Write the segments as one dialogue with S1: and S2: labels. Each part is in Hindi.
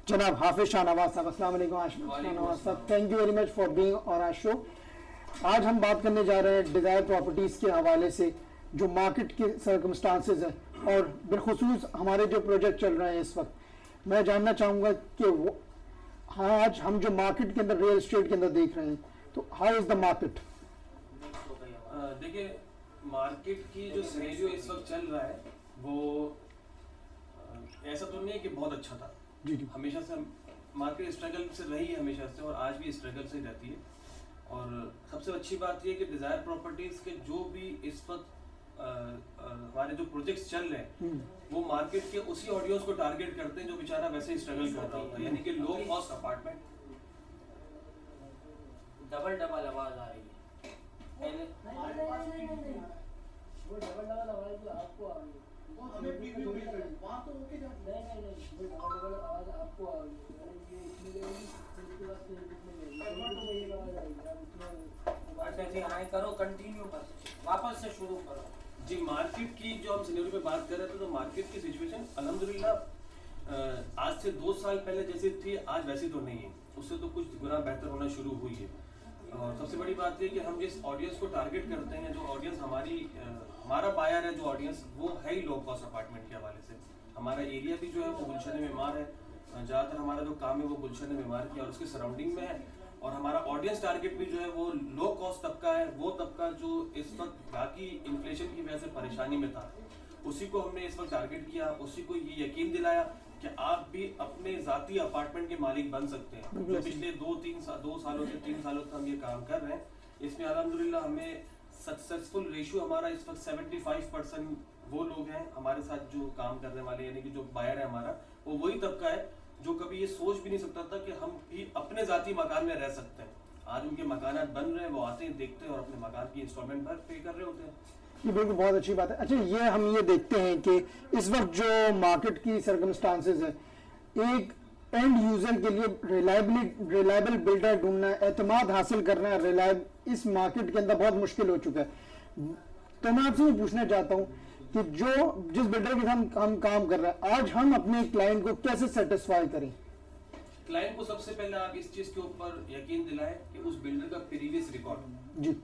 S1: जनाब हाफिज शाहनवाज साहब, अस्सलाम वालेकुम। शाहनवाज साहब, thank you very much for being on our show. आज हम बात करने जा रहे हैं डिज़ायर प्रॉपर्टीज़ के हवाले से, जो मार्केट के सर्कमस्टांसेस हैं और बिलखुसूस हमारे जो प्रोजेक्ट चल रहे हैं इस वक्त। मैं जानना चाहूँगा कि आज हम जो मार्केट के अंदर रियल एस्टेट के अंदर देख रहे हैं, तो हाउ इज़ द मार्केट?
S2: देखिए, मार्केट की जो सिनेरियो इस वक्त चल रहा है वो ऐसा तो नहीं है कि बहुत अच्छा था।
S1: जी जी,
S2: हमेशा से मार्केट स्ट्रगल से रही है हमेशा से, और आज भी स्ट्रगल से ही रहती है। और सबसे अच्छी बात यह कि डिज़ायर प्रॉपर्टीज के जो भी इस वक्त हमारे जो प्रोजेक्ट्स चल रहे हैं वो मार्केट के उसी ऑडियंस को टारगेट करते हैं जो बेचारा वैसे ही स्ट्रगल कर रहा होता है, यानी कि लो कॉस्ट अपार्टमेंट।
S3: डबल आवाज आ रही है। वो डबल आवाज आपको आ रही है। वहाँ तो ओके जा नहीं वो डबल आवाज आपको आ रही है। ये इसमें इसके बाद करो, कंटिन्यू कर, वापस से शुरू करो।
S2: जी, मार्केट की जो हम सिनेरियो पे बात कर रहे थे, तो मार्केट की सिचुएशन अल्हम्दुलिल्लाह आज से 2 साल पहले जैसी थी आज वैसी तो नहीं है, उससे तो कुछ गुना बेहतर होना शुरू हुई है। और सबसे बड़ी बात है कि हम जिस ऑडियंस को टारगेट करते हैं, जो ऑडियंस हमारा बायर है, जो ऑडियंस वो है ही लो कॉस्ट अपार्टमेंट के हवाले से। हमारा एरिया भी जो है वो गुलशन मेमार है, ज़्यादातर हमारा जो काम है वो गुलशन मेमार की और उसके सराउंडिंग में है। और हमारा ऑडियंस टारगेट भी जो है वो लो कॉस्ट तबका है, वो तबका जो इस वक्त बाकी इन्फ्लेशन की वजह से परेशानी में था, उसी को हमने इस वक्त टारगेट किया, उसी को ये यकीन दिलाया कि आप भी अपने ज़ाती अपार्टमेंट के मालिक बन सकते हैं। जो पिछले 2 सालों से 3 सालों से हम ये काम कर रहे हैं, इसमें अल्हम्दुलिल्लाह हमें सक्सेसफुल रेशियो हमारा इस वक्त 75% वो लोग हैं हमारे साथ जो काम करने वाले, यानी कि जो बायर है हमारा, वो वही तबका है जो कभी ये सोच भी नहीं सकता था कि हम भी अपने ज़ाती मकान में रह सकते हैं। आज उनके मकानात बन रहे हैं, वो आते हैं, देखते हैं और अपने मकान की इंस्टॉलमेंट भर पे कर रहे होते हैं।
S1: ये बिल्कुल बहुत अच्छी बात है। अच्छा, ये हम ये देखते हैं कि इस वक्त जो मार्केट की सर्कमस्टांसेस है, एक एंड यूजर के लिए रिलायबल बिल्डर ढूंढना, एतमाद हासिल करना इस मार्केट के अंदर बहुत मुश्किल हो चुका है। तो मैं आपसे ये पूछना चाहता हूँ कि जिस बिल्डर के साथ हम काम कर रहे हैं, आज हम अपने क्लाइंट को कैसे सेटिस्फाई करें?
S2: क्लाइंट को सबसे पहले आप इस चीज के ऊपर यकीन दिलाएं कि उस बिल्डर का प्रीवियस रिकॉर्ड।
S1: जी,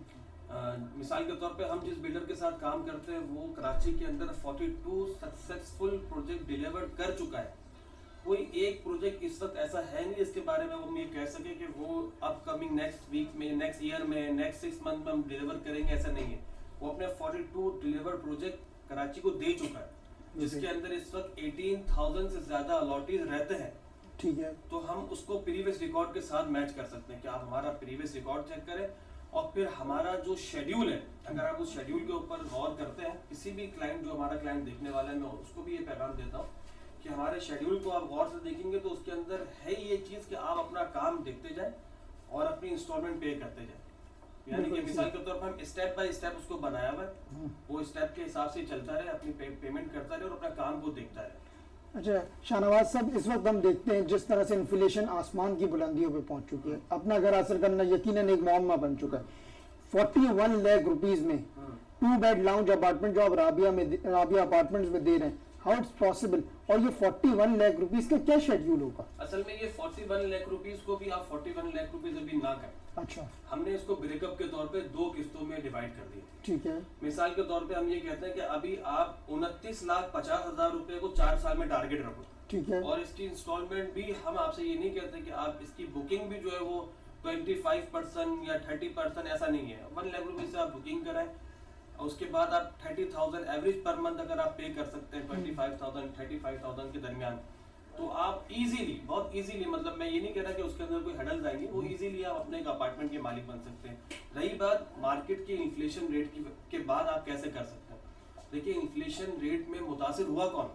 S2: मिसाल के तौर पे हम जिस बिल्डर के साथ काम करते हैं वो कराची के अंदर 42 सक्सेसफुल प्रोजेक्ट डिलीवर कर चुका है। कोई एक प्रोजेक्ट इस वक्त ऐसा है नहीं जिसके बारे में वो ये कह सके कि वो अपकमिंग नेक्स्ट वीक में, नेक्स्ट ईयर में, नेक्स्ट 6 मंथ में हम डिलीवर करेंगे, ऐसा नहीं है। वो अपने 42 डिलीवर प्रोजेक्ट कराची को दे चुका है, जिसके अंदर इस वक्त 18,000 से ज्यादा अलॉटीज रहते हैं।
S1: ठीक है,
S2: तो हम उसको प्रीवियस रिकॉर्ड के साथ मैच कर सकते हैं कि आप हमारा प्रीवियस रिकॉर्ड चेक करें, और फिर हमारा जो शेड्यूल है, अगर आप उस शेड्यूल के ऊपर गौर करते हैं, किसी भी क्लाइंट जो हमारा क्लाइंट देखने वाला है, मैं उसको भी ये पैगाम देता हूँ कि हमारे शेड्यूल को आप गौर से देखेंगे तो उसके अंदर है ये चीज़ कि आप अपना काम देखते जाएं और अपनी इंस्टॉलमेंट पे करते जाएं। यानी कि मिसाल के तौर पर हम स्टेप बाय स्टेप उसको बनाया हुआ है, वो स्टेप के हिसाब से चलता रहे, अपनी पेमेंट करता रहे और अपना काम को देखता रहे।
S1: अच्छा शाहनवाज साहब, इस वक्त हम देखते हैं जिस तरह से इन्फ्लेशन आसमान की बुलंदियों पे पहुंच चुकी है, अपना घर हासिल करना यकीनन एक मुअम्मा बन चुका है। 41 लाख रुपीस में 2 बेड लाउंज अपार्टमेंट जो आप राबिया अपार्टमेंट्स में दे रहे हैं, हाउ इट्स पॉसिबल? और ये 41 लाख रुपीस का क्या शेड्यूल होगा?
S2: असल में ये 41 लाख रुपीस को भी आप 41 लाख रुपीस अभी ना करें।
S1: अच्छा, हमने
S2: हमने इसको ब्रेकअप के तौर पे 2 किस्तों में डिवाइड कर दिया।
S1: ठीक है,
S2: मिसाल के तौर पे हम ये कहते हैं कि अभी आप 29,50,000 रुपए को 4 साल में टारगेट रखो।
S1: ठीक है,
S2: और इसकी इंस्टॉलमेंट भी हम आपसे ये नहीं कहते कि आप इसकी बुकिंग भी जो है वो 25% या 30% ऐसा नहीं है। 1 लाख रुपए से आप बुकिंग कराएं, उसके बाद आप 30,000 एवरेज पर मंथ अगर आप पे कर सकते हैं 25,000 35,000 के दरमियान, तो आप इजीली, बहुत इजीली, मतलब मैं ये नहीं कह रहा कि उसके अंदर कोई हडल्स आएंगे, वो इजीली आप अपने एक अपार्टमेंट के मालिक बन सकते हैं। रही बात मार्केट के इन्फ्लेशन रेट के बाद आप कैसे कर सकते हैं, देखिए इन्फ्लेशन रेट में मुतासिर हुआ कौन?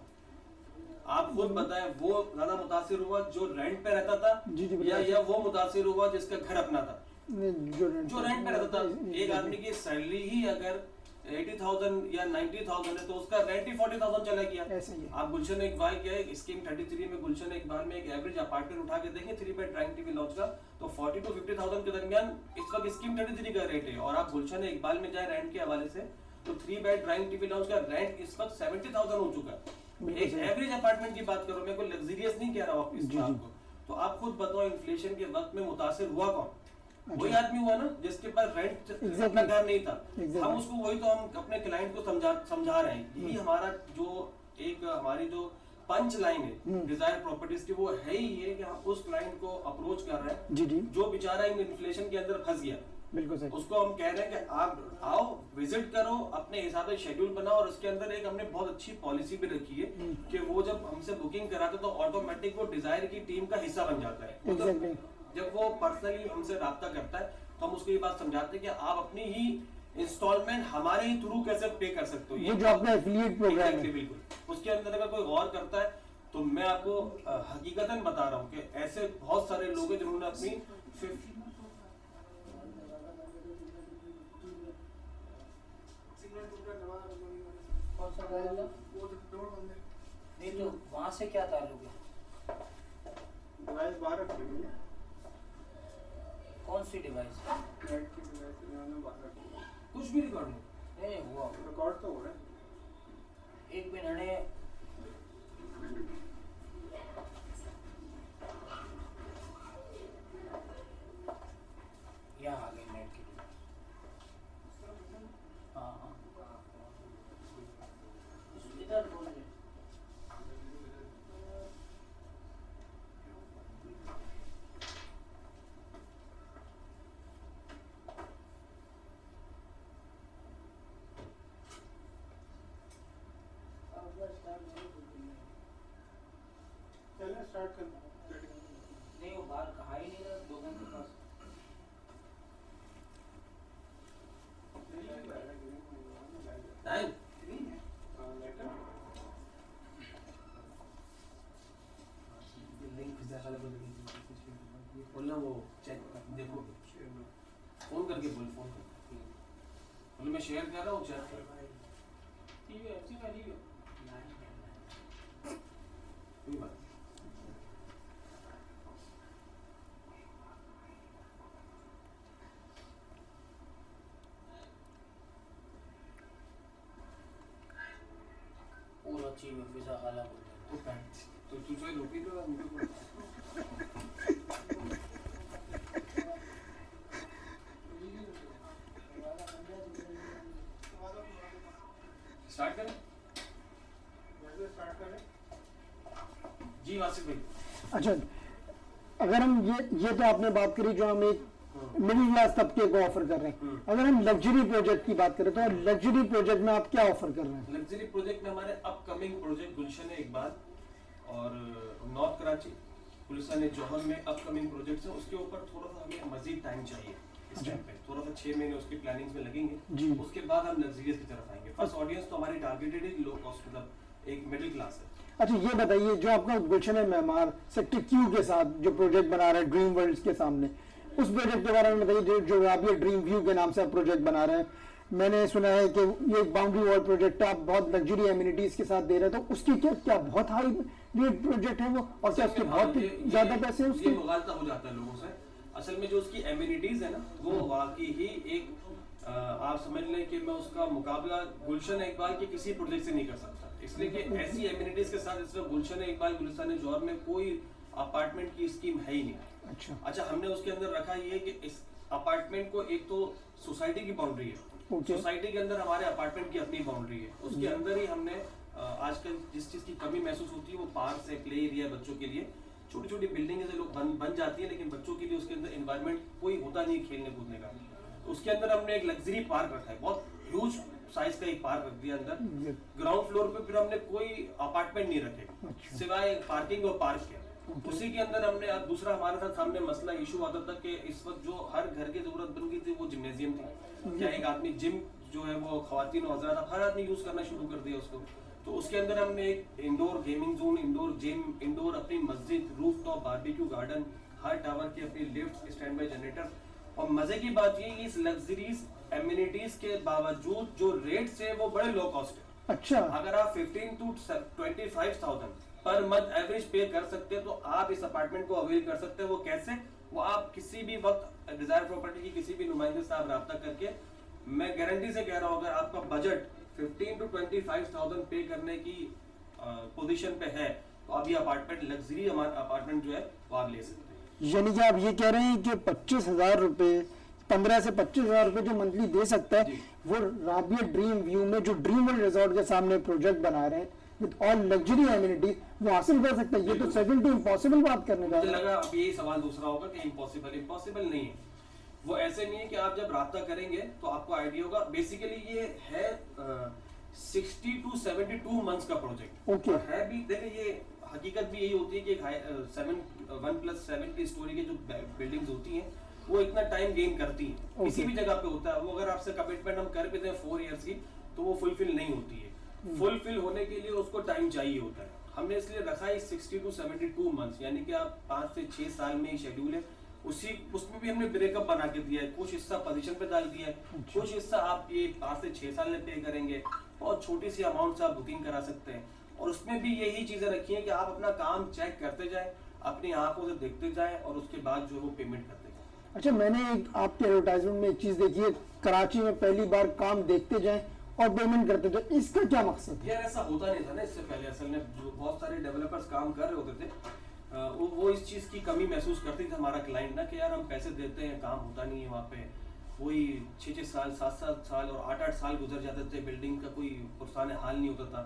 S2: आप खुद बताएं, वो ज्यादा मुतासिर हुआ जो रेंट पे रहता था,
S1: जी जी,
S2: या वो मुतासिर हुआ जिसका घर अपना था?
S1: जो
S2: रेंट पे रहता था। एक आदमी की सैलरी ही अगर 80,000 या 90,000 है तो उसका रेंट ही 40,000 चला गया।
S1: ऐसे ही है।
S2: आप गुलशन इकबाल क्या है, स्कीम 33 में गुलशन इकबाल में एक एवरेज अपार्टमेंट उठा के देखें 3 बेड ड्राइंग टीवी लॉन्च का, तो 40 to 50,000 के दरमियान इस वक्त स्कीम 33 का रेट है। और आप गुलशन इकबाल में जाए रेंट के हवाले से, तो 3 बेड ड्राइंग टीवी लॉन्च का रेंट इस वक्त 70,000 हो चुका है।
S1: बिल्कुल
S2: एक
S1: सही।
S2: एवरेज अपार्टमेंट की बात करो, मैं कोई लग्जरियस नहीं कह रहा हूँ इस
S1: जी,
S2: बात
S1: जी।
S2: को। तो आप खुद बताओ इन्फ्लेशन के वक्त में मुतासिर हुआ कौन?
S1: अच्छा।
S2: वही आदमी हुआ ना जिसके पास रेंट
S1: Exactly.
S2: अपना घर नहीं था।
S1: Exactly.
S2: हम उसको वही तो हम अपने क्लाइंट को समझा रहे हैं। यही हमारा जो एक हमारी जो पंच लाइन है डिजायर प्रॉपर्टीज की, वो है ही ये कि हम उस क्लाइंट को अप्रोच कर रहे हैं
S1: जी जी
S2: जो बेचारा इन इन्फ्लेशन के अंदर फंस गया।
S1: बिल्कुल सही।
S2: उसको हम कह रहे हैं कि आप आओ, विजिट करो, अपने हिसाब से शेड्यूल बनाओ। और उसके अंदर एक हमने बहुत अच्छी पॉलिसी भी रखी है कि वो जब हमसे बुकिंग कराते तो ऑटोमेटिक वो डिजायर की टीम का हिस्सा बन जाता है। वो तो
S1: Exactly.
S2: जब वो पर्सनली हमसे राब्ता करता है तो हम उसको ये बात समझाते हैं कि आप अपनी ही इंस्टॉलमेंट हमारे ही थ्रू कैसे पे कर सकते हो।
S1: ये जो आपका एफिलिएट प्रोग्राम
S2: Exactly,
S1: है,
S2: बिल्कुल। उसके अंदर अगर कोई गौर करता है तो मैं आपको हकीकतन बता रहा हूँ कि ऐसे बहुत सारे लोग हैं जिन्होंने अपनी
S3: कौन सा मोबाइल? नहीं तो वहाँ से क्या ताल्लुक है?
S4: डिवाइस बाहर रखी हुई है,
S3: कौन सी डिवाइस?
S4: नेट की डिवाइस इन्होंने बाहर रखी हुई है।
S2: कुछ भी रिकॉर्ड नहीं।
S3: नहीं हुआ
S4: रिकॉर्ड तो हो रहा है।
S3: एक मिनट है। यहाँ आ गई नेट की डिवाइस। हाँ हाँ इधर बोल रहे।
S4: चलिए स्टार्ट कर।
S3: नहीं वो बाहर कहा ही नहीं रहा लोगों के पास।
S2: टाइम बोलना वो चेक देखो, फोन करके बोल, फोन करके बोलो मैं शेयर कर रहा हूँ चेक कर। कोई बात नहीं।
S3: पूरा चीज में फिजा आला बोल रहे
S2: तो पैंट तो तू जो रोटी तो मुझे को स्टार्ट करें।
S4: वैसे स्टार्ट करें।
S2: जी वासिफ भाई,
S1: अच्छा, अगर हम ये तो आपने बात करी जो हम एक मिडिल क्लास तबके को ऑफर कर रहे हैं। अगर हम लग्जरी प्रोजेक्ट की बात करें तो लग्जरी प्रोजेक्ट में आप क्या ऑफर कर रहे हैं?
S2: लग्जरी प्रोजेक्ट में हमारे अपकमिंग प्रोजेक्ट गुलशन है इकबाल और नॉर्थ कराची, गुलशन जौहर में अपकमिंग प्रोजेक्ट्स हैं। उसके ऊपर थोड़ा सा हमें मजीद टाइम चाहिए इस टाइम पे, थोड़ा सा 6 महीने उसकी प्लानिंग में लगेंगे।
S1: जी।
S2: उसके बाद हम लग्जरियस की तरफ आएंगे। फर्स्ट ऑडियंस तो हमारी टारगेटेड है लो कॉस्ट, मतलब एक मिडिल क्लास है।
S1: अच्छा, ये बताइए जो आपका गुलशन मेहमान सेक्टर क्यू के साथ जो प्रोजेक्ट बना रहे हैं ड्रीम वर्ल्ड के सामने, उस प्रोजेक्ट के बारे में बताइए। जो आप ये ड्रीम व्यू के नाम से आप प्रोजेक्ट बना रहे हैं, मैंने सुना है कि ये बाउंड्री वॉल प्रोजेक्ट आप बहुत लग्जरी एमिनिटीज के साथ दे रहे हैं, तो उसकी क्या बहुत हाई रेट प्रोजेक्ट है वो, और क्या उसके बहुत ज्यादा पैसे हैं
S2: ये
S1: उसके?
S2: मुगालता हो जाता है लोगों से। असल में जो उसकी एमिनिटीज है ना, वो वाकई ही एक आप समझ लें कि मैं उसका मुकाबला गुलशन इकबाल के किसी प्रोजेक्ट से नहीं कर सकता, इसलिए कि ऐसी एमिनिटीज के साथ इसमें गुलशन इकबाल गुलिस्तान जौहर में कोई अपार्टमेंट की स्कीम है ही नहीं। अच्छा, हमने उसके अंदर रखा ये कि इस अपार्टमेंट को एक तो सोसाइटी की बाउंड्री है,
S1: Okay.
S2: सोसाइटी के अंदर हमारे अपार्टमेंट की अपनी बाउंड्री है, उसके अंदर ही हमने आजकल जिस चीज की कमी महसूस होती है वो पार्क है, प्ले एरिया बच्चों के लिए, छोटी छोटी बिल्डिंग से लोग बन जाती है, लेकिन बच्चों के लिए उसके अंदर एनवायरनमेंट कोई होता नहीं खेलने कूदने का। तो उसके अंदर हमने एक लग्जरी पार्क रखा है, बहुत ह्यूज साइज का एक पार्क रख दिया अंदर। ग्राउंड फ्लोर पे फिर हमने कोई अपार्टमेंट नहीं रखे सिवाय पार्किंग और पार्क के। उसी के अंदर हमने अब दूसरा हमारे साथ सामने मसला इशू आता था कि इस वक्त जो हर घर की जरूरत बन गई थी वो जिम्नेजियम थी। क्या एक आदमी जिम जो है वो खवातीन और हजरात हर आदमी यूज करना शुरू कर दिया उसको। तो उसके अंदर हमने एक indoor gaming zone, indoor gym, indoor अपनी मस्जिद, रूफटॉप बारबेक्यू गार्डन, हर टावर की अपनी लिफ्ट, स्टैंड बाय जनरेटर। और मजे की बात ये इस लग्जरीज एमिनिटीज के बावजूद जो रेट्स है वो बड़े लो कॉस्ट है।
S1: अच्छा,
S2: अगर आप 15 to 25,000 पर मंथ एवरेज पे कर सकते हैं तो आप इस अपार्टमेंट को अवेल कर सकते हैं। वो कैसे? वो आप किसी भी वक्त डिजायर प्रॉपर्टी की किसी भी नुमाइंदे से आप राब्ता करके, मैं गारंटी से कह रहा हूँ अगर आपका बजट 15 to 25,000 पे करने की पोजीशन पे है तो आप ये अपार्टमेंट लग्जरी अपार्टमेंट जो है वो आप ले सकते हैं।
S1: यानी कि आप ये कह रहे हैं कि 25,000 रुपए 15 से 25,000 रुपए जो मंथली दे सकता है
S2: जी।
S1: वो राबिया ड्रीम व्यू में जो ड्रीम वर्ल्ड रिजॉर्ट के सामने प्रोजेक्ट बना रहे हैं विद ऑल लग्जरी एमिनिटीज वो हासिल कर सकता है। ये तो सेकंड टू इम्पॉसिबल बात करने जा
S2: मुझे
S1: रहे हैं।
S2: लगा अब यही सवाल दूसरा होगा कि इम्पॉसिबल नहीं है। वो ऐसे नहीं है कि आप जब राब्ता करेंगे तो आपको आइडिया होगा। बेसिकली ये है 60 टू 72 मंथ्स का प्रोजेक्ट।
S1: Okay.
S2: और है भी देखिए ये हकीकत भी यही होती है कि 1+7 की स्टोरी के जो बिल्डिंग्स होती हैं वो इतना टाइम गेन करती हैं।
S1: Okay.
S2: किसी भी जगह पे होता है वो, अगर आपसे कमिटमेंट हम कर भी दें 4 इयर्स की तो वो फुलफिल नहीं होती है। फुलफिल होने के लिए उसको टाइम चाहिए होता है। हमने इसलिए रखा है 60 टू 72 मंथ्स, यानी कि आप 5 से 6 साल में ही शेड्यूल है। उसमें भी हमने ब्रेकअप बना के दिया है, कुछ हिस्सा पोजीशन पे डाल दिया है, कुछ हिस्सा आप ये 5 से 6 साल में पे करेंगे और छोटी सी अमाउंट से आप बुकिंग करा सकते हैं। और उसमें भी यही चीजें रखी हैं कि आप अपना काम चेक करते जाएं, अपनी आंखों से देखते जाएं और उसके बाद जो है वो पेमेंट करते जाएं।
S1: अच्छा, मैंने एक आपके एडवर्टाइजमेंट में एक चीज देखी है, कराची में पहली बार काम देखते जाएं और पेमेंट करते जाएं, इसका क्या मकसद है?
S2: यार ऐसा होता नहीं था ना इससे पहले। असल में जो बहुत सारे डेवलपर्स काम कर रहे होते थे वो इस चीज की कमी महसूस करती थी हमारा क्लाइंट ना, कि यार हम पैसे देते हैं काम होता नहीं है वहाँ पे। वही 6-6 साल 7-7 साल और 8-8 साल गुजर जाते थे, बिल्डिंग का कोई पुरसाने हाल नहीं होता था।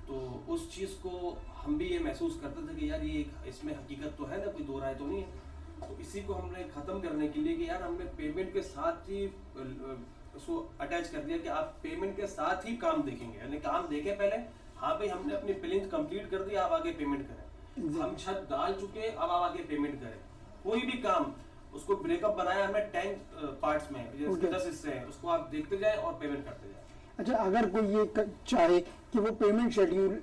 S2: तो उस चीज को हम भी ये महसूस करते थे कि यार ये इसमें हकीकत तो है ना, कोई दो राय तो नहीं है। तो इसी को हमने खत्म करने के लिए कि यार हमने पेमेंट के साथ ही उसको अटैच कर दिया कि आप पेमेंट के साथ ही काम देखेंगे। यानी काम देखें पहले, हाँ भाई हमने अपनी बिलिंग कंप्लीट कर दी, आप आगे पेमेंट करें। हम छत डाल चुके, अब आप आगे पेमेंट करें। कोई भी काम उसको ब्रेकअप बनाया हमने 10 पार्ट्स में, जैसे 10 हिस्से हैं, उसको आप देखते जाए और पेमेंट करते जाए।
S1: अच्छा, अगर कोई ये चाहे कि वो पेमेंट शेड्यूल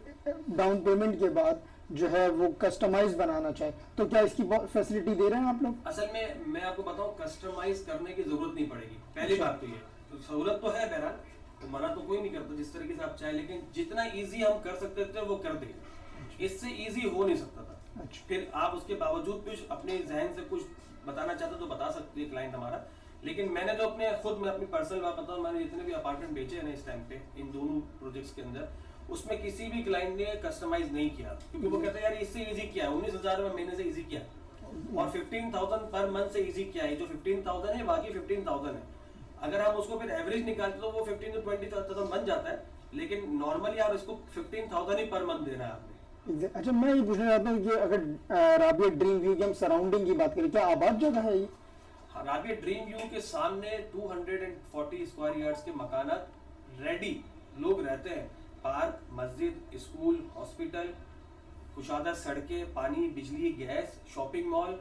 S1: डाउन पेमेंट के बाद जो है वो कस्टमाइज बनाना चाहे तो क्या इसकी फैसिलिटी दे रहे हैं आप लोग?
S2: असल में मैं आपको बताऊं, कस्टमाइज करने की जरूरत नहीं पड़ेगी। पहली बात तो ये तो सहूलत तो है बहरहाल, तो मना तो कोई नहीं करता जिस तरीके से आप चाहे, लेकिन जितना इजी हम कर सकते थे वो कर देंगे, इससे इजी हो नहीं सकता था।
S1: अच्छा।
S2: फिर आप उसके बावजूद कुछ अपने जहन से कुछ बताना चाहते तो बता सकते हैं क्लाइंट हमारा। लेकिन मैंने जो मैं अपनी पर्सनल बात बताऊं, मैंने जितने भी अपार्टमेंट बेचे हैं ना इस टाइम पे इन दोनों प्रोजेक्ट्स के अंदर, उसमें किसी भी क्लाइंट ने कस्टमाइज नहीं किया, क्योंकि वो कहते हैं यार इससे इजी किया है, 19,000 रुपए महीने से इजी किया और 15,000 पर मंथ से इजी किया है। जो 15,000 है बाकी 15,000 है। अगर हम उसको फिर एवरेज निकालते तो वो 15 to 20,000 बन जाता है, लेकिन नॉर्मली आप इसको 15,000 ही पर मंथ देना है आपने।
S1: अच्छा, मैं ये पूछना चाहता हूँ कि अगर राबिया ड्रीम व्यू की हम सराउंडिंग की बात करें, क्या आबाद जगह है ये?
S2: राबिया ड्रीम व्यू के सामने 240 स्क्वायर यार्ड्स के मकानात रेडी लोग रहते हैं। पार्क, मस्जिद, स्कूल, हॉस्पिटल, कुशादा सड़कें, पानी, बिजली, gas, shopping mall,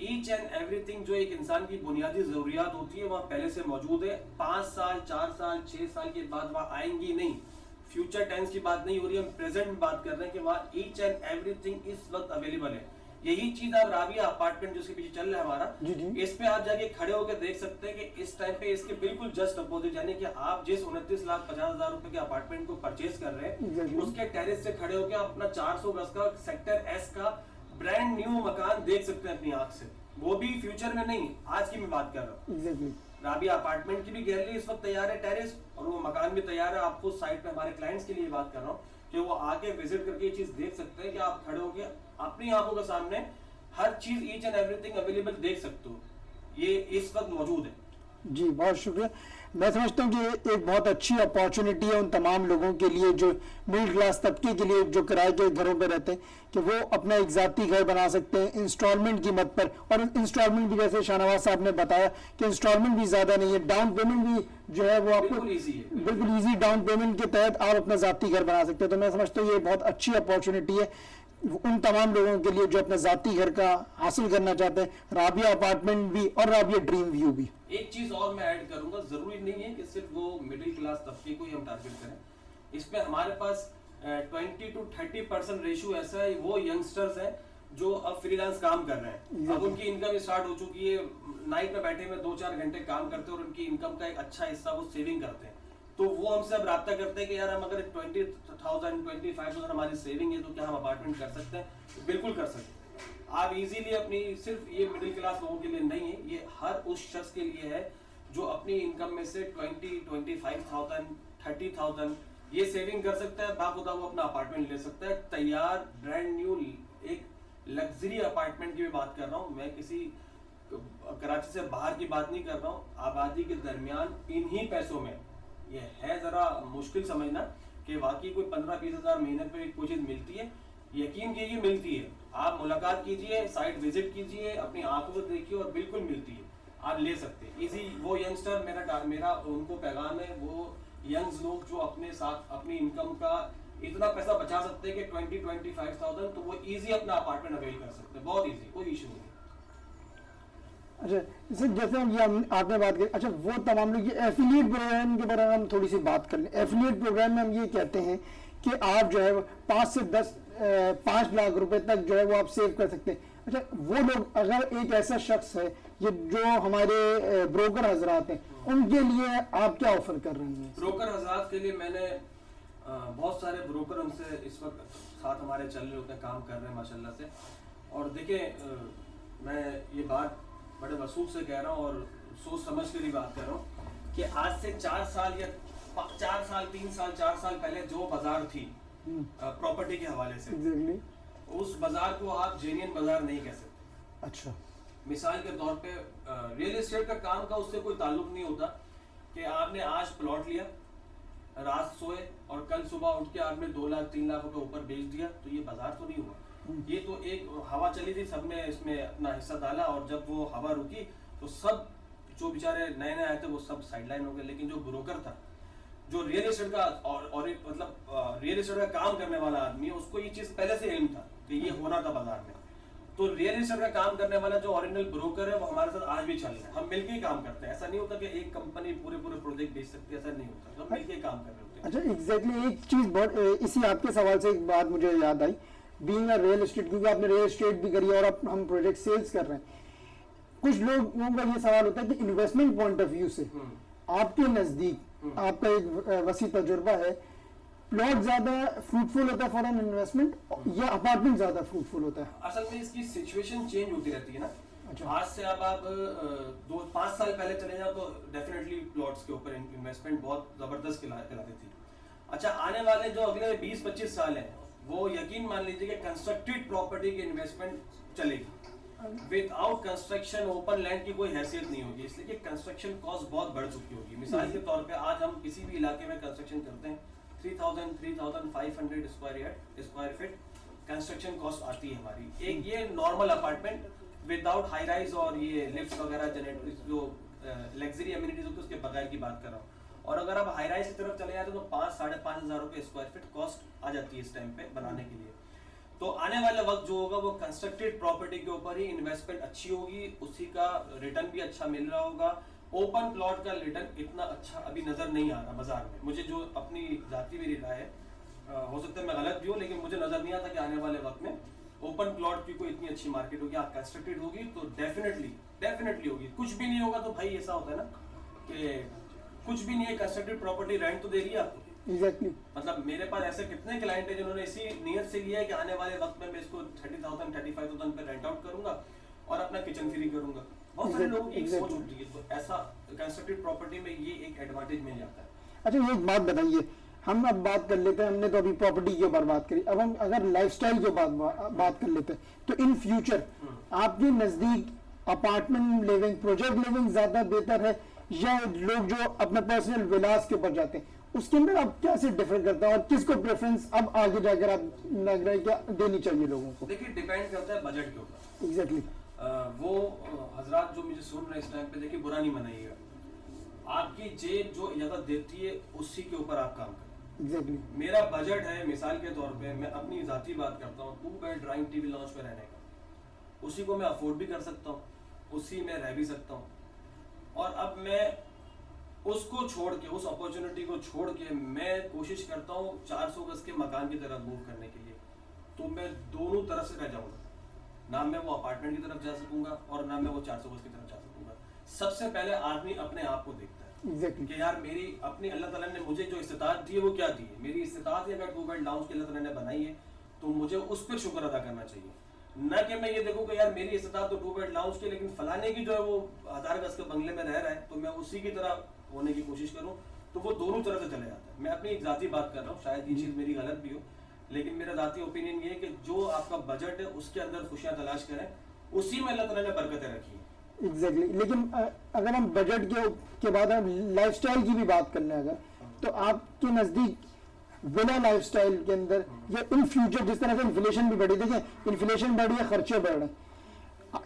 S2: each and everything जो एक इंसान की बुनियादी जरूरियात होती है वहाँ पहले से मौजूद है। 5 साल 4 साल 6 साल के बाद वहाँ आएंगी नहीं। फ्यूचर टेंस की बात नहीं हो रही है, हम प्रेजेंट में बात कर रहे हैं कि वहाँ ईच एंड एवरीथिंग इस वक्त अवेलेबल है। यही चीज आप राबिया अपार्टमेंट जिसके पीछे चल रहा है हमारा,
S1: जी जी।
S2: इस पे आप जाके खड़े होकर देख सकते हैं कि इस टाइम पे इसके बिल्कुल जस्ट अपोजिट, यानी कि आप जिस 29,50,000 रुपए के अपार्टमेंट को परचेज कर रहे हैं
S1: Exactly.
S2: उसके टेरेस से खड़े होकर आप अपना 400 गज का सेक्टर एस का ब्रांड न्यू मकान देख सकते हैं अपनी आंख से। वो भी फ्यूचर में नहीं, आज की मैं बात कर रहा हूँ।
S1: एग्जैक्टली।
S2: राबिया अपार्टमेंट की भी गैलरी इस वक्त तैयार है, टेरेस, और वो मकान भी तैयार है। आपको साइट पे हमारे क्लाइंट्स के लिए बात कर रहा हूँ कि वो आके विजिट करके ये चीज देख सकते हैं कि आप खड़े होके अपनी आंखों के सामने हर चीज ईच एंड एवरीथिंग अवेलेबल देख सकते हो। ये इस वक्त मौजूद है।
S1: जी, बहुत शुक्रिया। मैं समझता हूँ कि ये एक बहुत अच्छी अपॉर्चुनिटी है उन तमाम लोगों के लिए जो मिडिल क्लास तबके के लिए जो किराए के घरों पर रहते हैं, कि वो अपना एक ज़ाती घर बना सकते हैं इंस्टॉलमेंट की मत पर। और इंस्टॉलमेंट भी जैसे शाहनवाज साहब ने बताया कि इंस्टॉलमेंट भी ज़्यादा नहीं है, डाउन पेमेंट भी जो है वो आपको
S2: बिल्कुल easy है।
S1: बिल्कुल ईजी डाउन पेमेंट के तहत आप अपना ज़ाती घर बना सकते हैं। तो मैं समझता हूँ ये बहुत अच्छी अपॉर्चुनिटी है उन तमाम लोगों के लिए जो अपना ज़ाती घर का हासिल करना चाहते हैं। राबिया अपार्टमेंट भी और राबिया ड्रीम व्यू भी।
S2: एक चीज और मैं ऐड करूंगा, जरूरी नहीं है कि सिर्फ वो मिडिल क्लास तबके को ही हम टारगेट करें। इसमें हमारे पास 20 to 30% रेशियो ऐसा है, वो यंगस्टर्स हैं जो अब फ्रीलांस काम कर रहे हैं। अब उनकी इनकम स्टार्ट हो चुकी है, नाइट में बैठे में 2-4 घंटे काम करते हैं और उनकी इनकम का एक अच्छा हिस्सा वो सेविंग करते हैं। तो वो हमसे अब राब्ता करते हैं कि यार हम अगर 20,000 25,000 हमारी सेविंग है तो क्या हम अपार्टमेंट कर सकते हैं? बिल्कुल कर सकते हैं आप इजीली अपनी। सिर्फ ये मिडिल क्लास लोगों के लिए नहीं है, ये हर उस शख्स के लिए है जो अपनी इनकम में से 20, 25,000 30,000 ये सेविंग कर सकता है, बाखुदा वो अपना अपार्टमेंट ले सकता है तैयार ब्रांड न्यू। एक लग्जरी अपार्टमेंट की भी बात कर रहा हूँ मैं, किसी कराची से बाहर की बात नहीं कर रहा हूँ, आबादी के दरमियान इन्हीं पैसों में। ये है जरा मुश्किल समझना कि वाकई कोई 15-20 हजार महीने पे कोई चीज मिलती है, यकीन कीजिए मिलती है। आप मुलाकात कीजिए, साइट विजिट कीजिए, अपनी आंखों से देखिए और बिल्कुल मिलती है, आप ले सकते हैं इजी। वो यंगस्टर मेरा उनको पैगाम है, वो यंग्स लोग जो अपने साथ अपनी इनकम का इतना पैसा बचा सकते हैं कि 20-25,000, तो वो इजी अपना अपार्टमेंट अवेल कर सकते हैं, बहुत इजी, कोई इशू नहीं।
S1: अच्छा जैसे हम ये आपने बात की, अच्छा वो तमाम लोग ये एफिलिएट प्रोग्राम के बारे में हम थोड़ी सी बात कर लें। एफिलिएट प्रोग्राम में हम ये कहते हैं कि आप जो है 5 लाख रुपए तक जो है वो आप सेव कर सकते हैं। अच्छा वो लोग, अगर एक ऐसा शख्स है ये जो हमारे ब्रोकर हजरात हैं, उनके लिए आप क्या ऑफर कर रही हैं?
S2: ब्रोकर हजरात के लिए मैंने बहुत सारे ब्रोकर उनसे इस वक्त साथ हमारे चल रहे होते हैं, काम कर रहे हैं माशाल्लाह से। और देखिए मैं ये बात बड़े वसूख से कह रहा हूँ और सोच समझ कर ही बात कर रहा हूँ कि आज से 4 साल या 4 साल 3 साल 4 साल पहले जो बाजार थी प्रॉपर्टी के हवाले से,
S1: एग्जैक्टली
S2: उस बाजार को आप जेन्युइन बाजार नहीं कह सकते।
S1: अच्छा
S2: मिसाल के तौर पे रियल एस्टेट का काम का उससे कोई ताल्लुक नहीं होता कि आपने आज प्लॉट लिया, रात सोए और कल सुबह उठ के आपने 2 लाख 3 लाख रुपए ऊपर बेच दिया, तो ये बाजार तो नहीं हुआ। ये तो एक हवा चली थी, सबने इसमें अपना हिस्सा डाला और जब वो हवा रुकी तो सब जो बेचारे नए नए आए थे वो सब साइडलाइन हो गए। लेकिन जो ब्रोकर था, जो रियल एस्टेट का और एक मतलब रियल एस्टेट का काम करने वाला आदमी है, उसको ये चीज पहले से इल्म था कि ये होना था बाजार में। तो रियल एस्टेट का काम करने वाला जो ओरिजिनल ब्रोकर है वो हमारे साथ आज भी चल रहा है, हम मिलके ही काम करते हैं। ऐसा नहीं होता कि एक कंपनी पूरे प्रोजेक्ट बेच सकती है, ऐसा नहीं होता, हम मिलके ही काम कर रहे होते हैं।
S1: अच्छा एग्जैक्टली एक चीज बहुत इसी आपके सवाल से एक बात मुझे याद आई, बीइंग अ रियल एस्टेट, क्योंकि आपने रियल एस्टेट भी करी है और अब हम प्रोजेक्ट सेल्स कर रहे हैं। कुछ लोगों का ये सवाल होता है कि इन्वेस्टमेंट पॉइंट ऑफ व्यू से आपके नजदीक आपका एक वसी तजुर्बा है, प्लॉट ज्यादा फ्रूटफुल होता है फॉर एन इन्वेस्टमेंट या अपार्टमेंट ज्यादा फ्रूटफुल होता है?
S2: असल में इसकी सिचुएशन चेंज होती रहती है ना।
S1: अच्छा।
S2: आज से अब आप 2-5 साल पहले चले जाओ तो डेफिनेटली प्लॉट्स के ऊपर इन्वेस्टमेंट बहुत जबरदस्त कहलाती थी। अच्छा आने वाले जो अगले 20-25 साल हैं, वो यकीन मान लीजिए कि कंस्ट्रक्टेड प्रॉपर्टी की इन्वेस्टमेंट चलेगी। विदाउट कंस्ट्रक्शन ओपन लैंड की कोई हैसियत नहीं होगी, इसलिए कि कंस्ट्रक्शन कॉस्ट बहुत बढ़ चुकी होगी। मिसाल के तौर पे आज हम किसी भी इलाके में कंस्ट्रक्शन करते हैं 3,500 स्क्वायर फीट कंस्ट्रक्शन कॉस्ट आती है हमारी। एक ये normal apartment without high rise और ये लिफ्ट वगैरह जनरेटर जो लग्जरी एमिनिटीज होती है उसके बगैर की बात कर रहा हूँ। और अगर आप हाई राइज की तरफ चले जाते तो 5-5.5 हजार रुपए स्क्वायर फीट कॉस्ट आ जाती है इस टाइम पे बनाने के लिए। तो आने वाला वक्त जो होगा वो कंस्ट्रक्टेड प्रॉपर्टी के ऊपर ही इन्वेस्टमेंट अच्छी होगी, उसी का रिटर्न भी अच्छा मिल रहा होगा। ओपन प्लॉट का रिटर्न इतना अच्छा अभी नजर नहीं आ रहा बाजार में। मुझे जो अपनी जाती मेरी राय है, हो सकता है मैं गलत भी हूँ, लेकिन मुझे नजर नहीं आता कि आने वाले वक्त में ओपन प्लॉट की कोई इतनी अच्छी मार्केट होगी। आप कंस्ट्रक्टेड होगी तो डेफिनेटली होगी। कुछ भी नहीं होगा तो भाई ऐसा होता है ना कि कुछ भी नहीं है, कंस्ट्रक्टेड प्रॉपर्टी रेंट तो दे रही है आपको।
S1: एग्जैक्टली
S2: मतलब मेरे पास ऐसे कितने क्लाइंट है जिन्होंने इसी नियत से लिया है कि आने वाले वक्त में मैं इसको 30,000-35,000 पे रेंट आउट करूंगा और अपना किचन फ्री करूंगा। बहुत सारे लोगों की एक सोच होती है, तो ऐसा कंस्ट्रक्टेड प्रॉपर्टी में ये एक एडवांटेज मिल जाता है।
S1: अच्छा ये एक बात बताइए, हम अब बात कर लेते हैं, हमने तो अभी प्रॉपर्टी के ऊपर बात करी, अब हम अगर लाइफस्टाइल के बात कर लेते हैं तो इन फ्यूचर आपके नजदीक अपार्टमेंट लिविंग, प्रोजेक्ट लिविंग ज्यादा बेहतर है या लोग जो अपने पर्सनल विलास के ऊपर जाते हैं, उसके अंदर आप कैसे डिफर करते हैं और किसको प्रेफरेंस अब आगे जाकर आप लग रहा है क्या देनी चाहिए लोगों को?
S2: देखिए डिपेंड करता है बजट के ऊपर।
S1: एग्जैक्टली
S2: वो हजरात जो मुझे सुन रहे हैं इस टाइम पे, देखिए बुरा नहीं मनाइएगा, आपकी जेब जो इजाजत देती है उसी के ऊपर आप काम करें।
S1: एग्जैक्टली
S2: मेरा बजट है मिसाल के तौर पे, मैं अपनी जाती बात करता हूँ, 2 बेड ड्राइंग टीवी लॉन्च पे रहने का, उसी को मैं अफोर्ड भी कर सकता हूँ, उसी में रह भी सकता हूँ। और अब मैं उसको छोड़ के, उस अपॉर्चुनिटी को छोड़ के मैं कोशिश करता हूँ 400 गज के मकान की तरफ मूव करने के लिए, तो मैं दोनों तरफ से रह जाऊंगा, ना मैं वो अपार्टमेंट की तरफ जा सकूंगा और ना मैं वो 400 गज की तरफ जा सकूंगा। सबसे पहले आदमी अपने आप को देखता है
S1: एग्जैक्टली
S2: कि यार मेरी अपनी अल्लाह ताला ने मुझे जो इस्तिताअत दी है वो क्या दी है। मेरी इस्तिताअत ही अगर 2 बेड लाउंज की अल्लाह ताला ने बनाई है तो मुझे उस पर शुक्र अदा करना चाहिए, ना कि मैं ये देखूं कि यार मेरी इस्तिताअत तो 2 बेड लाउंज की, लेकिन फलाने की जो है वो 1000 गज के बंगले में रह रहा है तो मैं उसी की तरह होने की कोशिश करूं। तो वो दोनों तरफ से चले जाता है। मैं अपनी एक जाती बात कर रहा हूँ, शायद ये चीज़ मेरी गलत भी हो, लेकिन मेरा जाती ओपिनियन ये है कि जो आपका बजट है उसके अंदर खुशियाँ तलाश करें, उसी में अल्लाह ताला ने बरकतें रखी हैं।
S1: एग्जैक्टली लेकिन अगर हम बजट के बाद हम लाइफस्टाइल की भी बात कर लें अगर, तो आपके नज़दीक विला लाइफस्टाइल के अंदर या इन फ्यूचर जिस तरह से इन्फ्लेशन भी बढ़ी, देखिए इन्फ्लेशन बढ़ी है, खर्चे बढ़ रहे हैं,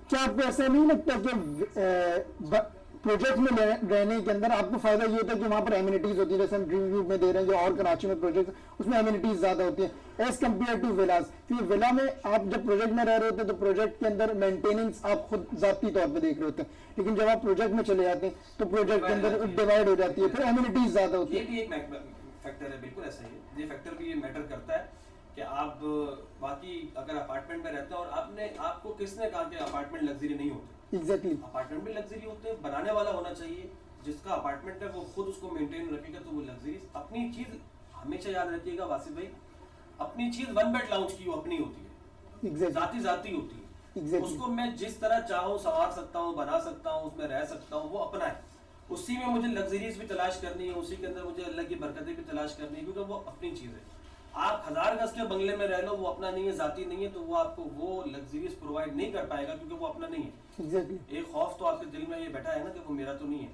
S1: क्या आपको ऐसा नहीं लगता कि प्रोजेक्ट में रहने के अंदर आपको फायदा ये होता है कि वहाँ पर एमिनिटीज होती है, जैसे हम ड्रीम व्यू में दे रहे हैं, जो और कराची में प्रोजेक्ट उसमें एमिनिटीज ज्यादा होती है एज कम्पेयर टू विलास, क्योंकि विला में आप जब प्रोजेक्ट में रह रहे होते हैं तो प्रोजेक्ट के अंदर मेंटेनेंस आप खुद जाती तौर पर देख रहे होते हैं, लेकिन जब आप प्रोजेक्ट में चले जाते हैं तो प्रोजेक्ट के अंदर डिवाइड हो जाती है, फिर एमिनिटीज ज्यादा होती
S2: ये
S1: है।
S2: भी एक फैक्टर है, बिल्कुल ऐसा ही है, ये फैक्टर भी मैटर करता है कि आप बाकी अगर अपार्टमेंट में रहते हैं और आपको किसने कहा कि अपार्टमेंट लग्जरी नहीं होते,
S1: एग्जैक्टली
S2: अपार्टमेंट भी लग्जरी होते हैं, बनाने वाला होना चाहिए, जिसका अपार्टमेंट है वो खुद उसको मेंटेन रखेगा तो वो लग्जरी। अपनी चीज हमेशा याद रखिएगा वासिफ भाई, अपनी चीज वन बेड लाउंज की अपनी होती है,
S1: एग्जैक्टली
S2: जाती होती है,
S1: Exactly.
S2: उसको मैं जिस तरह चाहूँ संवार सकता हूँ, बना सकता हूँ, उसमें रह सकता हूँ, वो अपना है, उसी में मुझे लग्जरीज भी तलाश करनी है, उसी के अंदर मुझे अल्लाह की बरकतें भी तलाश करनी है, क्योंकि वो अपनी चीज है। आप 1000 गज के बंगले में रह लो, वो अपना नहीं है, जाती नहीं है, तो वो आपको वो लग्जरीज प्रोवाइड नहीं कर पाएगा, क्योंकि वो अपना नहीं है।
S1: एग्जैक्टली
S2: एक खौफ तो आपके दिल में ये बैठा है ना कि वो मेरा तो नहीं है,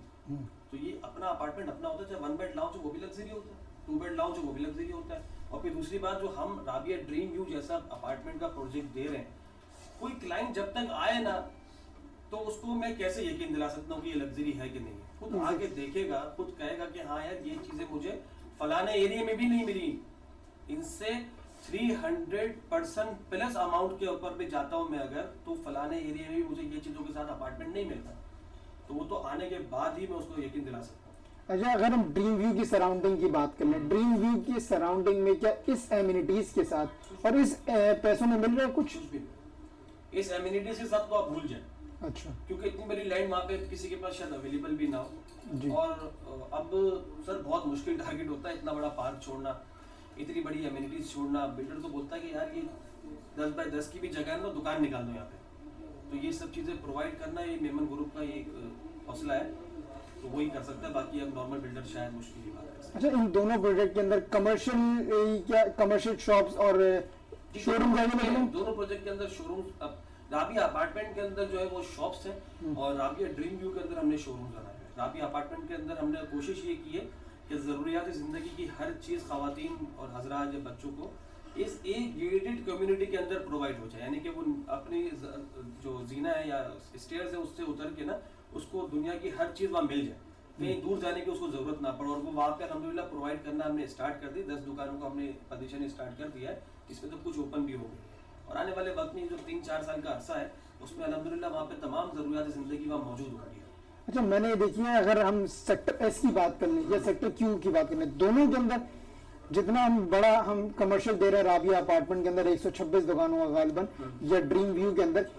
S2: तो ये अपना अपार्टमेंट अपना होता है, चाहे वन बेड लाउंज वो भी लग्जरी होता है, टू बेड लाउंज वो भी लग्जरी होता है। और फिर दूसरी बात, जो हम राबिया ड्रीम व्यू जैसा अपार्टमेंट का प्रोजेक्ट दे रहे हैं, कोई क्लाइंट जब तक आए ना तो उसको मैं कैसे यकीन दिला सकता हूँ कि ये लग्जरी है कि नहीं है, खुद आके देखेगा, खुद कहेगा कि हाँ यार ये चीजें मुझे फलाने एरिया में भी नहीं मिली, इनसे 300% प्लस अमाउंट के ऊपर भी जाता हूँ मैं अगर, तो फलाने एरिया में भी मुझे ये चीजों के साथ अपार्टमेंट नहीं मिलता, तो वो तो आने के बाद ही मैं उसको यकीन दिला सकता हूँ।
S1: अच्छा, अगर हम ड्रीम व्यू की सराउंडिंग की बात कर लें, ड्रीम व्यू की सराउंडिंग में क्या इस एमिनिटीज के साथ और इस पैसों में मिल रहा है कुछ?
S2: कुछ भी नहीं। इस एमिनिटीज के साथ तो आप भूल जाए,
S1: अच्छा,
S2: क्योंकि इतनी बड़ी लैंड वहाँ पे किसी के पास शायद अवेलेबल भी ना
S1: जी।
S2: हो, और अब सर बहुत मुश्किल टारगेट होता है इतना बड़ा पार्क छोड़ना, इतनी बड़ी एमिनिटीज छोड़ना। बिल्डर तो बोलता है कि यार ये 10 बाय 10 की भी जगह है ना, दुकान निकाल दो यहाँ पे, तो ये सब चीज़ें प्रोवाइड करना ये मेमन ग्रुप का एक हौसला है, तो वही कर सकता है, बाकी अब नॉर्मल बिल्डर शायद मुश्किल ही बात है।
S1: अच्छा, इन दोनों प्रोजेक्ट के अंदर कमर्शियल शॉप्स और शोरूम
S2: दोनों प्रोजेक्ट के अंदर शोरूम, अब राबिया अपार्टमेंट के अंदर जो है वो शॉप्स हैं, और राबिया ड्रीम व्यू के अंदर हमने शोरूम बनाए हैं। राबिया अपार्टमेंट के अंदर हमने कोशिश ये की है कि ज़रूरियात ज़िंदगी की हर चीज़ ख़वातीन और हज़रात या बच्चों को इस एक गेटेड कम्युनिटी के अंदर प्रोवाइड हो जाए, यानी कि वो अपनी जो जीना है या स्टेयर्स है उससे उतर के ना उसको दुनिया की हर चीज़ वहाँ मिल जाए, कहीं दूर जाने की उसको ज़रूरत ना पड़े, और वो वहाँ पे अल्हम्दुलिल्लाह प्रोवाइड करना हमने स्टार्ट कर दी। 10 दुकानों को हमने पोजीशन स्टार्ट कर दिया है, इसमें तो कुछ ओपन भी हो गई है, और आने वाले वक्त में जो 3-4 साल का अरसा है उसमें अल्हम्दुलिल्लाह वहाँ पे तमाम ज़रूरियात ज़िंदगी वहाँ मौजूद होगी।
S1: अच्छा, मैंने देखिए, अगर हम सेक्टर एस की बात कर लें या सेक्टर क्यू की बात कर लें, दोनों के अंदर जितना हम बड़ा हम कमर्शियल दे रहे हैं राबिया अपार्टमेंट के अंदर 126 दुकानों का गालिबन, या ड्रीम व्यू के अंदर,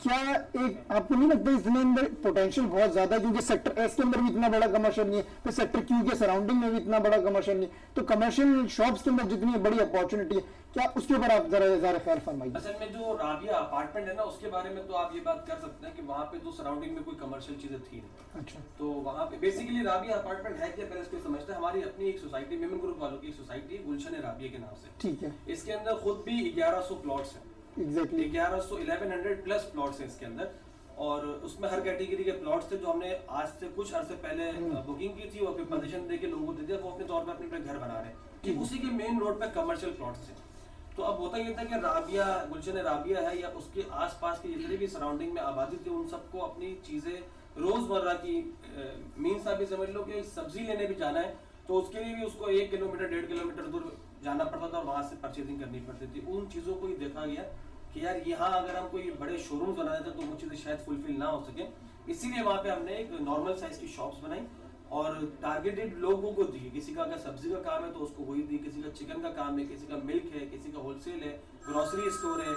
S1: क्या एक आपको नहीं लगता इसमें अंदर पोटेंशियल बहुत ज्यादा है, क्योंकि सेक्टर एस के अंदर भी इतना बड़ा कमर्शियल नहीं है, फिर सेक्टर क्यू के सराउंडिंग में भी इतना बड़ा कमर्शियल नहीं है, तो कमर्शियल शॉप्स के अंदर जितनी बड़ी अपॉर्चुनिटी है, क्या उसके ऊपर आप जरा ख्याल फरमाइए।
S2: असल में जो राबिया अपार्टमेंट है ना, उसके बारे में तो आप ये बात कर सकते हैं कि वहाँ पे तो सराउंडिंग में कोई कमर्शियल चीजें थी नहीं।
S1: अच्छा,
S2: तो वहाँ पे बेसिकली राबिया अपार्टमेंट है क्या, पहले इसको समझते हैं। हमारी अपनी एक सोसाइटी, मेमन ग्रुप वालों की एक सोसाइटी गुलशन राबिया के नाम से,
S1: ठीक है,
S2: इसके अंदर खुद भी 1100 प्लॉट्स हैं,
S1: एग्जैक्टली
S2: 1100 प्लस प्लॉट्स हैं इसके अंदर, और उसमें हर कैटेगरी के प्लॉट्स थे जो हमने आज से कुछ अर्से पहले बुकिंग की थी और फिर पोजीशन देके लोगों को दे दिया, वो अपने तौर पे अपने घर बना रहे हैं, कि उसी के मेन रोड पे कमर्शियल प्लॉट्स थे। तो अब होता ये था कि राबिया, गुलशन राबिया है या उसके आसपास के जितने भी सराउंडिंग में आबादी थी, उन सबको अपनी चीजें रोजमर्रा की मीन्स आप भी समझ लो कि सब्जी लेने भी जाना है तो उसके लिए भी उसको 1 किलोमीटर 1.5 किलोमीटर दूर जाना पड़ता था और वहां से परचेजिंग करनी पड़ती थी। उन चीजों को ही देखा गया कि यार यहाँ अगर हम कोई बड़े शोरूम बना देते तो वो चीजें शायद फुलफिल ना हो सके, इसीलिए वहाँ पे हमने एक नॉर्मल साइज की शॉप्स बनाई और टारगेटेड लोगों को दी। किसी का अगर सब्जी का काम है तो उसको वही दी, किसी का चिकन का काम है, किसी का मिल्क है, किसी का होलसेल है, ग्रोसरी स्टोर है,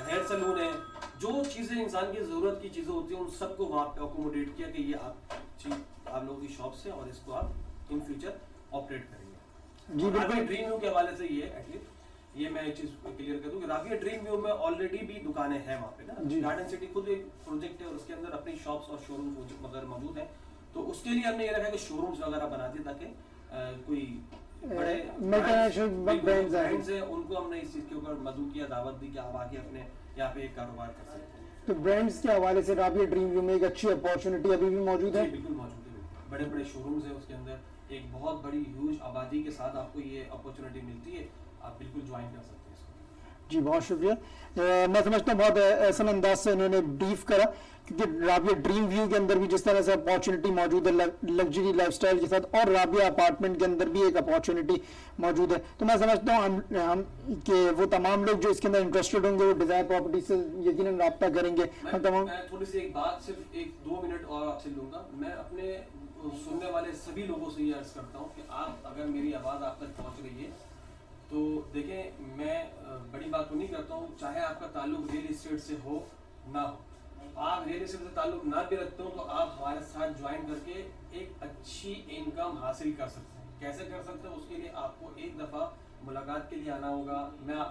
S2: हेयर सलून है, जो चीजें इंसान की जरूरत की चीजें होती हैं उन सबको वहाँ पे अकोमोडेट किया कि ये आप लोगों की शॉप से और इसको आप इन फ्यूचर ऑपरेट करेंगे।
S1: जी बिल्कुल।
S2: ड्रीम व्यू के हवाले से ये एटलीस्ट ये मैं एक चीज क्लियर कर दूं कि राबिया ड्रीम व्यू में ऑलरेडी भी दुकानें हैं वहाँ पे ना, गार्डन सिटी खुद एक प्रोजेक्ट है और उसके अंदर अपनी शॉप्स और शोरूम मगर मौजूद हैं, तो उसके लिए हमने ये रखा है कि शोरूम्स वगैरह बना दिए ताकि कोई बड़े
S1: multinational brands आए।
S2: ब्रांड्स हैं उनको हमने इस चीज के ऊपर मदू किया, दावत दी कि आप आके अपने यहाँ पे एक कारोबार कर सकते हैं।
S1: तो ब्रांड्स के हवाले से राबिया ड्रीम व्यू में एक अच्छी अपॉर्चुनिटी अभी भी मौजूद है।
S2: जी बिल्कुल मौजूद है, बिल्कुल। बड़े बड़े शोरूम्स हैं उसके अंदर, एक बहुत बड़ी ह्यूज आबादी के साथ आपको ये अपॉर्चुनिटी मिलती है, आप बिल्कुल ज्वाइन कर सकते हैं इसको।
S1: जी बहुत शुक्रिया। मैं समझता हूँ बहुत ऐसा अंदाज से इन्होंने ब्रीफ करा, क्योंकि राबिया ड्रीम व्यू के अंदर भी जिस तरह से अपॉर्चुनिटी मौजूद है लग्जरी लाइफस्टाइल के साथ, और राबिया अपार्टमेंट के अंदर भी एक अपॉर्चुनिटी मौजूद है, तो मैं समझता हूँ हम कि वो तमाम लोग जो इसके अंदर इंटरेस्टेड होंगे वो डिजायर प्रॉपर्टी से यकीनन रब्ता करेंगे। हम तमाम
S2: मैं थोड़ी सी एक बात सिर्फ 1-2 मिनट और आपसे लूंगा। मैं अपने सुनने वाले सभी लोगों से ये अर्ज करता हूँ कि आप अगर मेरी आवाज़ आप तक पहुँच रही है तो देखें, मैं बड़ी बात तो नहीं करता हूँ, चाहे आपका ताल्लुक रियल इस्टेट से हो ना हो, आप रियल इस्टेट से ताल्लुक ना भी रखते हो तो आप हमारे साथ ज्वाइन करके एक अच्छी इनकम हासिल कर सकते हैं। कैसे कर सकते हैं, उसके लिए आपको एक दफ़ा मुलाकात के लिए आना होगा।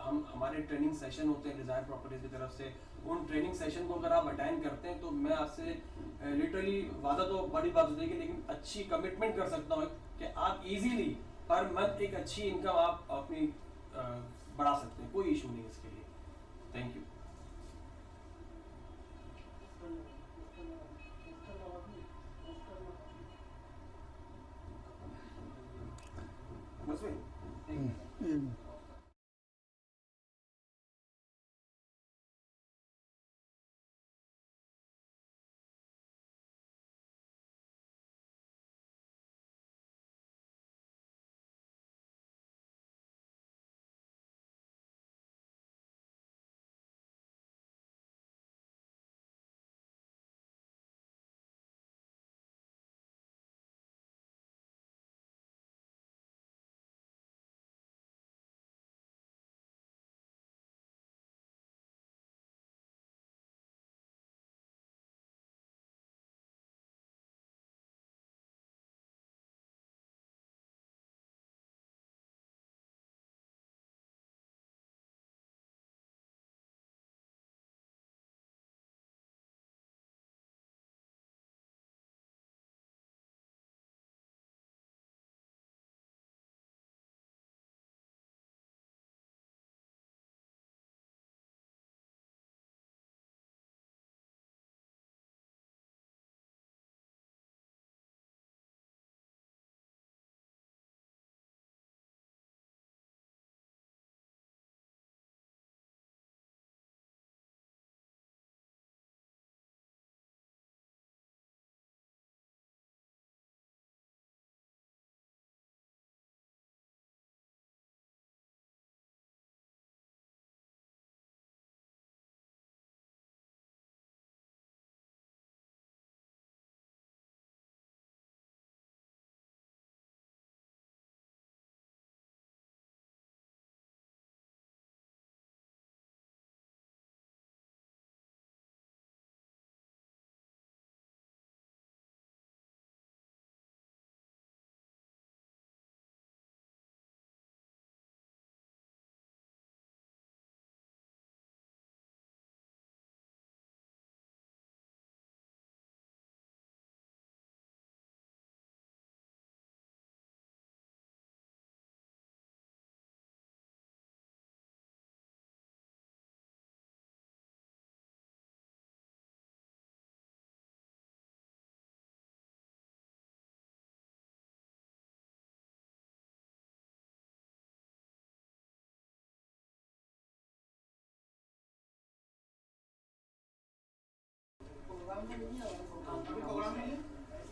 S2: हम हमारे ट्रेनिंग सेशन होते हैं डिज़ायर प्रॉपर्टीज की तरफ से, उन ट्रेनिंग सेशन को अगर आप अटेंड करते हैं तो मैं आपसे लिटरली, वादा तो बड़ी बात हो जाएगी लेकिन अच्छी कमिटमेंट कर सकता हूँ कि आप इजीली पर मंथ एक अच्छी इनकम आप अपनी बढ़ा सकते हैं, कोई इशू नहीं है इसके लिए। Thank you.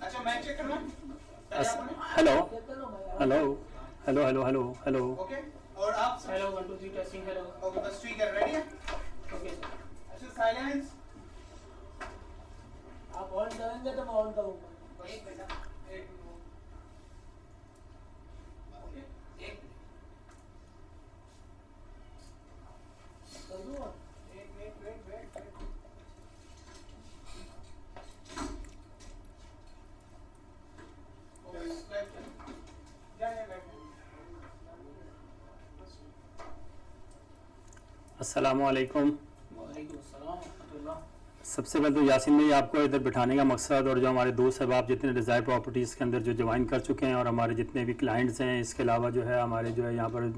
S4: अच्छा माइक चेक करना
S5: hello hello hello hello hello hello
S4: okay और आप
S3: हेलो 1 2 3 टेस्टिंग हेलो
S4: ओके बस ठीक है रेडी है
S3: ओके सर
S4: अच्छा साइलेंस
S3: आप ऑन करेंगे तो मैं ऑन करूंगा
S4: एक मिनट एक ओके एक
S3: कर दूं ऑन
S4: वेट
S5: अस्सलामु अलैकुम।
S3: वालेकुम अस्सलाम रहमतुल्लाह।
S5: सबसे पहले तो यासीन भाई आपको इधर बिठाने का मकसद, और जो हमारे दोस्त अहबाब जितने डिज़ायर प्रॉपर्टीज़ के अंदर जो ज्वाइन कर चुके हैं और हमारे जितने भी क्लाइंट्स हैं, इसके अलावा जो है हमारे जो है यहाँ पर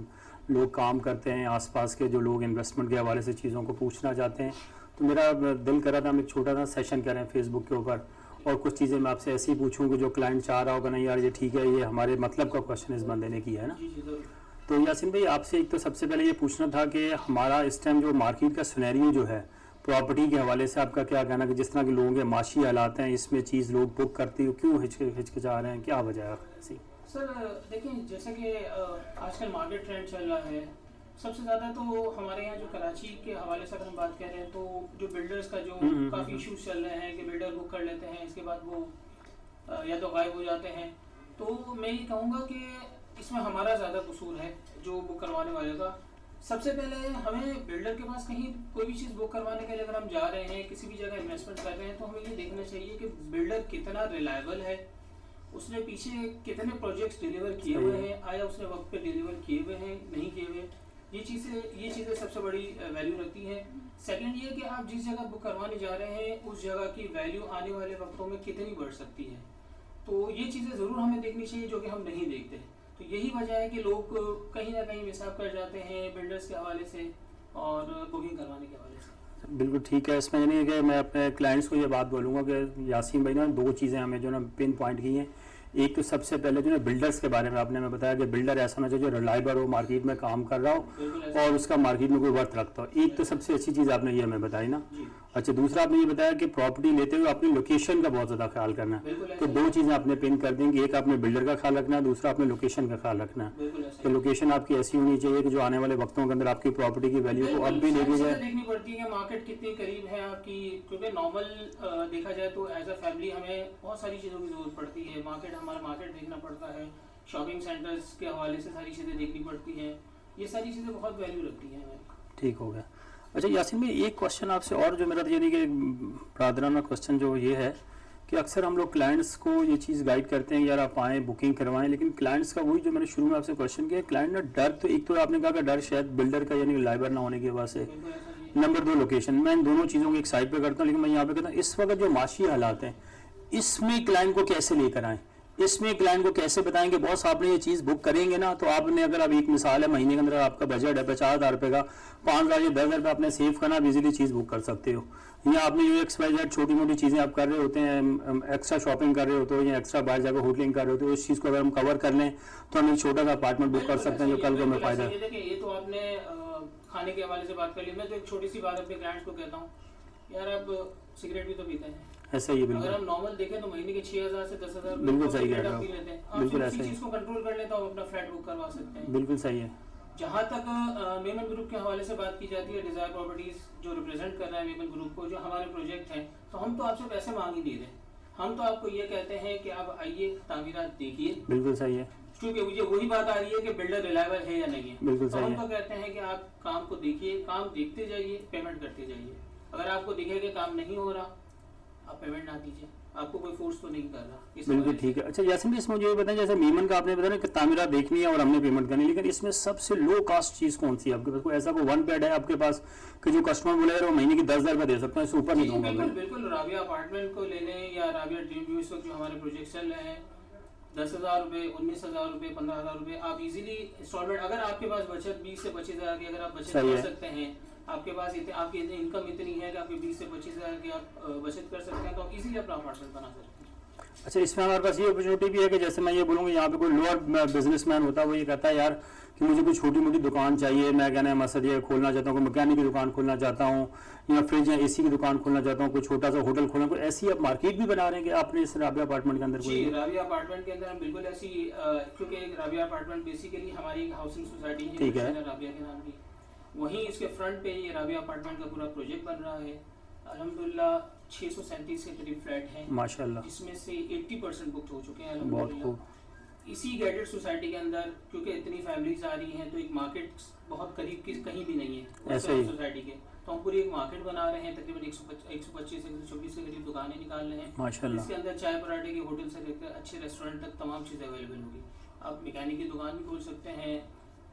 S5: लोग काम करते हैं, आसपास के जो लोग इन्वेस्टमेंट के हवाले से चीज़ों को पूछना चाहते हैं, तो मेरा दिल कर रहा था हम एक छोटा सा सेशन करें फेसबुक के ऊपर, और कुछ चीज़ें मैं आपसे ऐसी पूछूँ कि जो क्लाइंट चाह रहा होगा नहीं यार ये ठीक है, ये हमारे मतलब का क्वेश्चन इस बंदे ने किया है ना।
S2: जी जी जरूर।
S5: तो यासीन भाई आपसे एक तो सबसे पहले ये पूछना था कि हमारा इस टाइम जो मार्केट का सिनेरियो जो है प्रॉपर्टी के हवाले से आपका क्या कहना कि जिस तरह के लोगों के माशी हालात हैं, इसमें चीज़ लोग बुक करती हो क्यों हिचकिचा रहे हैं, क्या वजह है ऐसी?
S3: सर देखिए, जैसे कि आजकल मार्केट ट्रेंड चल रहा है, सबसे ज़्यादा तो हमारे यहाँ जो कराची के हवाले से अगर हम बात करें तो जो बिल्डर्स का जो काफ़ी इश्यूज चल रहे हैं कि बिल्डर बुक कर लेते हैं, इसके बाद वो या तो गायब हो जाते हैं। तो मैं ये कहूँगा कि इसमें हमारा ज़्यादा कसूर है जो बुक करवाने वाले का। सबसे पहले हमें बिल्डर के पास कहीं कोई भी चीज़ बुक करवाने के लिए अगर हम जा रहे हैं, किसी भी जगह इन्वेस्टमेंट कर रहे हैं, तो हमें ये देखना चाहिए कि बिल्डर कितना रिलायबल है, उसने पीछे कितने प्रोजेक्ट्स डिलीवर किए हुए हैं, आया उसने वक्त पे डिलीवर किए हुए हैं नहीं किए हुए। ये चीज़ें सबसे बड़ी वैल्यू रखती हैं। सेकंड ये कि आप जिस जगह बुक करवाने जा रहे हैं उस जगह की वैल्यू आने वाले वक्तों में कितनी बढ़ सकती है, तो ये चीज़ें ज़रूर हमें देखनी चाहिए जो कि हम नहीं देखते। तो यही वजह है कि लोग कहीं ना कहीं मिसाब कर जाते हैं बिल्डर्स के हवाले से और बुकिंग करवाने के हवाले से।
S5: बिल्कुल ठीक है। इसमें यानी कि मैं अपने क्लाइंट्स को ये बात बोलूँगा कि यासीन भाई ने दो चीज़ें हमें जो ना पिन पॉइंट की हैं। एक तो सबसे पहले जो है बिल्डर्स के बारे में आपने मैं बताया कि बिल्डर ऐसा होना चाहिए जो रिलायबल हो, मार्केट में काम कर रहा हो और उसका मार्केट में कोई वर्थ रखता हो। एक तो सबसे अच्छी चीज़ आपने ये हमें बताई ना। अच्छा, दूसरा आपने ये बताया कि प्रॉपर्टी लेते हुए अपनी लोकेशन का बहुत ज़्यादा ख्याल करना है। तो दो चीज़ें आपने पिन कर देंगे, एक आपने बिल्डर का ख्याल रखना है, दूसरा आपने लोकेशन का ख्याल रखना है। तो लोकेशन आपकी ऐसी होनी चाहिए कि जो आने वाले वक्तों के अंदर आपकी प्रॉपर्टी की वैल्यू को अब भी लेके जाए।
S3: देखनी पड़ती है मार्केट कितनी करीब है आपकी, क्योंकि नॉर्मल देखा जाए तो एज अ फैमिली हमें बहुत सारी चीज़ों की जरूरत पड़ती है। हमारा मार्केट देखना पड़ता है, शॉपिंग सेंटर्स के हवाले से सारी चीज़ें देखनी पड़ती हैं, ये सारी चीज़ें बहुत वैल्यू रखती हैं हमें।
S5: ठीक हो गया। अच्छा यासीन भाई, एक क्वेश्चन आपसे और जो मेरा यानी कि ब्रादराना क्वेश्चन जो ये है कि अक्सर हम लोग क्लाइंट्स को ये चीज़ गाइड करते हैं यार आप आएँ बुकिंग करवाएं, लेकिन क्लाइंट्स का वही जो मैंने शुरू में आपसे क्वेश्चन किया, क्लाइंट ना डर, तो एक तो आपने कहा कि डर शायद बिल्डर का यानी लाइबर ना होने की वजह से, नंबर दो लोकेशन। मैं इन दोनों चीज़ों को एक साइड पे करता हूँ, लेकिन मैं यहाँ पे कहता हूँ इस वक्त जो माशी हालात हैं इसमें क्लाइंट को कैसे लेकर आएँ, इसमें क्लाइंट को कैसे बताएं कि बॉस आपने ये चीज़ बुक करेंगे ना, तो आपने अगर अब एक मिसाल है महीने के अंदर आपका बजट है 50,000 रुपये का, 5,000 या 10,000 रुपये आपने सेव करना, आप इजीली चीज़ बुक कर सकते हो। या आपने जो XYZ छोटी मोटी चीज़ें आप कर रहे होते हैं, एक्स्ट्रा शॉपिंग कर रहे होते हो या एक्स्ट्रा बाहर जाकर होटलिंग कर रहे होते हो, उस चीज़ को अगर हम कवर कर लें तो हम एक छोटा सा अपार्टमेंट बुक कर सकते हैं जो कल को हमें फ़ायदा है।
S3: देखिए, ये तो आपने खाने के हवाले से बात कर ली। मैं तो एक छोटी सी बात अपने क्लाइंट्स को कहता हूँ, यार आप सिगरेट भी तो पीते हैं,
S5: ऐसा ही है बिल्कुल।
S3: अगर हम नॉर्मल देखें तो महीने के 6,000 से 10,000
S5: बिल्कुल सही कह रहे हो,
S3: लेते हैं।
S5: बिल्कुल
S3: आप
S5: ऐसा ही
S3: चीज़ को कंट्रोल कर लें तो आप अपना फ्लैट बुक करवा सकते हैं।
S5: बिल्कुल सही है।
S3: जहाँ तक मेमन ग्रुप के हवाले से बात की जाती है, डिजायर प्रॉपर्टीज जो रिप्रेजेंट कर रहा है मेमन ग्रुप को, जो हमारे प्रोजेक्ट हैं, तो हम तो आपसे पैसे मांग ही नहीं रहे। हम तो आपको ये कहते हैं कि आप आइए, तामीरात देखिए।
S5: बिल्कुल सही है,
S3: क्योंकि मुझे वही बात आ रही है कि बिल्डर रिलायबल है या नहीं है।
S5: बिल्कुल
S3: तो
S5: सही
S3: हम
S5: है।
S3: तो कहते हैं कि आप काम को देखिए, काम देखते जाइए, पेमेंट करते जाइए। अगर आपको दिखे कि काम नहीं हो रहा, आप पेमेंट ना दीजिए, आपको कोई फोर्स तो नहीं कर रहा।
S5: बिल्कुल ठीक है। अच्छा यासीन इसमें मुझे ये बताएं, जैसे मीमन का आपने बताया कि तामीरात देखनी है और हमने पेमेंट करनी है, लेकिन इसमें सबसे लो कास्ट चीज़ कौन सी है आपके पास? कोई ऐसा कोई वन बेड है आपके पास कि जो कस्टमर बोले यार वो महीने की 10,000 रुपये दे सकता है, इससे ऊपर नहीं दूंगा मैं?
S3: बिल्कुल राबिया अपार्टमेंट को ले लें या राबिया ड्रीम व्यू, इस वक्त जो हमारे प्रोजेक्ट चल रहे हैं, 10,000 रुपये, 19,000 रुपये, 15,000 रुपये आप इजीली इंस्टॉलमेंट, अगर आपके पास बचत 20 से 25,000 की अगर आप बचत कर सकते हैं, आपके पास आपकी इनकम इतनी है कि आपकी 20 से 25,000 की आप बचत कर सकते हैं, तो आप इजीली अपना अपार्टमेंट बना सकते हैं।
S5: अच्छा, इसमें हमारे पास ये अपॉर्चुनिटी भी है कि जैसे मैं ये बोलूँगा यहाँ पे कोई लोअर बिजनेसमैन होता है, वो ये कहता है यार कि मुझे कोई छोटी मोटी दुकान चाहिए, मैं कहना है मकसद ये खोलना चाहता हूँ, कोई मैकेनिक की दुकान खोलना चाहता हूँ या फ्रिज या AC की दुकान खोलना चाहता हूँ, कोई छोटा सा होटल खोलना, कोई ऐसी आप मार्केट भी बना रहे हैं कि आपने इस राबिया अपार्टमेंट के अंदर?
S3: जी, राबिया अपार्टमेंट के अंदर हम बिल्कुल ऐसी, क्योंकि राबिया अपार्टमेंट बेसिकली हमारी हाउसिंग सोसाइटी है,
S5: ठीक है,
S3: राबिया के नाम की, वहीं इसके फ्रंट पे ये राबिया अपार्टमेंट का पूरा प्रोजेक्ट बन रहा है। अल्हम्दुलिल्लाह 637 के करीब फ्लैट हैं माशाल्लाह, जिसमें से 80% बुक हो चुके हैं अल्हम्दुलिल्लाह। इसी गैटेड सोसाइटी के अंदर क्योंकि इतनी फैमिलीज आ रही हैं, तो एक मार्केट बहुत करीब की कहीं भी नहीं है ऐसे ही सोसाइटी के, तो हम पूरी एक मार्केट बना रहे हैं। तकरीबन 125 से 126 के करीब दुकानें निकाल रहे हैं माशाल्लाह। इसके अंदर चाय पराठे की होटल से लेकर अच्छे रेस्टोरेंट तक तमाम चीज़ें अवेलेबल होगी। आप मैकेनिक की दुकान भी खोल सकते हैं,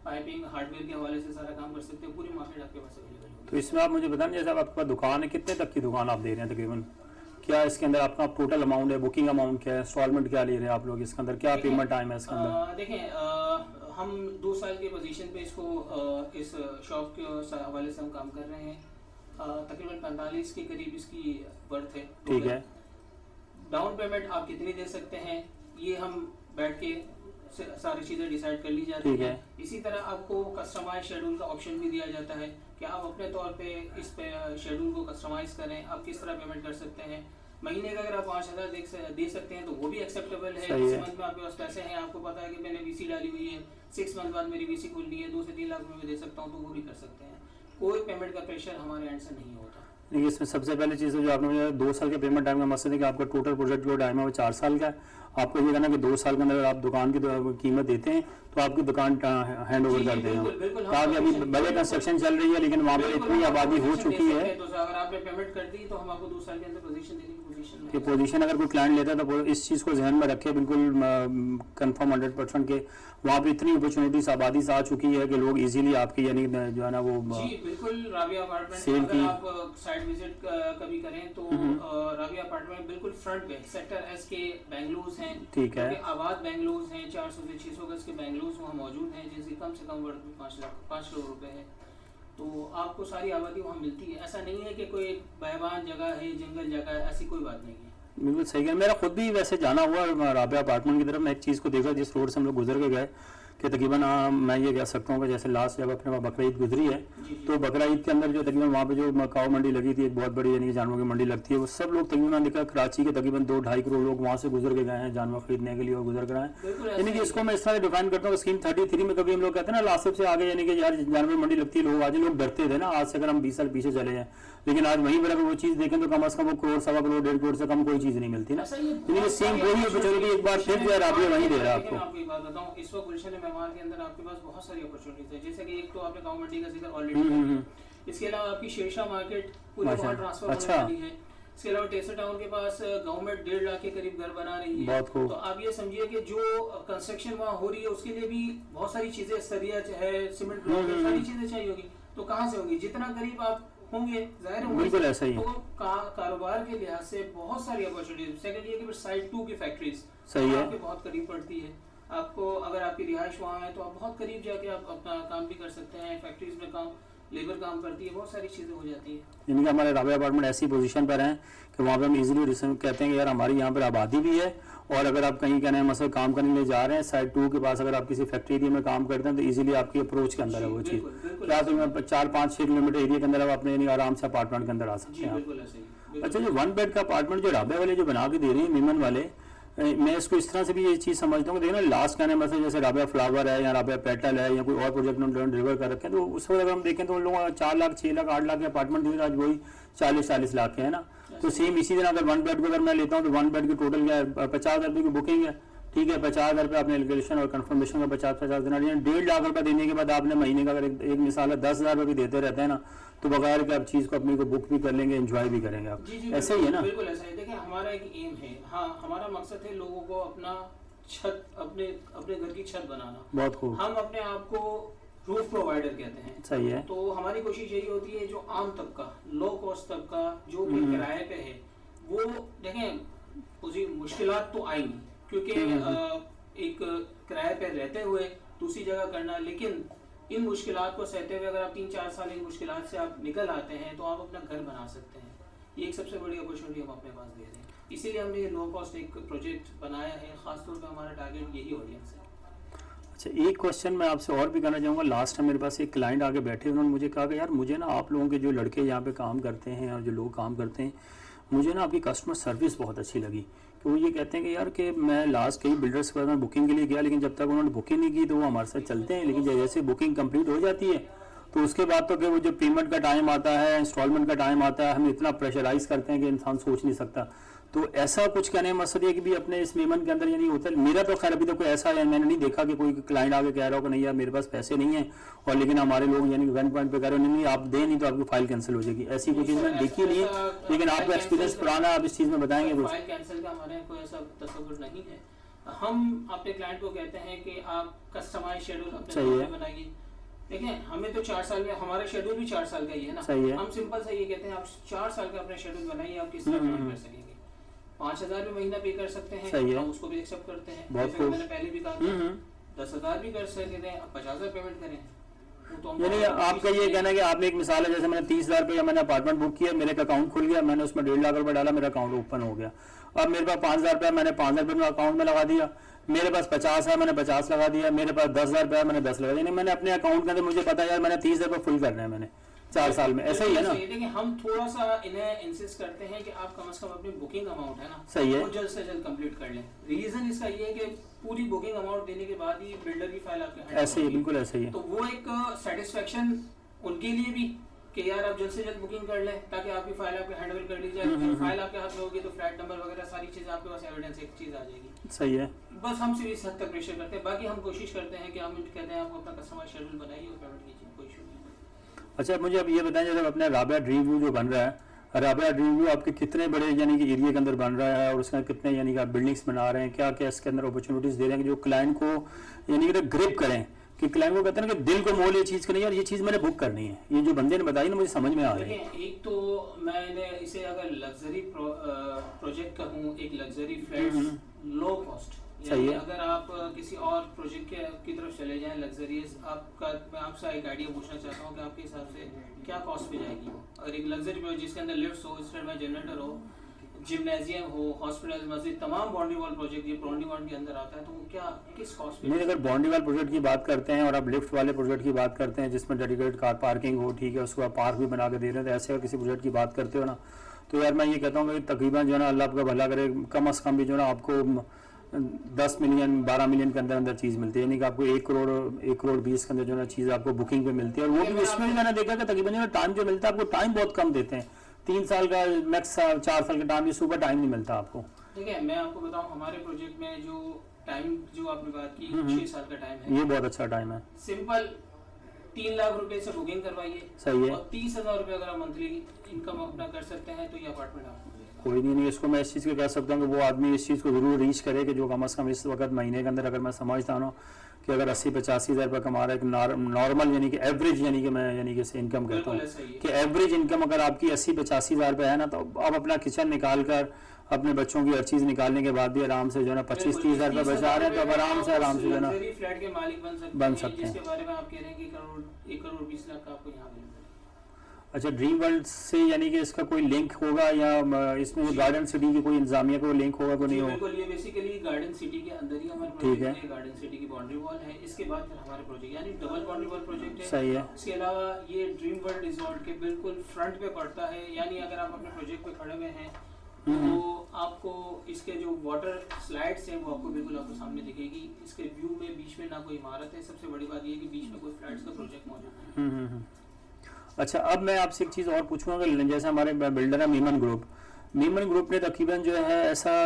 S3: पाइपिंग, हार्डवेयर के हवाले से सारा काम कर सकते हैं। पूरी मार्केट आपके पास अवेलेबल है।
S5: तो इसमें आप मुझे बताएं, जैसे अब आपके पास दुकान है, कितने तक की दुकान आप दे रहे हैं तकरीबन? क्या इसके अंदर आपका टोटल अमाउंट है, बुकिंग अमाउंट क्या है, इंस्टॉलमेंट क्या ले रहे हैं आप लोग इसके अंदर, क्या पेमेंट टाइम है इसके अंदर?
S3: देखें, हम 2 साल की पोजीशन पे इसको इस शॉप के हवाले से हम काम कर रहे हैं। तकरीबन 45 के करीब इसकी वर्थ है।
S5: ठीक है।
S3: डाउन पेमेंट आप कितनी दे सकते हैं ये हम बैठ के सारी चीज़ें डिसाइड कर ली जाती
S5: ठीक
S3: है।
S5: है।
S3: इसी तरह आपको कस्टमाइज शेड्यूल का ऑप्शन भी दिया जाता है कि आप अपने तौर पे इस पे शेड्यूल को कस्टमाइज करें। आप किस तरह पेमेंट कर सकते हैं। महीने का अगर आप 5,000 दे सकते हैं तो वो भी एक्सेप्टेबल है।
S5: सही है।
S3: 6 मंथ में आपके पास पैसे हैं, आपको पता है कि मैंने वीसी डाली हुई है, 6 मंथ बाद मेरी वीसी खुलनी है, 2 से 3 लाख में दे सकता हूँ, तो वो भी कर सकते हैं। कोई पेमेंट का प्रेशर हमारे एंड से नहीं होता।
S5: देखिए, इसमें सबसे पहले चीज़ है जो आपने मुझे 2 साल के पेमेंट टाइम का मसला है कि आपका टोटल प्रोजेक्ट जो टाइम है वो 4 साल का है। आपको ये कहना कि 2 साल के अंदर आप दुकान की कीमत देते हैं तो आपकी दुकान हैंड ओवर करते हैं। ताकि अभी भले कंस्ट्रक्शन चल रही है लेकिन वहाँ पर इतनी आबादी हो चुकी है
S3: तो अगर आपने पेमेंट कर दी तो हम आपको 2 साल के अंदर पोजीशन देने की पोजीशन में
S5: कि पोजीशन अगर कोई क्लाइंट लेता है तो इस चीज़ को ध्यान में रखे, बिल्कुल कंफर्म 100% के वहाँ पे इतनी अपॉर्चुनिटीज आबादी से आ चुकी है कि लोग इजीली आपकी यानी जो है ना वो
S3: जी बिल्कुल। राबिया अपार्टमेंट
S5: सेल
S3: अगर
S5: की
S3: आप साइट विजिट कभी करें तो राबिया अपार्टमेंट बिल्कुल फ्रंट पे सेक्टर एस के बेंगलूज हैं।
S5: ठीक है।
S3: आबाद बेंगलूज हैं, 400 से 600 गज के बेंगलूज वहाँ मौजूद हैं, जिनकी कम से कम वर्थ 5 करोड़ रुपए है। तो आपको सारी आबादी वहाँ मिलती है। ऐसा नहीं है कि कोई बैबान जगह है, जंगल जगह है, ऐसी कोई बात नहीं है।
S5: बिल्कुल सही है। मेरा खुद भी वैसे जाना हुआ राबिया अपार्टमेंट की तरफ। मैं एक चीज़ को देखा जिस रोड से हम लोग गुजर के गए कि तकरीबन मैं ये कह सकता हूँ कि जैसे लास्ट जब अपने वहाँ बकरा ईद गुजरी है तो बकरा ईद के अंदर जो तकरीबन वहाँ पे जो काऊ मंडी लगी थी, एक बहुत बड़ी यानी जानवरों की मंडी लगती है, वो सब लोग तकरीबन देखा कराची के तकरीबन 2-2.5 करोड़ लोग वहाँ से गुजर के गए हैं जानवर खरीदने के लिए और गुजर कर आए। यानी कि इसको मैं इस तरह डिफाइन करता हूँ। स्कीम 33 में कभी हम लोग कहते हैं ना लासिफ से आगे यानी कि यार जानवर मंडी लगती है, लोग आज लोग डरते थे ना, आज से अगर हम 20 साल पीछे चले जाएं, लेकिन आज वहीं पर अगर वो चीज़ देखें तो कम से कम वो करोड़, 1.25 करोड़, 1.5 करोड़ से कम कोई चीज़ नहीं मिलती ना। यानी सेम वही अपॉर्चुनिटी एक बार फिर जो है राबिया वहीं दे रहा है आपको।
S3: आपको एक बात बताऊं, इस वक्त गुलशन मेहमान के अंदर आपके पास बहुत सारी अपॉर्चुनिटीज है। जैसे कि एक तो आपने गांव मंडी का जिक्र ऑलरेडी किया, इसके अलावा आपकी शेरशाह मार्केट पूरी वहां ट्रांसफर होने वाली है। इसके अलावा टेसर टाउन के पास गवर्नमेंट 1.5 लाख के करीब घर बना रही है। तो आप ये समझिए कि जो कंस्ट्रक्शन वहाँ हो रही है उसके लिए भी बहुत सारी चीजें, सरिया है, सीमेंट ब्लॉक, सारी चीजें चाहिए होगी। तो कहाँ से होगी? जितना करीब आप होंगे जाहिर है
S5: बिल्कुल ऐसा ही
S3: तो कारोबार के लिहाज से बहुत सारी अपॉर्चुनिटीज। सेकंड ये कि साइड 2 की फैक्ट्रीज
S5: सही है,
S3: आपके बहुत करीब पड़ती है। आपको अगर आपकी रिहाइश वहाँ है तो आप बहुत करीब जाके आप अपना काम भी कर सकते हैं। फैक्ट्रीज में काम, लेबर काम करती है, बहुत सारी चीज़ें हो जाती हैं।
S5: यानी कि हमारे राबिया अपार्टमेंट ऐसी पोजीशन पर हैं कि वहाँ पे हम इजीली कहते हैं कि यार हमारी यहाँ पर आबादी भी है और अगर आप कहीं कहना है मतलब काम करने के लिए जा रहे हैं साइड 2 के पास, अगर आप किसी फैक्ट्री एरिया में काम करते हैं तो इजीली आपकी अप्रोच के अंदर है वो चीज़। क्या तो 4-5-6 किलोमीटर एरिया के अंदर आप अपने आराम से अपार्टमेंट के अंदर आ सकते हैं। अच्छा, जो 1 बेड का अपार्टमेंट जो राबिया वाले जो बना के दे रहे हैं मीमन वाले, मैं इसको इस तरह से भी ये चीज़ समझता हूँ कि देखो ना लास्ट कहने मतलब जैसे राबिया फ्लावर है या राबिया पेटल है या कोई और प्रोजेक्ट में डिलीवर कर रखे हैं, तो उस वक्त अगर हम देखें तो उन लोगों 4 लाख 6 लाख 8 लाख के अपार्टमेंट दे आज वही 40-40 लाख के है ना। तो सेम इसी तरह अगर 1 बेड को अगर मैं लेता हूँ तो 1 बेड की टोटल क्या है 50,000 रुपये की बुकिंग है। ठीक है, 50,000 रुपये आपने एलिगेशन और कंफर्मेशन का 50 देना, 1.5 लाख रुपये देने के बाद आपने महीने का अगर एक मिसाल है 10,000 रुपये भी देते रहते हैं ना, तो बगैर कि आप चीज़ को अपनी को बुक भी कर लेंगे, एंजॉय भी करेंगे आप। ऐसे ही है ना?
S3: बिल्कुल ऐसा है। देखिए हमारा एक एम है, हाँ हमारा मकसद है लोगों को अपना छत, अपने घर की छत बनाना।
S5: बहुत खूब।
S3: हम अपने आप को रूफ प्रोवाइडर कहते हैं।
S5: सही है।
S3: तो हमारी कोशिश यही होती है जो आम तबका, लो कॉस्ट तबका जो भी किराए पे है, वो देखें मुश्किलात तो आएंगी क्योंकि एक किराए पे रहते हुए दूसरी जगह करना, लेकिन इन मुश्किलात को सहते हुए अगर आप 3-4 साल इन मुश्किलात से आप निकल आते हैं तो आप अपना घर बना सकते हैं। ये एक सबसे बड़ी अपॉर्चुनिटी हम अपने पास दे रहे हैं। इसीलिए हमने ये लो कॉस्ट एक प्रोजेक्ट बनाया है। खासतौर पे हमारा टारगेट यही ऑडियंस है।
S5: अच्छा, एक क्वेश्चन मैं आपसे और भी करना चाहूँगा। लास्ट टाइम मेरे पास एक क्लाइंट आके बैठे, उन्होंने मुझे कहा कि यार मुझे ना आप लोगों के जो लड़के यहाँ पे काम करते हैं और जो लोग काम करते हैं, मुझे ना आपकी कस्टमर सर्विस बहुत अच्छी लगी। कि वो ये कहते हैं कि यार कि मैं लास्ट कई बिल्डर्स के पास बुकिंग के लिए गया, लेकिन जब तक उन्होंने बुकिंग नहीं की तो वो हमारे साथ चलते हैं, लेकिन जैसे बुकिंग कंप्लीट हो जाती है तो उसके बाद तो फिर वो जो पेमेंट का टाइम आता है, इंस्टॉलमेंट का टाइम आता है, हम इतना प्रेशराइज करते हैं कि इंसान सोच नहीं सकता। तो ऐसा कुछ कहने का मकसद ये कि भी अपने इस मेमन के अंदर यानी होता है। मेरा तो खैर अभी तो कोई ऐसा है मैंने नहीं देखा कि कोई क्लाइंट आके कह रहा हो कि नहीं यार मेरे पास पैसे नहीं है और लेकिन हमारे लोग यानी गन पॉइंट पे कह रहे हो नहीं आप दें नहीं तो आपकी फाइल कैंसिल हो जाएगी। ऐसी कोई चीज़ मैंने देखी नहीं है, लेकिन आपका एक्सपीरियंस पुराना, आप इस चीज़ में बताएंगे कुछ?
S3: फाइल कैंसिल का हमारे कोई ऐसा तस्वीर नहीं है। हम अपने क्लाइंट को कहते हैं कि आप कस्टमाइज शेड्यूल अपने
S5: सही
S3: तौर
S5: है।
S3: पे बनाइए। देखिए हमें तो 4 साल में, हमारा शेड्यूल भी 4 साल का ही है ना।
S5: सही है।
S3: हम सिंपल सा ये कहते हैं आप 4 साल का अपने शेड्यूल बनाइए, आप किस तरह पेमेंट कर सकेंगे। 5,000 भी महीना पे कर सकते हैं,
S5: सही है।
S3: हम उसको भी एक्सेप्ट करते हैं।
S5: बहुत
S3: जैसे कि
S5: खूब।
S3: मैंने पहले भी कहा था 10,000 भी कर सकते हैं, अब 50,000 पेमेंट करें वो तो हम
S5: यानी आपका ये कहना है कि आपने एक मिसाल है, जैसे मैंने 30,000 रुपये मैंने अपार्टमेंट बुक किया, मेरे एक अकाउंट खुल गया, मैंने उसमें 1.5 लाख रुपये डाला, मेरा अकाउंट ओपन हो गया। अब मेरे पास 5,000 रुपया, मैंने 5,000 रुपये अपने अकाउंट में लगा दिया, मेरे पास 50 है, मैंने 50 लगा दिया, मेरे पास 10,000 रुपया मैंने 10 लगा दिया। यानी मैंने अपने अकाउंट के अंदर, मुझे पता है यार मैंने 30,000 रुपये फुल करना है मैंने 4 साल में, ऐसा ही है ना।
S3: देखिए हम थोड़ा सा इन्हें इंसिस्ट करते हैं कि आप कम से कम अपनी बुकिंग अमाउंट है ना,
S5: सही है।
S3: वो जल्द से जल्द कंप्लीट कर लें। रीजन इसका ये है कि पूरी बुकिंग अमाउंट देने के बाद ही बिल्डर की फाइल आपके hand
S5: ऐसे ही,
S3: होगी।
S5: बिल्कुल ऐसे ही है।
S3: तो वो एक सेटिस्फेक्शन उनके लिए भी कि यार आप जल्द से जल्द बुकिंग कर लें ताकि आपकी फाइल आपके हैंडओवर कर ली जाए। जब फाइल आपके हाथ में होगी तो फ्लैट नंबर वगैरह सारी चीजें आपके पास एविडेंस एक चीज आ जाएगी।
S5: सही है।
S3: बस हम सिर्फ इस हद तक प्रेशर करते हैं, बाकी हम कोशिश करते हैं कि हम कहते हैं आप अपना कस्टमर शेड्यूल बनाइए और पेमेंट कीजिए, कोई इशू नहीं।
S5: अच्छा मुझे अब ये बताएं, जैसे अपने राबिया ड्रीम व्यू जो बन रहा है, राबिया ड्रीम व्यू आपके कितने बड़े यानी कि एरिया के अंदर बन रहा है और उसके अंदर कितने यानी कि आप बिल्डिंग्स बना रहे हैं, क्या क्या इसके अंदर अपॉर्चुनिटीज़ दे रहे हैं कि जो क्लाइंट को यानी कि ग्रिप करें, कि क्लाइंट को कहते हैं ना कि दिल को मोल ये चीज़ करनी है और ये चीज़ मैंने बुक करनी है। ये जो बंदे ने बताई ना मुझे समझ में आ रही है।
S3: देखिए एक तो मैंने इसे अगर लग्जरी प्रोजेक्ट कहूँ, एक लग्जरी फ्लैट्स लो कॉस्ट,
S5: सही है।
S3: अगर आप किसी और प्रोजेक्ट की तरफ चले जाएं लग्जरियस, आपका मैं आपसे एक आइडिया पूछना चाहता हूँ कि आपके हिसाब से क्या कॉस्ट पे जाएगी वो? अगर एक लग्जरी प्रोजेक्ट जिसके अंदर लिफ्ट्स हो, स्टेट में जनरेटर हो, जिम्नेजियम हो, हॉस्पिटल, मस्जिद, तमाम बाउंड्री वॉल प्रोजेक्ट ये बाउंड्री वॉल के अंदर आता है, तो वो क्या किस कॉस्ट पे?
S5: नहीं, अगर बाउंड्री वाल प्रोजेक्ट की बात करते हैं और आप लिफ्ट वाले प्रोजेक्ट की बात करते हैं जिसमें डेडिकेटेड कार पार्किंग हो, ठीक है, उसको आप पार्क भी बना के दे रहे हैं, तो ऐसे अगर किसी प्रोजेक्ट की बात करते हो ना, तो यार मैं ये कहता हूँ कि तकरीबन जो है ना, अल्लाह आपका भला करे, कम अज़ कम भी जो है ना आपको 10 मिलियन 12 मिलियन के अंदर अंदर चीज़ मिलती है। यानी कि आपको 1 करोड़ 20 के अंदर जो है ना चीज़ आपको बुकिंग पे मिलती है। और वो भी उसमें भी मैंने देखा कि तकरीबन जो है टाइम जो मिलता है आपको, टाइम बहुत कम देते हैं, 3 साल का मैक्स 4 साल का टाइम, ये सुपर टाइम नहीं मिलता आपको।
S3: देखिए मैं आपको बताऊं हमारे प्रोजेक्ट में जो टाइम जो आपने बात की 6 साल का टाइम है,
S5: ये बहुत अच्छा टाइम है।
S3: सिंपल 3 लाख रुपए से बुकिंग करवाइए,
S5: सही है।
S3: और 30,000 रुपये अगर आप मंथली इनकम अपना कर सकते हैं तो ये अपार्टमेंट आपको मिलेगा।
S5: कोई नहीं, इसको मैं इस चीज़ को कह सकता हूँ कि वो आदमी इस चीज़ को ज़रूर रीच करे कि जो कम अज़ कम इस वक्त महीने के अंदर, अगर मैं समझता हूँ कि अगर 80-85 हज़ार रुपये कमा रहा है, एक नॉर्मल यानी कि एवरेज, यानी कि मैं यानी कि इसे इनकम कहता हूँ
S3: बिल्कुल ऐसा ही है।
S5: कि एवरेज इनकम अगर आपकी 80-85 हज़ार रुपये है ना, तो आप अपना किचन निकाल कर अपने बच्चों की हर चीज़ निकालने के बाद भी आराम से जो है ना 25-30 हज़ार रुपये बचा रहे हैं, तो अब आराम से जो है ना
S3: फ्लैट के मालिक
S5: बन सकते हैं।
S3: जिसके बारे में आप कह रहे हैं कि 1 करोड़ 20 लाख का आपको यहाँ मिलेगा।
S5: अच्छा, ड्रीम वर्ल्ड से यानी कि इसका कोई लिंक होगा या इसमें गार्डन सिटी की कोई इंतजामिया का लिंक होगा कोई नहीं होगा?
S3: बिल्कुल, ये बेसिकली गार्डन सिटी के अंदर ही हमारे
S5: ठीक
S3: प्रोजेक्ट
S5: है।
S3: है। गार्डन सिटी की बाउंड्री वॉल है, इसके बाद फिर हमारे प्रोजेक्ट यानी डबल बाउंड्री वॉल प्रोजेक्ट है।
S5: सही है।
S3: इसके अलावा ये ड्रीम वर्ल्ड रिजॉर्ट के बिल्कुल फ्रंट पे पड़ता है, यानी अगर आप अपने प्रोजेक्ट पे खड़े हुए हैं तो आपको इसके जो वाटर स्लाइड्स हैं वो आपको बिल्कुल आपको सामने दिखेगी। इसके व्यू में बीच में ना कोई इमारत है, सबसे बड़ी बात ये है कि बीच में कोई फ्लैट्स का प्रोजेक्ट मौजूद है।
S5: अच्छा, अब मैं आपसे एक चीज़ और पूछूंगा कि जैसे हमारे बिल्डर है मीमन ग्रुप ने तकरीबन जो है ऐसा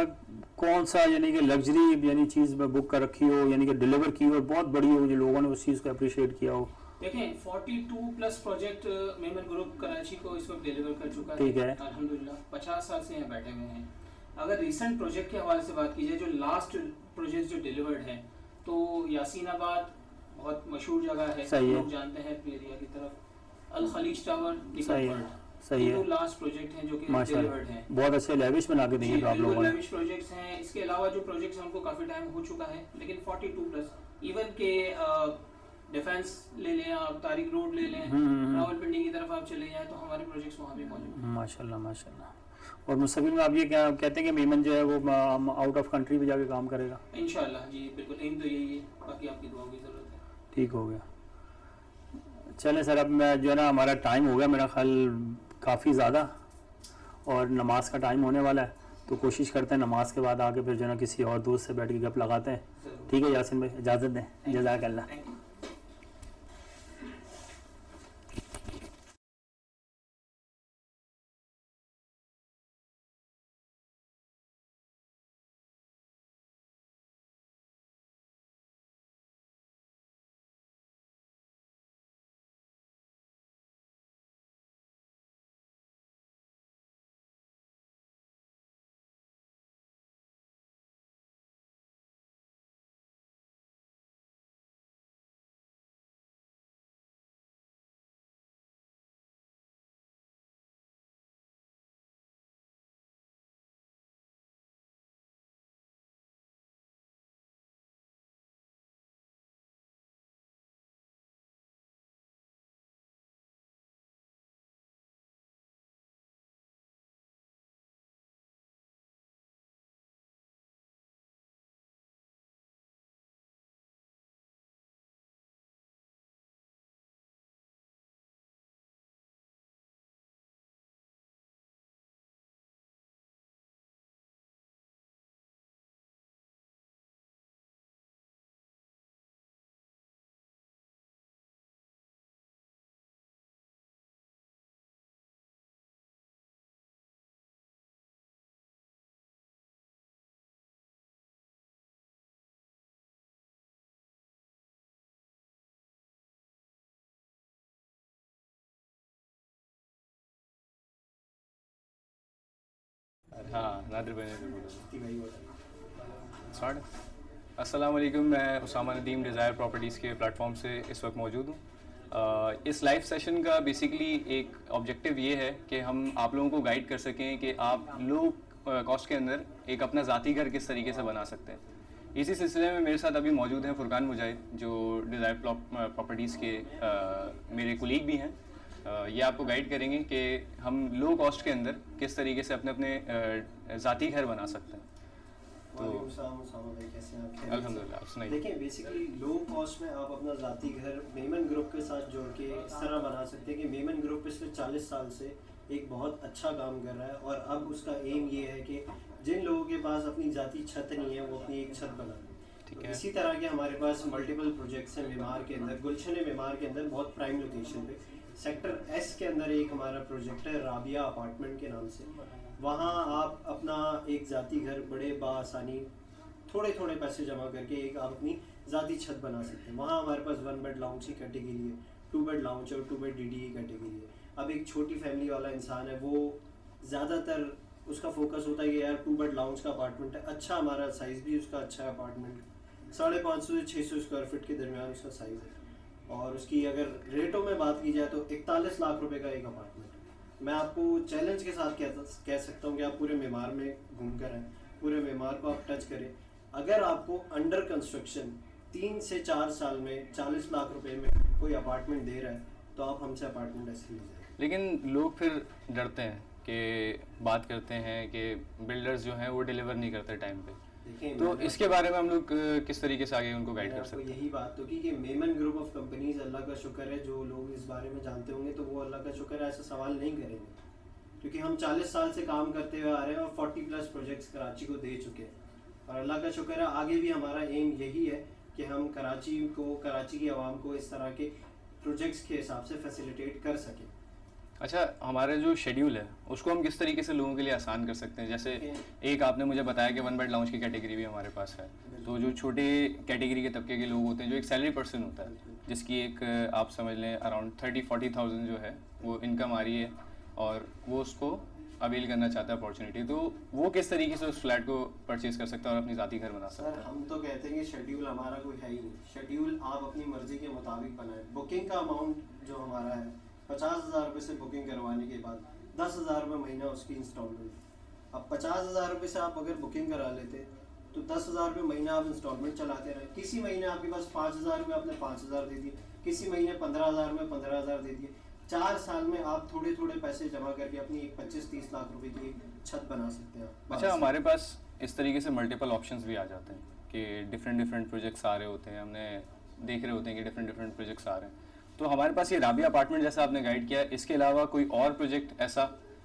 S5: कौन सा यानी कि लग्जरी यानी चीज़ बुक कर रखी हो, यानी कि डिलीवर की हो और बहुत बड़ी हो, जो लोगों ने उस चीज़ को अप्रिशिएट किया हो?
S3: देखें 42 plus project Memon group Karachi को इस वक्त डिलीवर कर चुका है।
S5: ठीक है।
S3: अल्हम्दुलिल्लाह 50 साल से यहाँ बैठे हुए हैं। अगर रिसेंट प्रोजेक्ट के हवाले से बात की जाए, जो लास्ट प्रोजेक्ट जो डिलीवर्ड है, तो यासीनाबाद बहुत मशहूर जगह है,
S5: सही है।
S3: लोग जानते हैं अपने एरिया की तरफ। अल खलीज टावर,
S5: सही है, सही है।
S3: तो लास्ट प्रोजेक्ट हैं जो कि
S5: माशाल्लाह
S3: डिलीवर्ड हैं।
S5: बहुत अच्छे लेविश बना के दिए तो आप लोगों ने।
S3: लेविश प्रोजेक्ट्स हैं। इसके अलावा जो प्रोजेक्ट्स हैं उनको काफ़ी टाइम हो चुका है, लेकिन 42 प्लस इवन के डिफेंस ले लें आप, तारिक रोड ले लें, रावलपिंडी की तरफ आप चले जाएं तो हमारे प्रोजेक्ट्स वहाँ भी मौजूद हैं।
S5: माशाल्लाह। और मुस्तकिल में आप ये क्या कहते हैं कि मीमन जो है वो आउट ऑफ कंट्री भी जाके काम करेगा?
S3: इंशाल्लाह जी, बिल्कुल, एम तो यही है, बाकी आपकी दुआओं की ज़रूरत है।
S5: ठीक हो गया। चलें सर, अब मैं जो है ना, हमारा टाइम हो गया मेरा ख्याल काफ़ी ज़्यादा, और नमाज का टाइम होने वाला है, तो कोशिश करते हैं नमाज के बाद आके फिर जो है ना किसी और दोस्त से बैठ के गप लगाते हैं। ठीक है यासिन भाई, इजाज़त दें। जज़ाकल्लाह।
S3: Thank you.
S6: हाँ नादिर भाई ने बोला स्टार्ट। अस्सलाम वालेकुम, मैं उसामा नदीम डिज़ायर प्रॉपर्टीज़ के प्लेटफॉर्म से इस वक्त मौजूद हूँ। इस लाइव सेशन का बेसिकली एक ऑब्जेक्टिव ये है कि हम आप लोगों को गाइड कर सकें कि आप लो कॉस्ट के अंदर एक अपना ज़ाती घर किस तरीके से बना सकते हैं। इसी सिलसिले में मेरे साथ अभी मौजूद हैं फुरकान मुजाहिद, जो डिज़ायर प्रॉपर्टीज़ के मेरे कुलीग भी हैं। ये आपको गाइड करेंगे कि हम लो कॉस्ट के अंदर किस तरीके से अपने अपने ज़ाती घर बना सकते हैं। तो अल्हम्दुलिल्लाह, आप सुनाइए।
S7: देखिए बेसिकली लो कॉस्ट में आप अपना ज़ाती घर मेमन ग्रुप के साथ जोड़ के इस तरह बना सकते हैं कि मेमन ग्रुप पिछले 40 साल से एक बहुत अच्छा काम कर रहा है और अब उसका एम ये है कि जिन लोगों के पास अपनी ज़ाती छत नहीं है वो अपनी एक छत बना लें।
S6: ठीक
S7: तो
S6: है।
S7: इसी तरह के हमारे पास मल्टीपल प्रोजेक्ट्स हैं मेमार के अंदर, गुलशन मेमार के अंदर बहुत प्राइम लोकेशन पे। सेक्टर एस के अंदर एक हमारा प्रोजेक्ट है राबिया अपार्टमेंट के नाम से। वहाँ आप अपना एक ज़ाती घर बड़े बासानी थोड़े थोड़े पैसे जमा करके एक आप अपनी ज़ाती छत बना सकते हैं। वहाँ हमारे पास 1 बेड लाउंज की कैटेगरी है, 2 बेड लाउंज और 2 बेड डीडी की कैटेगरी है। अब एक छोटी फैमिली वाला इंसान है, वो ज़्यादातर उसका फोकस होता है कि यार 2 बेड लाउंज का अपार्टमेंट है, अच्छा हमारा साइज़ भी उसका अच्छा है, अपार्टमेंट 550 से 600 स्क्वायर फीट के दरमियान उसका साइज़ है। और उसकी अगर रेटों में बात की जाए तो 41 लाख रुपए का एक अपार्टमेंट है। मैं आपको चैलेंज के साथ कह सकता हूँ कि आप पूरे मेमार में घूम कर आएँ, पूरे मेमार को आप टच करें। अगर आपको अंडर कंस्ट्रक्शन 3 से 4 साल में 40 लाख रुपए में कोई अपार्टमेंट दे रहा है तो आप हमसे अपार्टमेंट ऐसे ले जाए।
S6: लेकिन लोग फिर डरते हैं कि बात करते हैं कि बिल्डर्स जो हैं वो डिलीवर नहीं करते टाइम पे।
S7: देखिए
S6: तो इसके बारे में हम लोग किस तरीके से आगे उनको गाइड कर
S7: आपको
S6: सकते हैं?
S7: यही बात तो कि मेमन ग्रुप ऑफ कंपनीज, अल्लाह का शुक्र है जो लोग इस बारे में जानते होंगे तो वो अल्लाह का शुक्र है ऐसा सवाल नहीं करेंगे, क्योंकि हम 40 साल से काम करते हुए आ रहे हैं और 40+ प्रोजेक्ट्स कराची को दे चुके हैं। और अल्लाह का शुक्र है आगे भी हमारा एम यही है कि हम कराची की आवाम को इस तरह के प्रोजेक्ट्स के हिसाब से फैसिलिटेट कर सकें।
S6: अच्छा, हमारा जो शेड्यूल है उसको हम किस तरीके से लोगों के लिए आसान कर सकते हैं? जैसे एक आपने मुझे बताया कि 1 बेड लाउंज की कैटेगरी भी हमारे पास है। तो जो छोटे कैटेगरी के तबके के लोग होते हैं, जो एक सैलरी पर्सन होता है जिसकी एक आप समझ लें अराउंड 30-40,000 जो है वो इनकम आ रही है और वो उसको अवेल करना चाहता है अपॉर्चुनिटी, तो वो किस तरीके से उस फ्लैट को परचेज कर सकता है और अपनी ज़ाती घर बना सकता
S7: सर
S6: है?
S7: हम तो कहते हैं कि शेड्यूल हमारा कोई है ही नहीं। शेड्यूल आप अपनी मर्जी के मुताबिक बनाएं। बुकिंग का अमाउंट जो हमारा है 50,000 रुपये से बुकिंग करवाने के बाद 10,000 रुपये महीना उसकी इंस्टॉलमेंट। अब 50,000 रुपये से आप अगर बुकिंग करा लेते तो 10,000 रुपये महीना आप इंस्टॉलमेंट चलाते रहे। किसी महीने आपके पास 5,000 रुपये आपने 5,000 दे दिए, किसी महीने 15,000 रुपये 15,000 दे दिए। 4 साल में आप थोड़े थोड़े पैसे जमा करके अपनी एक 25-30 लाख रुपए की छत बना सकते हैं।
S6: अच्छा, हमारे पास इस तरीके से मल्टीपल ऑप्शंस भी आ जाते हैं कि डिफरेंट प्रोजेक्ट्स आ रहे होते हैं, हमने देख रहे होते हैं कि डिफरेंट प्रोजेक्ट्स आ रहे हैं। तो हमारे पास ये राबिया अपार्टमेंट जैसा आपने गाइड किया, इसके अलावा कोई और प्रोजेक्ट ऐसा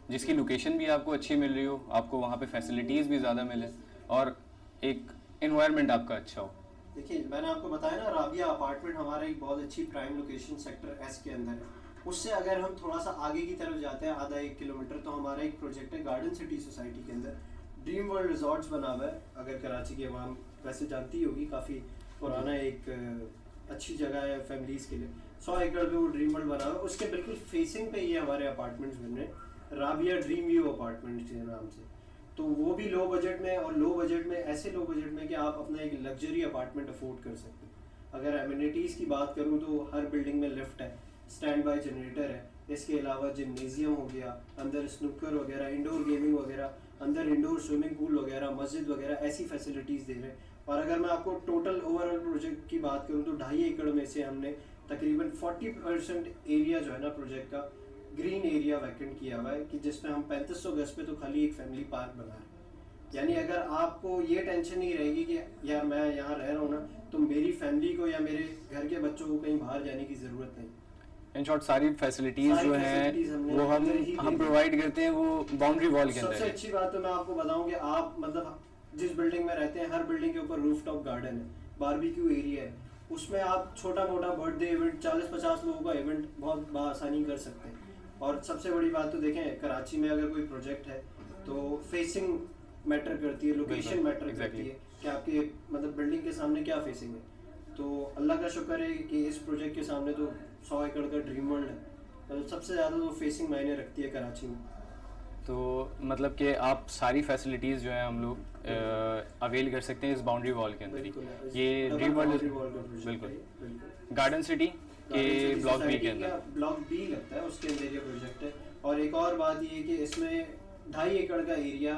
S6: जिसकी लोकेशन भी आपको अच्छी मिल रही हो, आपको वहाँ पे फैसिलिटीज़ भी ज़्यादा मिले और एक एनवायरनमेंट आपका अच्छा हो?
S7: देखिए मैंने आपको बताया ना, राबिया अपार्टमेंट हमारा एक बहुत अच्छी प्राइम लोकेशन सेक्टर एस के अंदर है। उससे अगर हम थोड़ा सा आगे की तरफ जाते हैं आधा 1 किलोमीटर, तो हमारा एक प्रोजेक्ट है गार्डन सिटी सोसाइटी के अंदर ड्रीम वर्ल्ड रिजॉर्ट्स बना हुआ है। अगर कराची की आवाम वैसे जानती होगी, काफ़ी पुराना एक अच्छी जगह है फैमिलीज़ के लिए। 100 एकड़ पे वो ड्रीम वर्ल्ड बना हुआ है। उसके बिल्कुल फेसिंग पे ये हमारे अपार्टमेंट्स बन रहे हैं, राबिया ड्रीम व्यू अपार्टमेंट के नाम से। तो वो भी लो बजट में, और लो बजट में ऐसे लो बजट में कि आप अपना एक लग्जरी अपार्टमेंट अफोर्ड कर सकते हैं। अगर एमिनिटीज़ की बात करूँ तो हर बिल्डिंग में लिफ्ट है, स्टैंड बाय जनरेटर है, इसके अलावा जिमनेजियम हो गया, अंदर स्नूकर वगैरह, इंडोर गेमिंग वगैरह, अंदर इंडोर स्विमिंग पूल वगैरह, मस्जिद वगैरह, ऐसी फैसिलिटीज़ दे रहे हैं। और अगर मैं आपको टोटल ओवरऑल प्रोजेक्ट की बात करूँ तो 2.5 एकड़ में से हमने तकरीबन 40% एरिया जो है ना प्रोजेक्ट का ग्रीन एरिया वैकेंट किया हुआ है, कि जिसमें हम 3500 गज पे तो खाली एक फैमिली पार्क बना रहे हैं। यानी अगर आपको ये टेंशन नहीं रहेगी कि यार मैं यहाँ रह रहा हूँ ना, तो मेरी फैमिली को या मेरे घर के बच्चों को कहीं बाहर जाने की ज़रूरत नहीं।
S6: इन शॉर्ट सारी फैसिलिटीज़ जो हैं वो हम प्रोवाइड करते हैं, वो बाउंड्री वॉल के अंदर।
S7: सबसे अच्छी बात तो मैं आपको बताऊं कि आप मतलब जिस बिल्डिंग में रहते हैं, हर बिल्डिंग के ऊपर रूफटॉप गार्डन है, बारबेक्यू एरिया है, उसमें आप छोटा मोटा बर्थडे इवेंट 40-50 लोगों का इवेंट बहुत बआसानी कर सकते हैं। और सबसे बड़ी बात तो देखें, कराची में अगर कोई प्रोजेक्ट है तो फेसिंग मैटर करती है, लोकेशन मैटर करती है कि आपके मतलब बिल्डिंग के सामने क्या फेसिंग है। तो अल्लाह का शुक्र है कि इस प्रोजेक्ट के सामने तो 100 एकड़ का ड्रीम वर्ल्ड है, मतलब सबसे ज़्यादा तो फेसिंग मायने रखती है कराची में।
S6: तो मतलब कि आप सारी फैसिलिटीज़ जो है हम लोग अवेल कर सकते हैं इस बाउंड्री वॉल के अंदर ही। ये ड्रीम वर्ल्ड बिल्कुल गार्डन सिटी के ब्लॉक बी के अंदर,
S7: ब्लॉक बी लगता है, उसके अंदर ये प्रोजेक्ट है। और एक और बात ये है कि इसमें 2.5 एकड़ का एरिया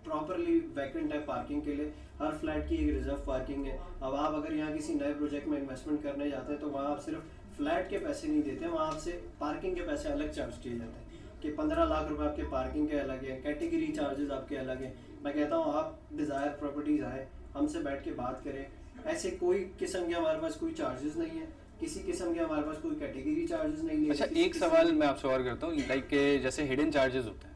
S7: प्रॉपरली वैकेंट है पार्किंग के लिए। हर फ्लैट की एक रिजर्व पार्किंग है। अब आप अगर यहाँ किसी नए प्रोजेक्ट में इन्वेस्टमेंट करने जाते हैं तो वहाँ आप सिर्फ फ्लैट के पैसे नहीं देते, वहाँ आपसे पार्किंग के पैसे अलग चार्ज किए जाते हैं कि 15 लाख रुपए आपके पार्किंग के अलग है, कैटेगरी चार्जेस आपके अलग हैं। मैं कहता हूँ आप डिज़ायर प्रॉपर्टीज़ आए, हमसे बैठ के बात करें। ऐसे कोई किस्म के हमारे पास कोई चार्जेस नहीं है, किसी किस्म के हमारे पास कोई कैटेगरी चार्जेस नहीं है।
S6: अच्छा, एक सवाल मैं आपसे और करता हूँ, लाइक जैसे हिडन चार्जेस होते हैं,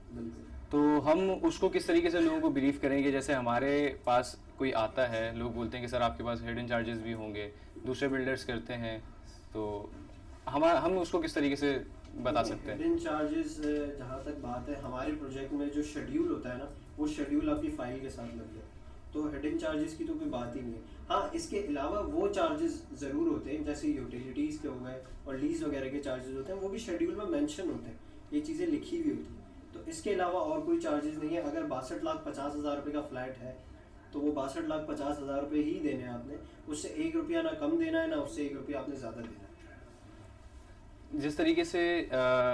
S6: तो हम उसको किस तरीके से लोगों को ब्रीफ करेंगे? जैसे हमारे पास कोई आता है, लोग बोलते हैं कि सर आपके पास हिडन चार्जेस भी होंगे, दूसरे बिल्डर्स करते हैं, तो हम उसको किस तरीके से बता सकते हैं?
S7: हिडन चार्जेस जहाँ तक बात है, हमारे प्रोजेक्ट में जो शेड्यूल होता है ना, वो शेड्यूल आपकी फाइल के साथ लग जाए, तो हिडन चार्जेस की तो कोई बात ही नहीं है। हाँ, इसके अलावा वो चार्जेस ज़रूर होते हैं, जैसे यूटिलिटीज़ के हो गए और लीज वगैरह के चार्जेस होते हैं, वो भी शेड्यूल में मेंशन होते हैं, ये चीज़ें लिखी हुई होती हैं। तो इसके अलावा और कोई चार्जेस नहीं है। अगर 62,50,000 रुपये का फ्लैट है तो वो 62,50,000 रुपये ही देने हैं आपने, उससे 1 रुपया ना कम देना है, ना उससे 1 रुपया आपने ज़्यादा देना है।
S6: जिस तरीके से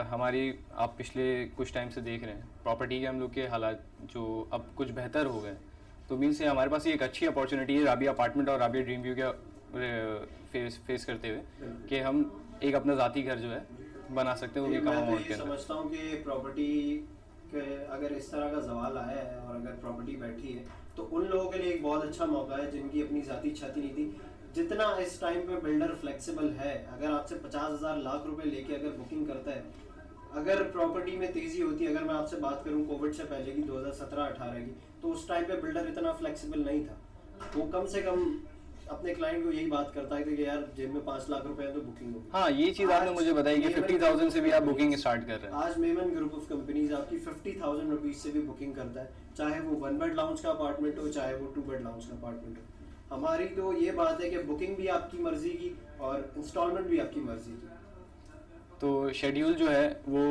S6: हमारी आप पिछले कुछ टाइम से देख रहे हैं प्रॉपर्टी के हम लोग के हालात जो अब कुछ बेहतर हो गए, तो मीन से हमारे पास ये एक अच्छी अपॉर्चुनिटी है राबिया अपार्टमेंट और राबिया ड्रीम व्यू का फेस करते हुए कि हम एक अपना ज़ाती घर जो है बना सकते हैं, वो भी कम अमाउंट के अंदर।
S7: समझता हूँ कि प्रॉपर्टी के अगर इस तरह का सवाल आया है और अगर प्रॉपर्टी बैठी है तो उन लोगों के लिए एक बहुत अच्छा मौका है जिनकी अपनी ज़ाती छत नहीं थी। जितना इस टाइम पे बिल्डर फ्लेक्सिबल है, अगर आपसे 50,000 लाख रुपए लेके अगर बुकिंग करता है, अगर प्रॉपर्टी में तेज़ी होती है, अगर मैं आपसे बात करूँ कोविड से पहले की 2017-18 की, तो उस टाइम पे बिल्डर इतना फ्लेक्सिबल नहीं था। वो कम से कम अपने क्लाइंट को यही बात करता है कि यार जेब में 5 लाख रुपए है तो बुकिंग हो।
S6: हाँ, ये चीज़ आपने मुझे बताई कि 50,000 से भी आप बुकिंग स्टार्ट कर रहे हैं।
S7: आज मेमन ग्रुप ऑफ कंपनीज आपकी 50,000 रुपीज से भी बुकिंग करता है, चाहे वो 1 बेड लाउंज का अपार्टमेंट हो, चाहे वो 2 बेड लाउंज का अपार्टमेंट हो। हमारी तो ये बात है कि बुकिंग भी आपकी मर्जी की और इंस्टॉलमेंट भी आपकी मर्जी की।
S6: तो शेड्यूल जो है वो